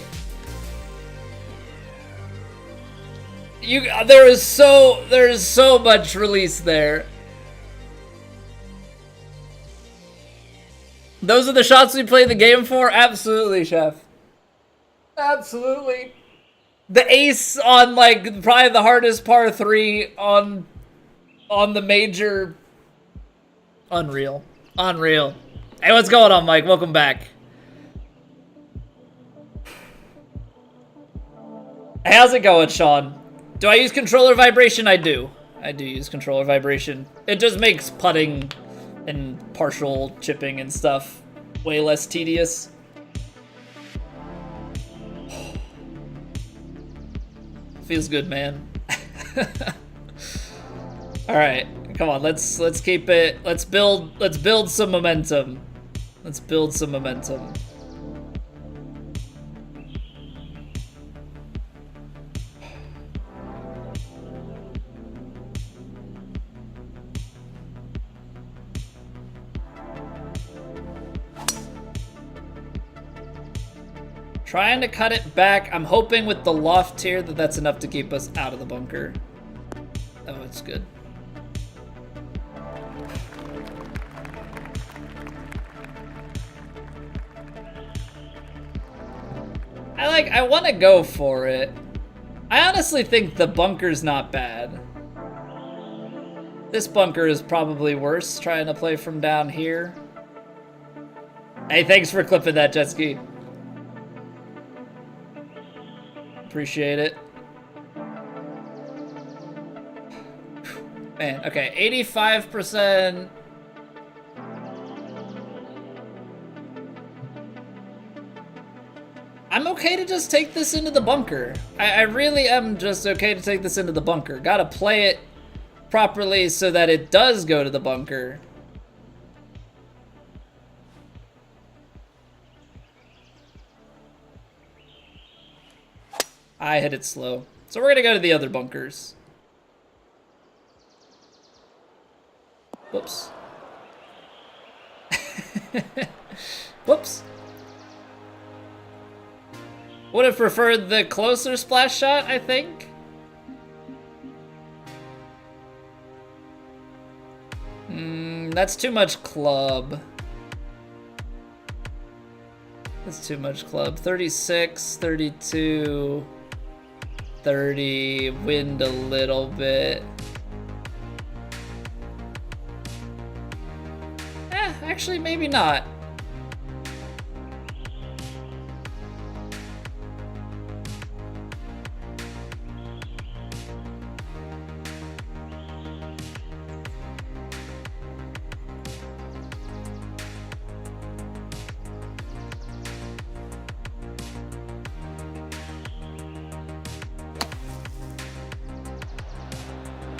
There is so much release there. Those are the shots we played the game for? Absolutely, chef. Absolutely. The ace on, like, probably the hardest par 3 on the major. Unreal. Unreal. Hey, what's going on, Mike? Welcome back. Hey, how's it going, Sean? Do I use controller vibration? I do. I do use controller vibration. It just makes putting and partial chipping and stuff way less tedious. Feels good, man. All right, come on. Let's keep it. Let's build some momentum. Let's build some momentum. Trying to cut it back. I'm hoping with the loft here that's enough to keep us out of the bunker. Oh, it's good. I want to go for it. I honestly think the bunker's not bad. This bunker is probably worse, trying to play from down here. Hey, thanks for clipping that, jet ski. Appreciate it. Man, okay, 85%. I'm okay to just take this into the bunker. I really am just okay to take this into the bunker. Gotta play it properly so that it does go to the bunker. I hit it slow. So we're gonna go to the other bunkers. Whoops. Whoops. Would have preferred the closer splash shot, I think. That's too much club. That's too much club. 36, 32, 30, wind a little bit. Actually, maybe not.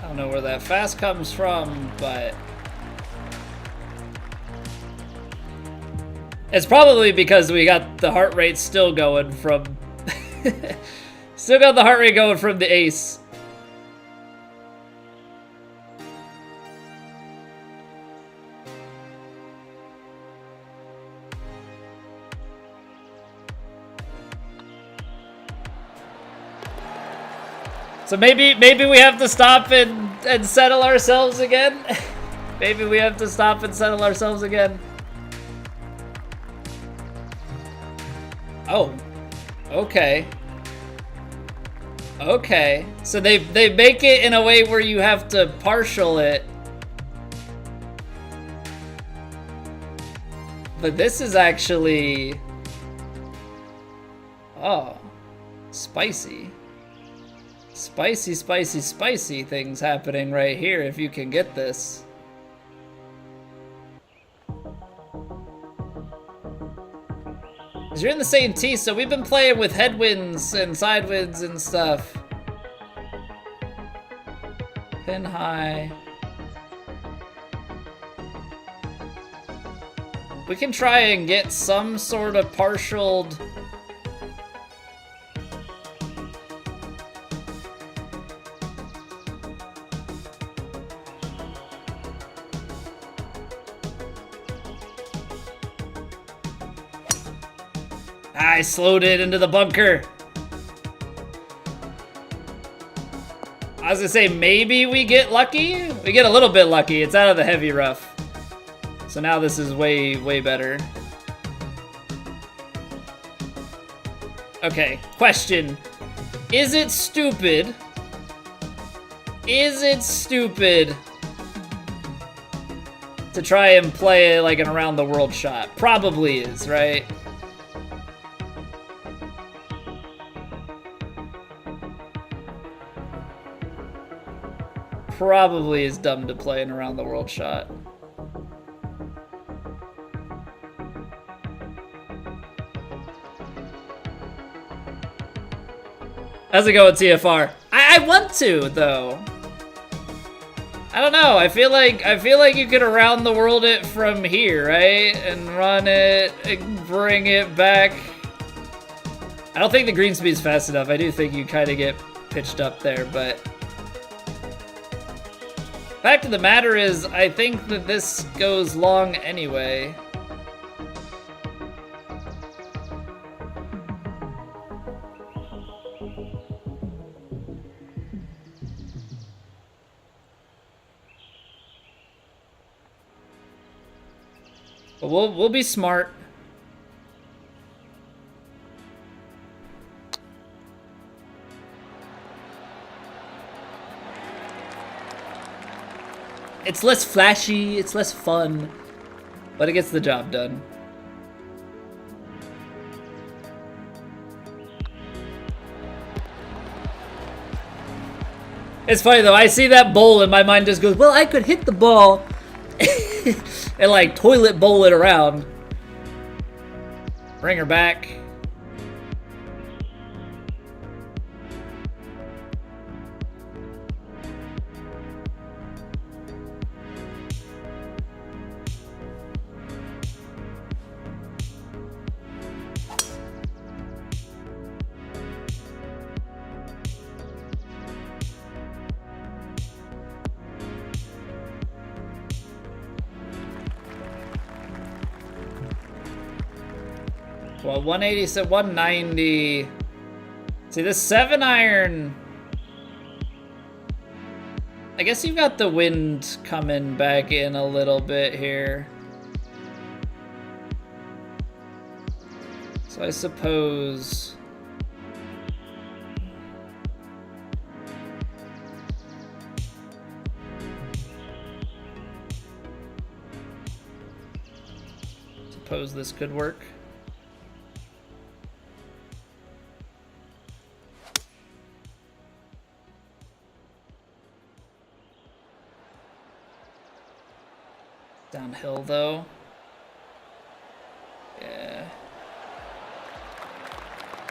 I don't know where that fast comes from, but it's probably because we got the heart rate still going from still got the heart rate going from the ace. So maybe we have to stop and settle ourselves again. Maybe we have to stop and settle ourselves again. Oh, okay. Okay, so they make it in a way where you have to partial it. But this is actually... Oh, spicy. Spicy, spicy, spicy things happening right here if you can get this. Because you're in the same tee, so we've been playing with headwinds and sidewinds and stuff. Pin high. We can try and get some sort of partialed... I slowed it into the bunker. I was gonna say, maybe we get lucky? We get a little bit lucky. It's out of the heavy rough. So now this is way, way better. Okay, question. Is it stupid? Is it stupid to try and play like an around the world shot? Probably is, right? Probably is dumb to play an around the world shot. How's it going, TFR? I want to though. I don't know. I feel like you could around the world it from here, right? And run it and bring it back. I don't think the green speed's fast enough. I do think you kind of get pitched up there, but fact of the matter is, I think that this goes long anyway. But we'll be smart. It's less flashy, it's less fun, but it gets the job done. It's funny though, I see that bowl and my mind just goes, well, I could hit the ball and like toilet bowl it around. Bring her back. Well, 180, so 190. See, this 7-iron... I guess you've got the wind coming back in a little bit here. So I suppose... Suppose this could work. Downhill though. Yeah.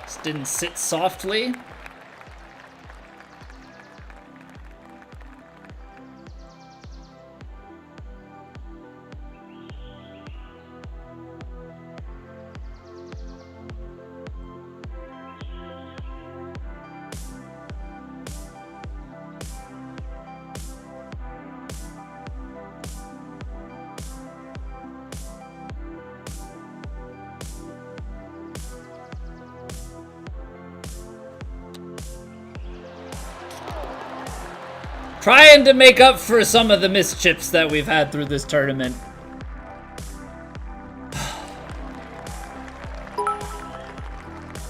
Just didn't sit softly. Trying to make up for some of the mischips that we've had through this tournament.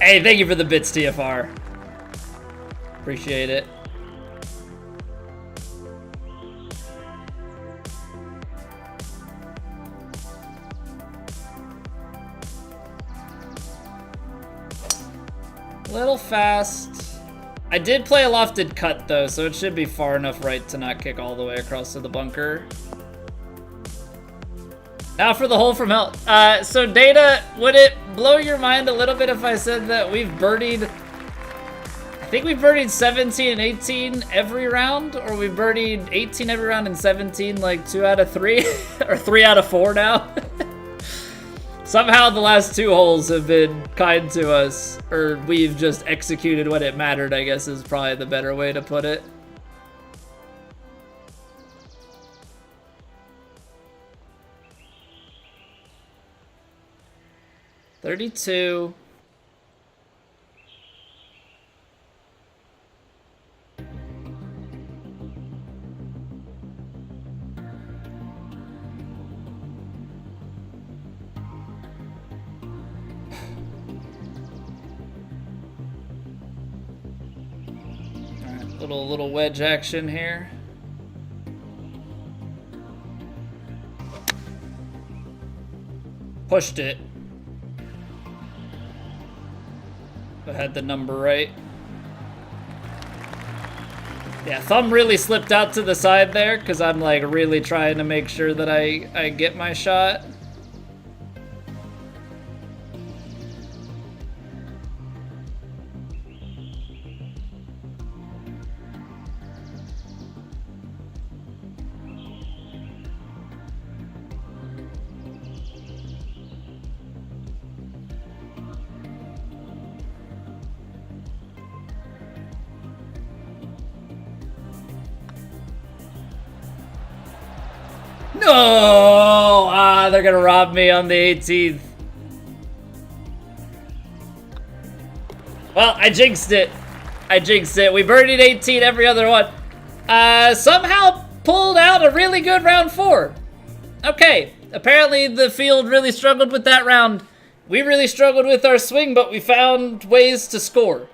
Hey, thank you for the bits, TFR. Appreciate it. Little fast. I did play a lofted cut though, so it should be far enough right to not kick all the way across to the bunker. Now for the hole from hell. So Data, would it blow your mind a little bit if I said that we've birdied, I think we birdied 17 and 18 every round, or we birdied 18 every round and 17 like 2 out of 3, or 3 out of 4 now. Somehow the last 2 holes have been kind to us, or we've just executed when it mattered, I guess is probably the better way to put it. $32. Little wedge action here. Pushed it. I had the number right. Yeah, thumb really slipped out to the side there because I'm like really trying to make sure that I get my shot. No! Ah, they're gonna rob me on the 18th. Well, I jinxed it. I jinxed it. We birdied 18 every other one. Somehow pulled out a really good round 4. Okay, apparently the field really struggled with that round. We really struggled with our swing, but we found ways to score.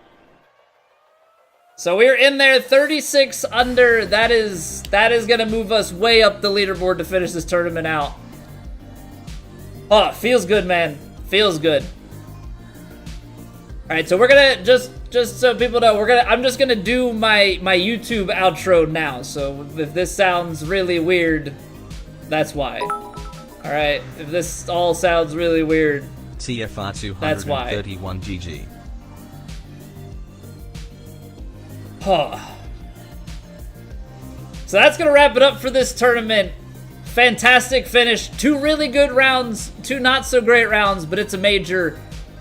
So we're in there 36 under. That is gonna move us way up the leaderboard to finish this tournament out. Oh, feels good, man. Feels good. All right, so we're gonna just so people know, I'm just gonna do my YouTube outro now. So if this sounds really weird, that's why. All right, if this all sounds really weird, TFR 231 that's why. GG. So that's gonna wrap it up for this tournament. Fantastic finish. 2 really good rounds, 2 not so great rounds, but it's a major.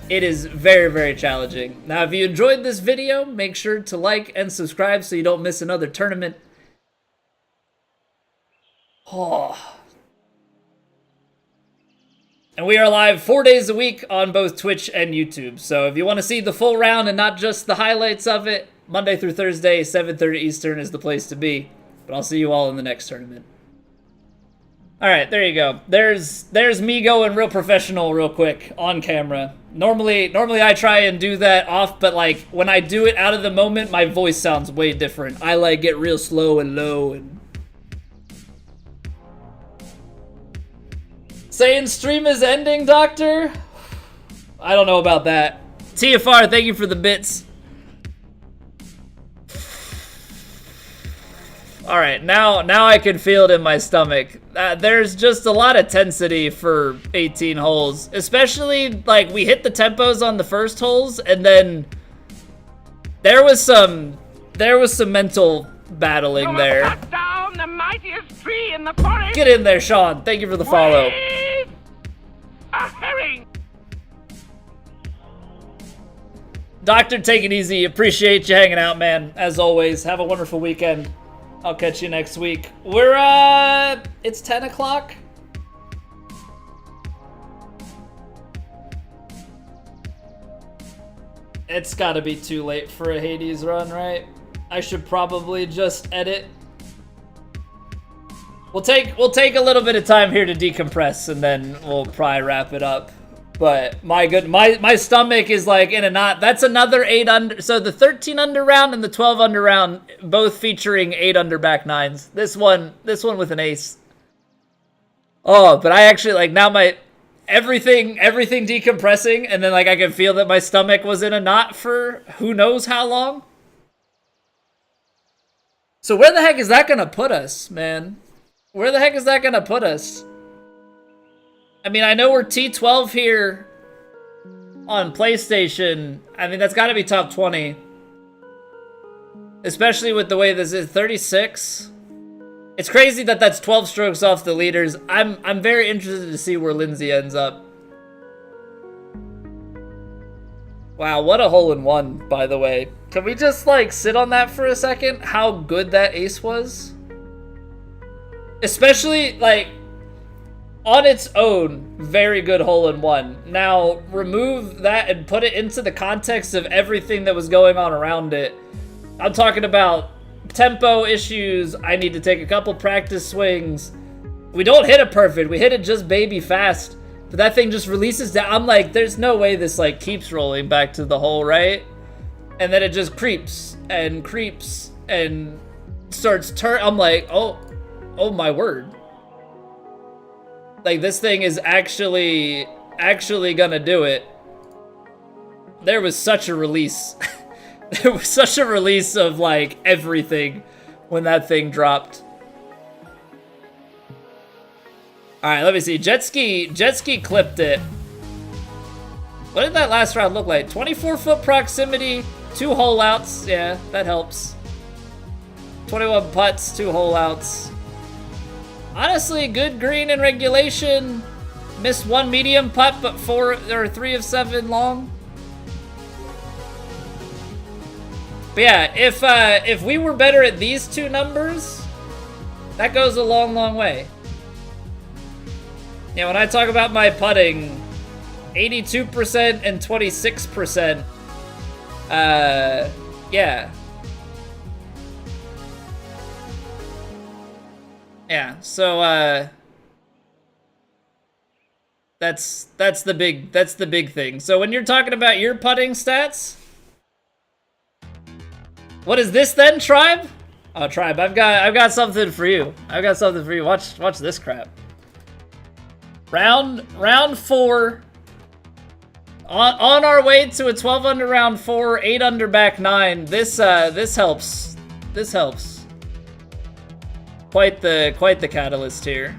It is very, very challenging. Now, if you enjoyed this video, make sure to like and subscribe so you don't miss another tournament. And we are live 4 days a week on both Twitch and YouTube. So if you want to see the full round and not just the highlights of it, Monday through Thursday, 7:30 Eastern is the place to be. But I'll see you all in the next tournament. All right, there you go. There's me going real professional real quick on camera. Normally I try and do that off, but like when I do it out of the moment, my voice sounds way different. I like get real slow and low and saying stream is ending, Doctor? I don't know about that. TFR, thank you for the bits. All right, now I can feel it in my stomach. There's just a lot of tensity for 18 holes, especially like we hit the tempos on the first holes, and then there was some mental battling there. Cut down the mightiest tree in the forest. Get in there, Sean. Thank you for the follow. Wave a herring. Doctor, take it easy. Appreciate you hanging out, man. As always, have a wonderful weekend. I'll catch you next week. It's 10 o'clock. It's gotta be too late for a Hades run, right? I should probably just edit We'll take a little bit of time here to decompress, and then we'll probably wrap it up. But my stomach is like in a knot. That's another 8 under. So the 13 under round and the 12 under round, both featuring 8 under back nines. This one with an ace. Oh, but I actually like now my everything decompressing, and then like I can feel that my stomach was in a knot for who knows how long. So where the heck is that gonna put us, man? Where the heck is that gonna put us? I mean, I know we're T12 here on PlayStation. I mean, that's gotta be top 20. Especially with the way this is, 36. It's crazy that that's 12 strokes off the leaders. I'm very interested to see where Lindsay ends up. Wow, what a hole-in-one, by the way. Can we just, like, sit on that for a second? How good that ace was? Especially, like, on its own, very good hole-in-one. Now, remove that and put it into the context of everything that was going on around it. I'm talking about tempo issues. I need to take a couple practice swings. We don't hit it perfect. We hit it just baby fast. But that thing just releases down. I'm like, there's no way this, like, keeps rolling back to the hole, right? And then it just creeps and starts I'm like, oh my word. Like, this thing is actually gonna do it. There was such a release. There was such a release of, like, everything when that thing dropped. Alright, let me see. Jet ski clipped it. What did that last round look like? 24-foot proximity, 2 hole outs. Yeah, that helps. 21 putts, 2 hole outs. Honestly, good green in regulation. Missed 1 medium putt, but 3 of 7 long. But yeah, if we were better at these 2 numbers, that goes a long, long way. Yeah, when I talk about my putting, 82% and 26%. Yeah. Yeah, so that's the big thing. So when you're talking about your putting stats, what is this then, Tribe? Oh, Tribe, I've got something for you. I've got something for you. Watch this crap. Round 4. On our way to a 12 under round 4, 8 under back 9. This helps. This helps. Quite the catalyst here.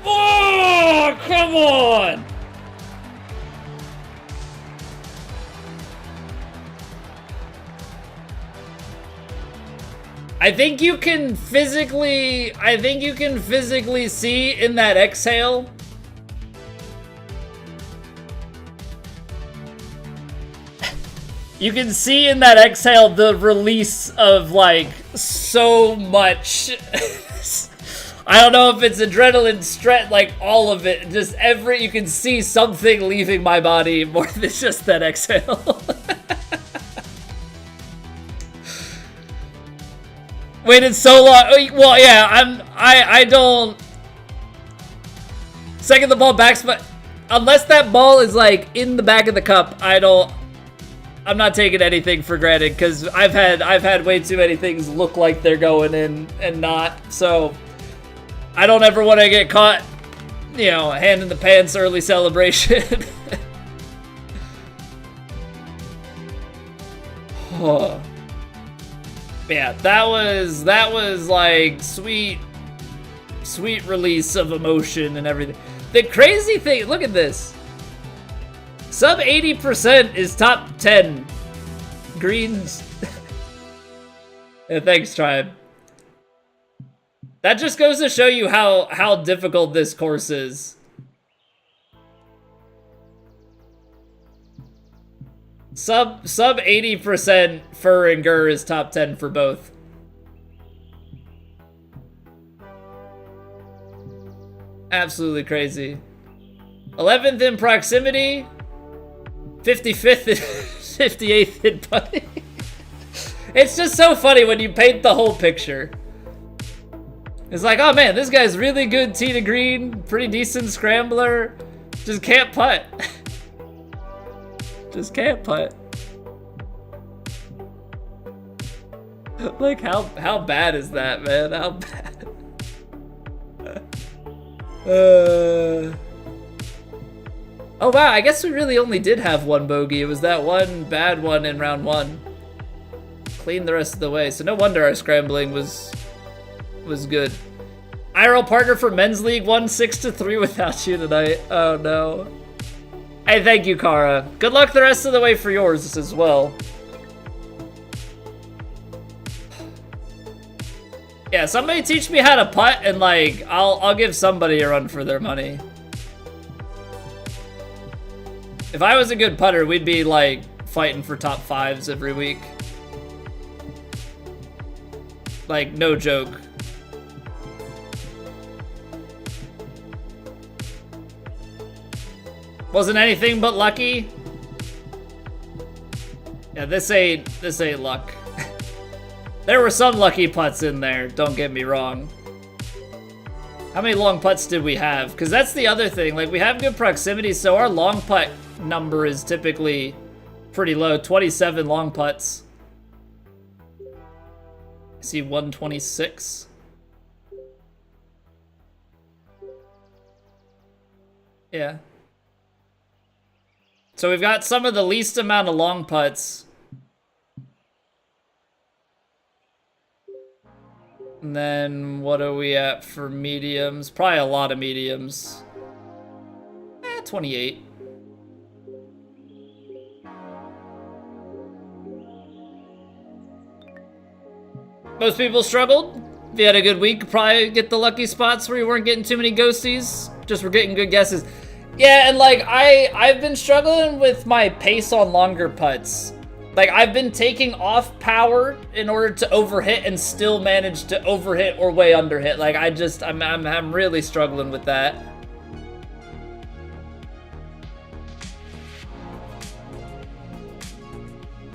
Oh, come on! I think you can physically see in that exhale. You can see in that exhale the release of, like, so much. I don't know if it's adrenaline, stress, like all of it. Just you can see something leaving my body more than just that exhale. Waited so long. Well, yeah, I don't. Second the ball backs, but unless that ball is like in the back of the cup, I'm not taking anything for granted because I've had way too many things look like they're going in and not. So I don't ever want to get caught, you know, hand in the pants early celebration. Oh. Yeah, that was like sweet release of emotion and everything. The crazy thing, look at this. Sub 80% is top 10 greens. Yeah, thanks, Tribe. That just goes to show you how difficult this course is. Sub 80% fur and gur is top 10 for both. Absolutely crazy. 11th in proximity, 55th and 58th in putting. It's just so funny when you paint the whole picture. It's like, oh man, this guy's really good tee to green, pretty decent scrambler, just can't putt. Just can't putt. Like, how bad is that, man? How bad? Oh wow, I guess we really only did have one bogey. It was that one bad one in round 1. Cleaned the rest of the way, so no wonder our scrambling was good. IRL partner for men's league won 6-3 without you tonight. Oh no. Hey, thank you, Kara. Good luck the rest of the way for yours as well. Yeah, somebody teach me how to putt, and like I'll give somebody a run for their money. If I was a good putter, we'd be like fighting for top 5s every week. Like, no joke. Wasn't anything but lucky. Yeah, this ain't luck. There were some lucky putts in there, don't get me wrong. How many long putts did we have? Because that's the other thing, like we have good proximity, so our long putt number is typically pretty low, 27 long putts. I see 126. Yeah. So we've got some of the least amount of long putts. And then what are we at for mediums? Probably a lot of mediums. 28. Most people struggled. If you had a good week, probably get the lucky spots where you weren't getting too many ghosties. Just were getting good guesses. Yeah, and like I've been struggling with my pace on longer putts. Like I've been taking off power in order to overhit and still manage to overhit or way underhit. Like I'm really struggling with that.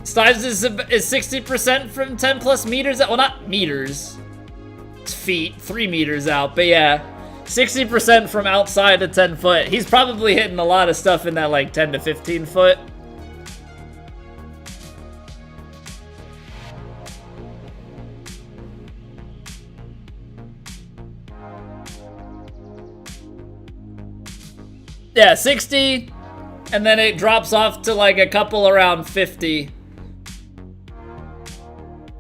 Stives is 60% from 10 plus meters. Well, not meters. It's feet, 3 meters out. But yeah, 60% from outside of 10 foot. He's probably hitting a lot of stuff in that like 10 to 15 foot. Yeah, 60, and then it drops off to like a couple around 50.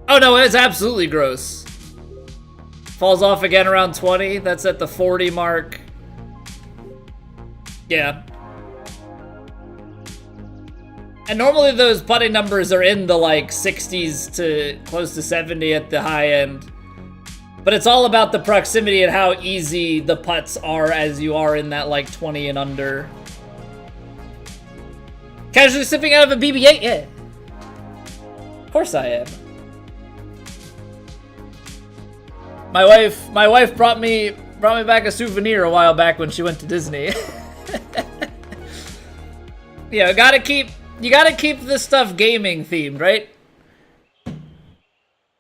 Oh no, it's absolutely gross. Falls off again around 20. That's at the 40 mark. Yeah. And normally those putting numbers are in the like 60s to close to 70 at the high end. But it's all about the proximity and how easy the putts are as you are in that like 20 and under. Casually sipping out of a BB-8? Yeah. Of course I am. My wife brought me back a souvenir a while back when she went to Disney. Yeah, you gotta keep this stuff gaming themed, right?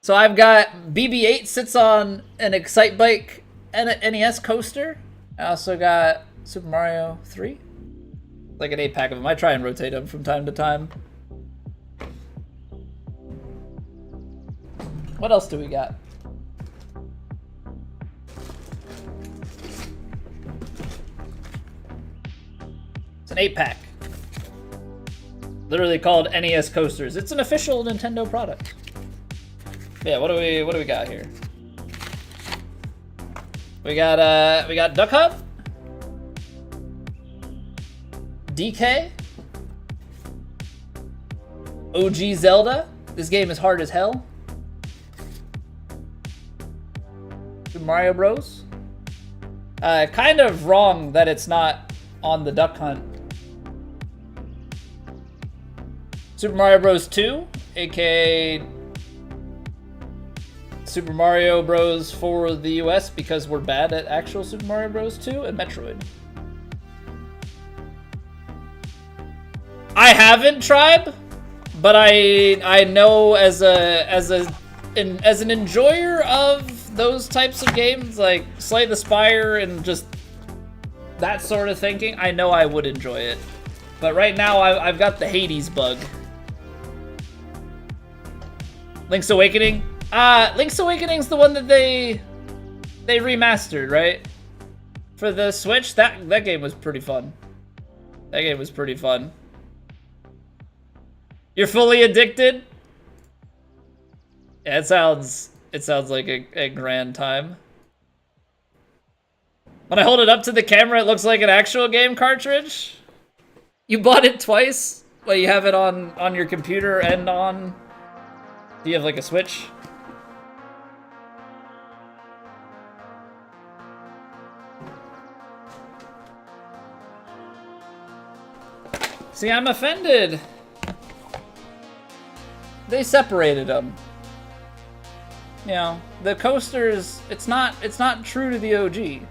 So I've got BB-8 sits on an Excitebike and an NES coaster. I also got Super Mario 3. Like an 8-pack of them. I try and rotate them from time to time. What else do we got? It's an 8-pack. Literally called NES coasters. It's an official Nintendo product. Yeah, what do we got here? We got Duck Hunt, DK, OG Zelda. This game is hard as hell. Super Mario Bros. Kind of wrong that it's not on the Duck Hunt. Super Mario Bros. 2, aka Super Mario Bros. For the US because we're bad at actual Super Mario Bros. 2, and Metroid. I haven't tried, but I know as an enjoyer of those types of games like Slay the Spire and just that sort of thinking, I know I would enjoy it. But right now I've got the Hades bug. Link's Awakening? Link's Awakening's the one that they remastered, right? For the Switch? That game was pretty fun. That game was pretty fun. You're fully addicted? Yeah, it sounds like a grand time. When I hold it up to the camera, it looks like an actual game cartridge. You bought it twice? Like you have it on your computer and on... Do you have like a Switch? See, I'm offended. They separated them. You know, the coasters, it's not true to the OG.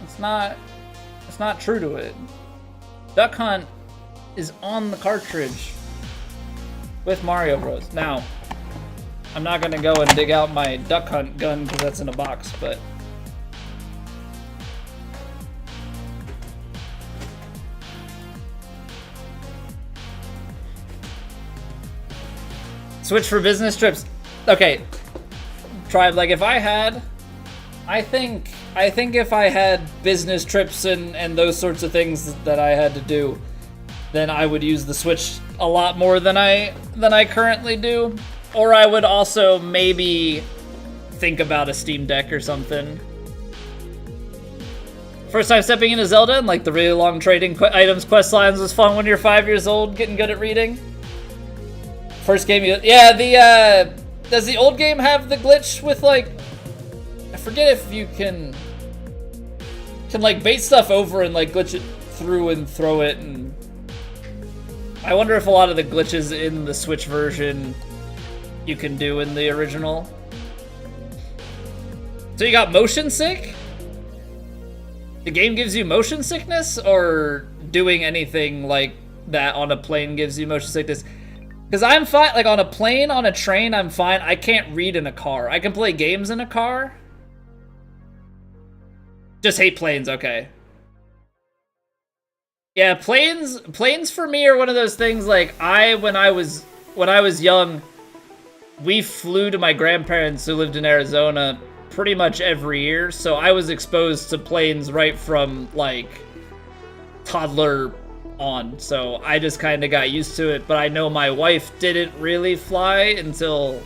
It's not true to it. Duck Hunt is on the cartridge with Mario Bros. Now, I'm not gonna go and dig out my Duck Hunt gun because that's in a box, but Switch for business trips. Okay, Tribe, like if I had, I think if I had business trips and those sorts of things that I had to do, then I would use the Switch a lot more than I currently do. Or I would also maybe think about a Steam Deck or something. First time stepping into Zelda and like the really long trading items quest lines was fun when you're 5 years old, getting good at reading. First game does the old game have the glitch with like, I forget if you can like bait stuff over and like glitch it through and throw it, and I wonder if a lot of the glitches in the Switch version you can do in the original. So you got motion sick? The game gives you motion sickness, or doing anything like that on a plane gives you motion sickness? Because I'm fine, like on a plane, on a train, I'm fine. I can't read in a car. I can play games in a car. Just hate planes, okay. Yeah, planes for me are one of those things like when I was young, we flew to my grandparents who lived in Arizona pretty much every year, so I was exposed to planes right from like toddler on, so I just kind of got used to it. But I know my wife didn't really fly until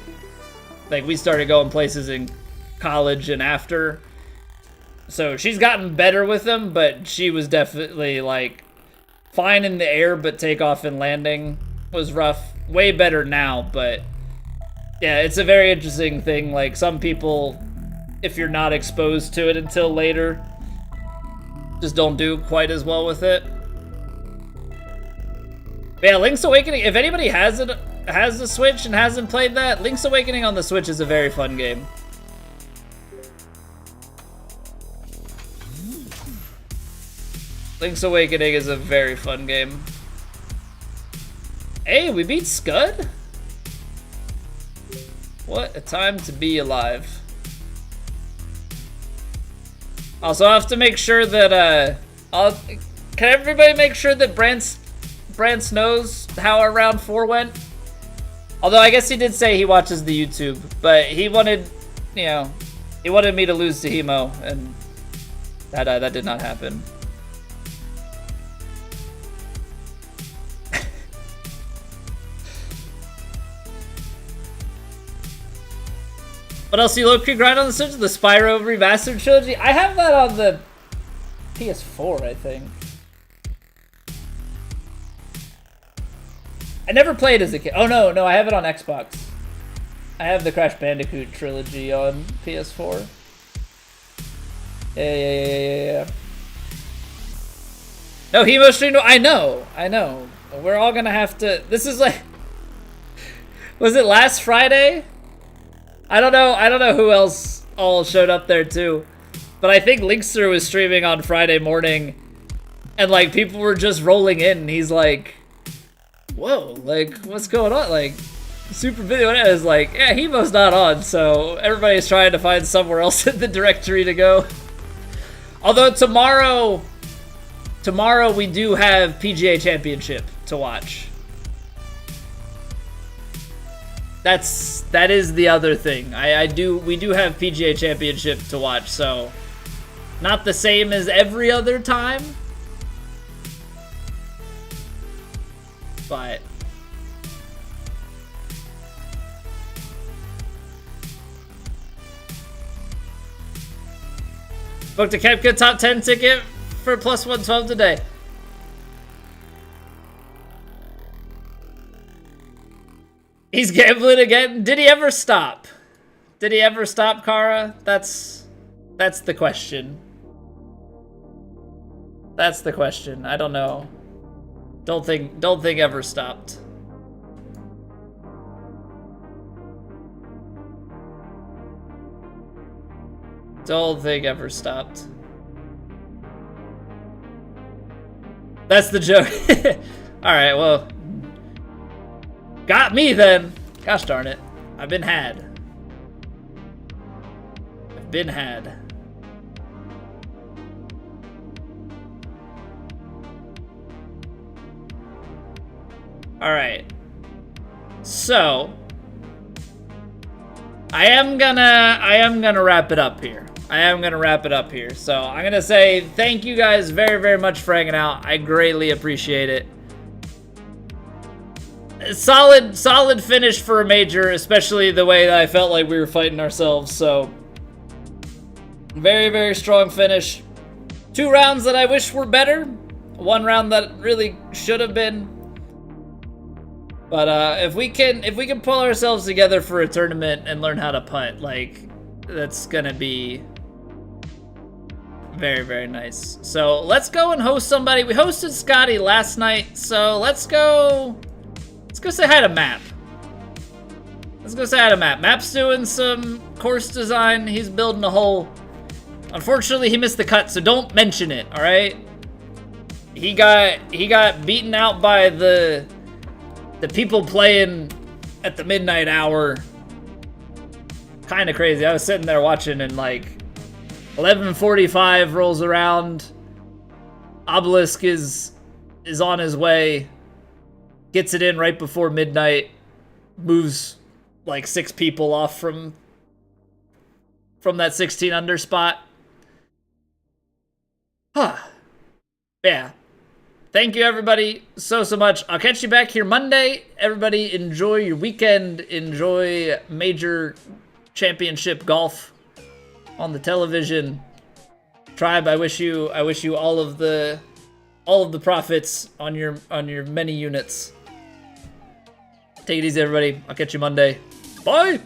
like we started going places in college and after, so she's gotten better with them, but she was definitely like fine in the air, but takeoff and landing was rough. Way better now, but yeah, it's a very interesting thing. Like some people, if you're not exposed to it until later, just don't do quite as well with it. But yeah, Link's Awakening, if anybody has the Switch and hasn't played that, Link's Awakening on the Switch is a very fun game. Link's Awakening is a very fun game. Hey, we beat Scud? What a time to be alive. Also, I have to make sure that, can everybody make sure that Brance knows how our round 4 went? Although I guess he did say he watches the YouTube, but he wanted, you know, he wanted me to lose to Hemo, and that did not happen. What else do you low-key grind on the Switch? The Spyro Remastered Trilogy? I have that on the PS4, I think. I never played as a kid. Oh, no, I have it on Xbox. I have the Crash Bandicoot trilogy on PS4. Yeah. No, Hemo streamed. I know. We're all gonna have to. This is like. Was it last Friday? I don't know who else all showed up there too, but I think Linkster was streaming on Friday morning, and like people were just rolling in. And he's like, "Whoa, like what's going on?" Like, super video is like, "Yeah, Hemo's not on," so everybody's trying to find somewhere else in the directory to go. Although tomorrow we do have PGA Championship to watch. That is the other thing. We do have PGA Championship to watch, so not the same as every other time, but booked a Kepka top 10 ticket for plus 112 today. He's gambling again. Did he ever stop? Did he ever stop, Kara? That's the question. That's the question. I don't know. Don't think ever stopped. Don't think ever stopped. That's the joke. Alright, well. Got me then. Gosh darn it. I've been had. I've been had. Alright. So I am gonna wrap it up here. So I'm gonna say thank you guys very, very much for hanging out. I greatly appreciate it. Solid finish for a major, especially the way that I felt like we were fighting ourselves. So very, very strong finish. 2 rounds that I wish were better. 1 round that really should have been. But if we can pull ourselves together for a tournament and learn how to putt, like that's gonna be very, very nice. So let's go and host somebody. We hosted Scotty last night, so let's go say hi to Map. Map's doing some course design. He's building a hole. Unfortunately, he missed the cut, so don't mention it, all right? He got beaten out by the people playing at the midnight hour. Kind of crazy. I was sitting there watching and like 11:45 rolls around. Obelisk is on his way. Gets it in right before midnight. Moves like 6 people off from that 16 under spot. Yeah. Thank you everybody so much. I'll catch you back here Monday. Everybody enjoy your weekend. Enjoy major championship golf on the television. Tribe, I wish you all of the profits on your many units. Take it easy everybody. I'll catch you Monday. Bye.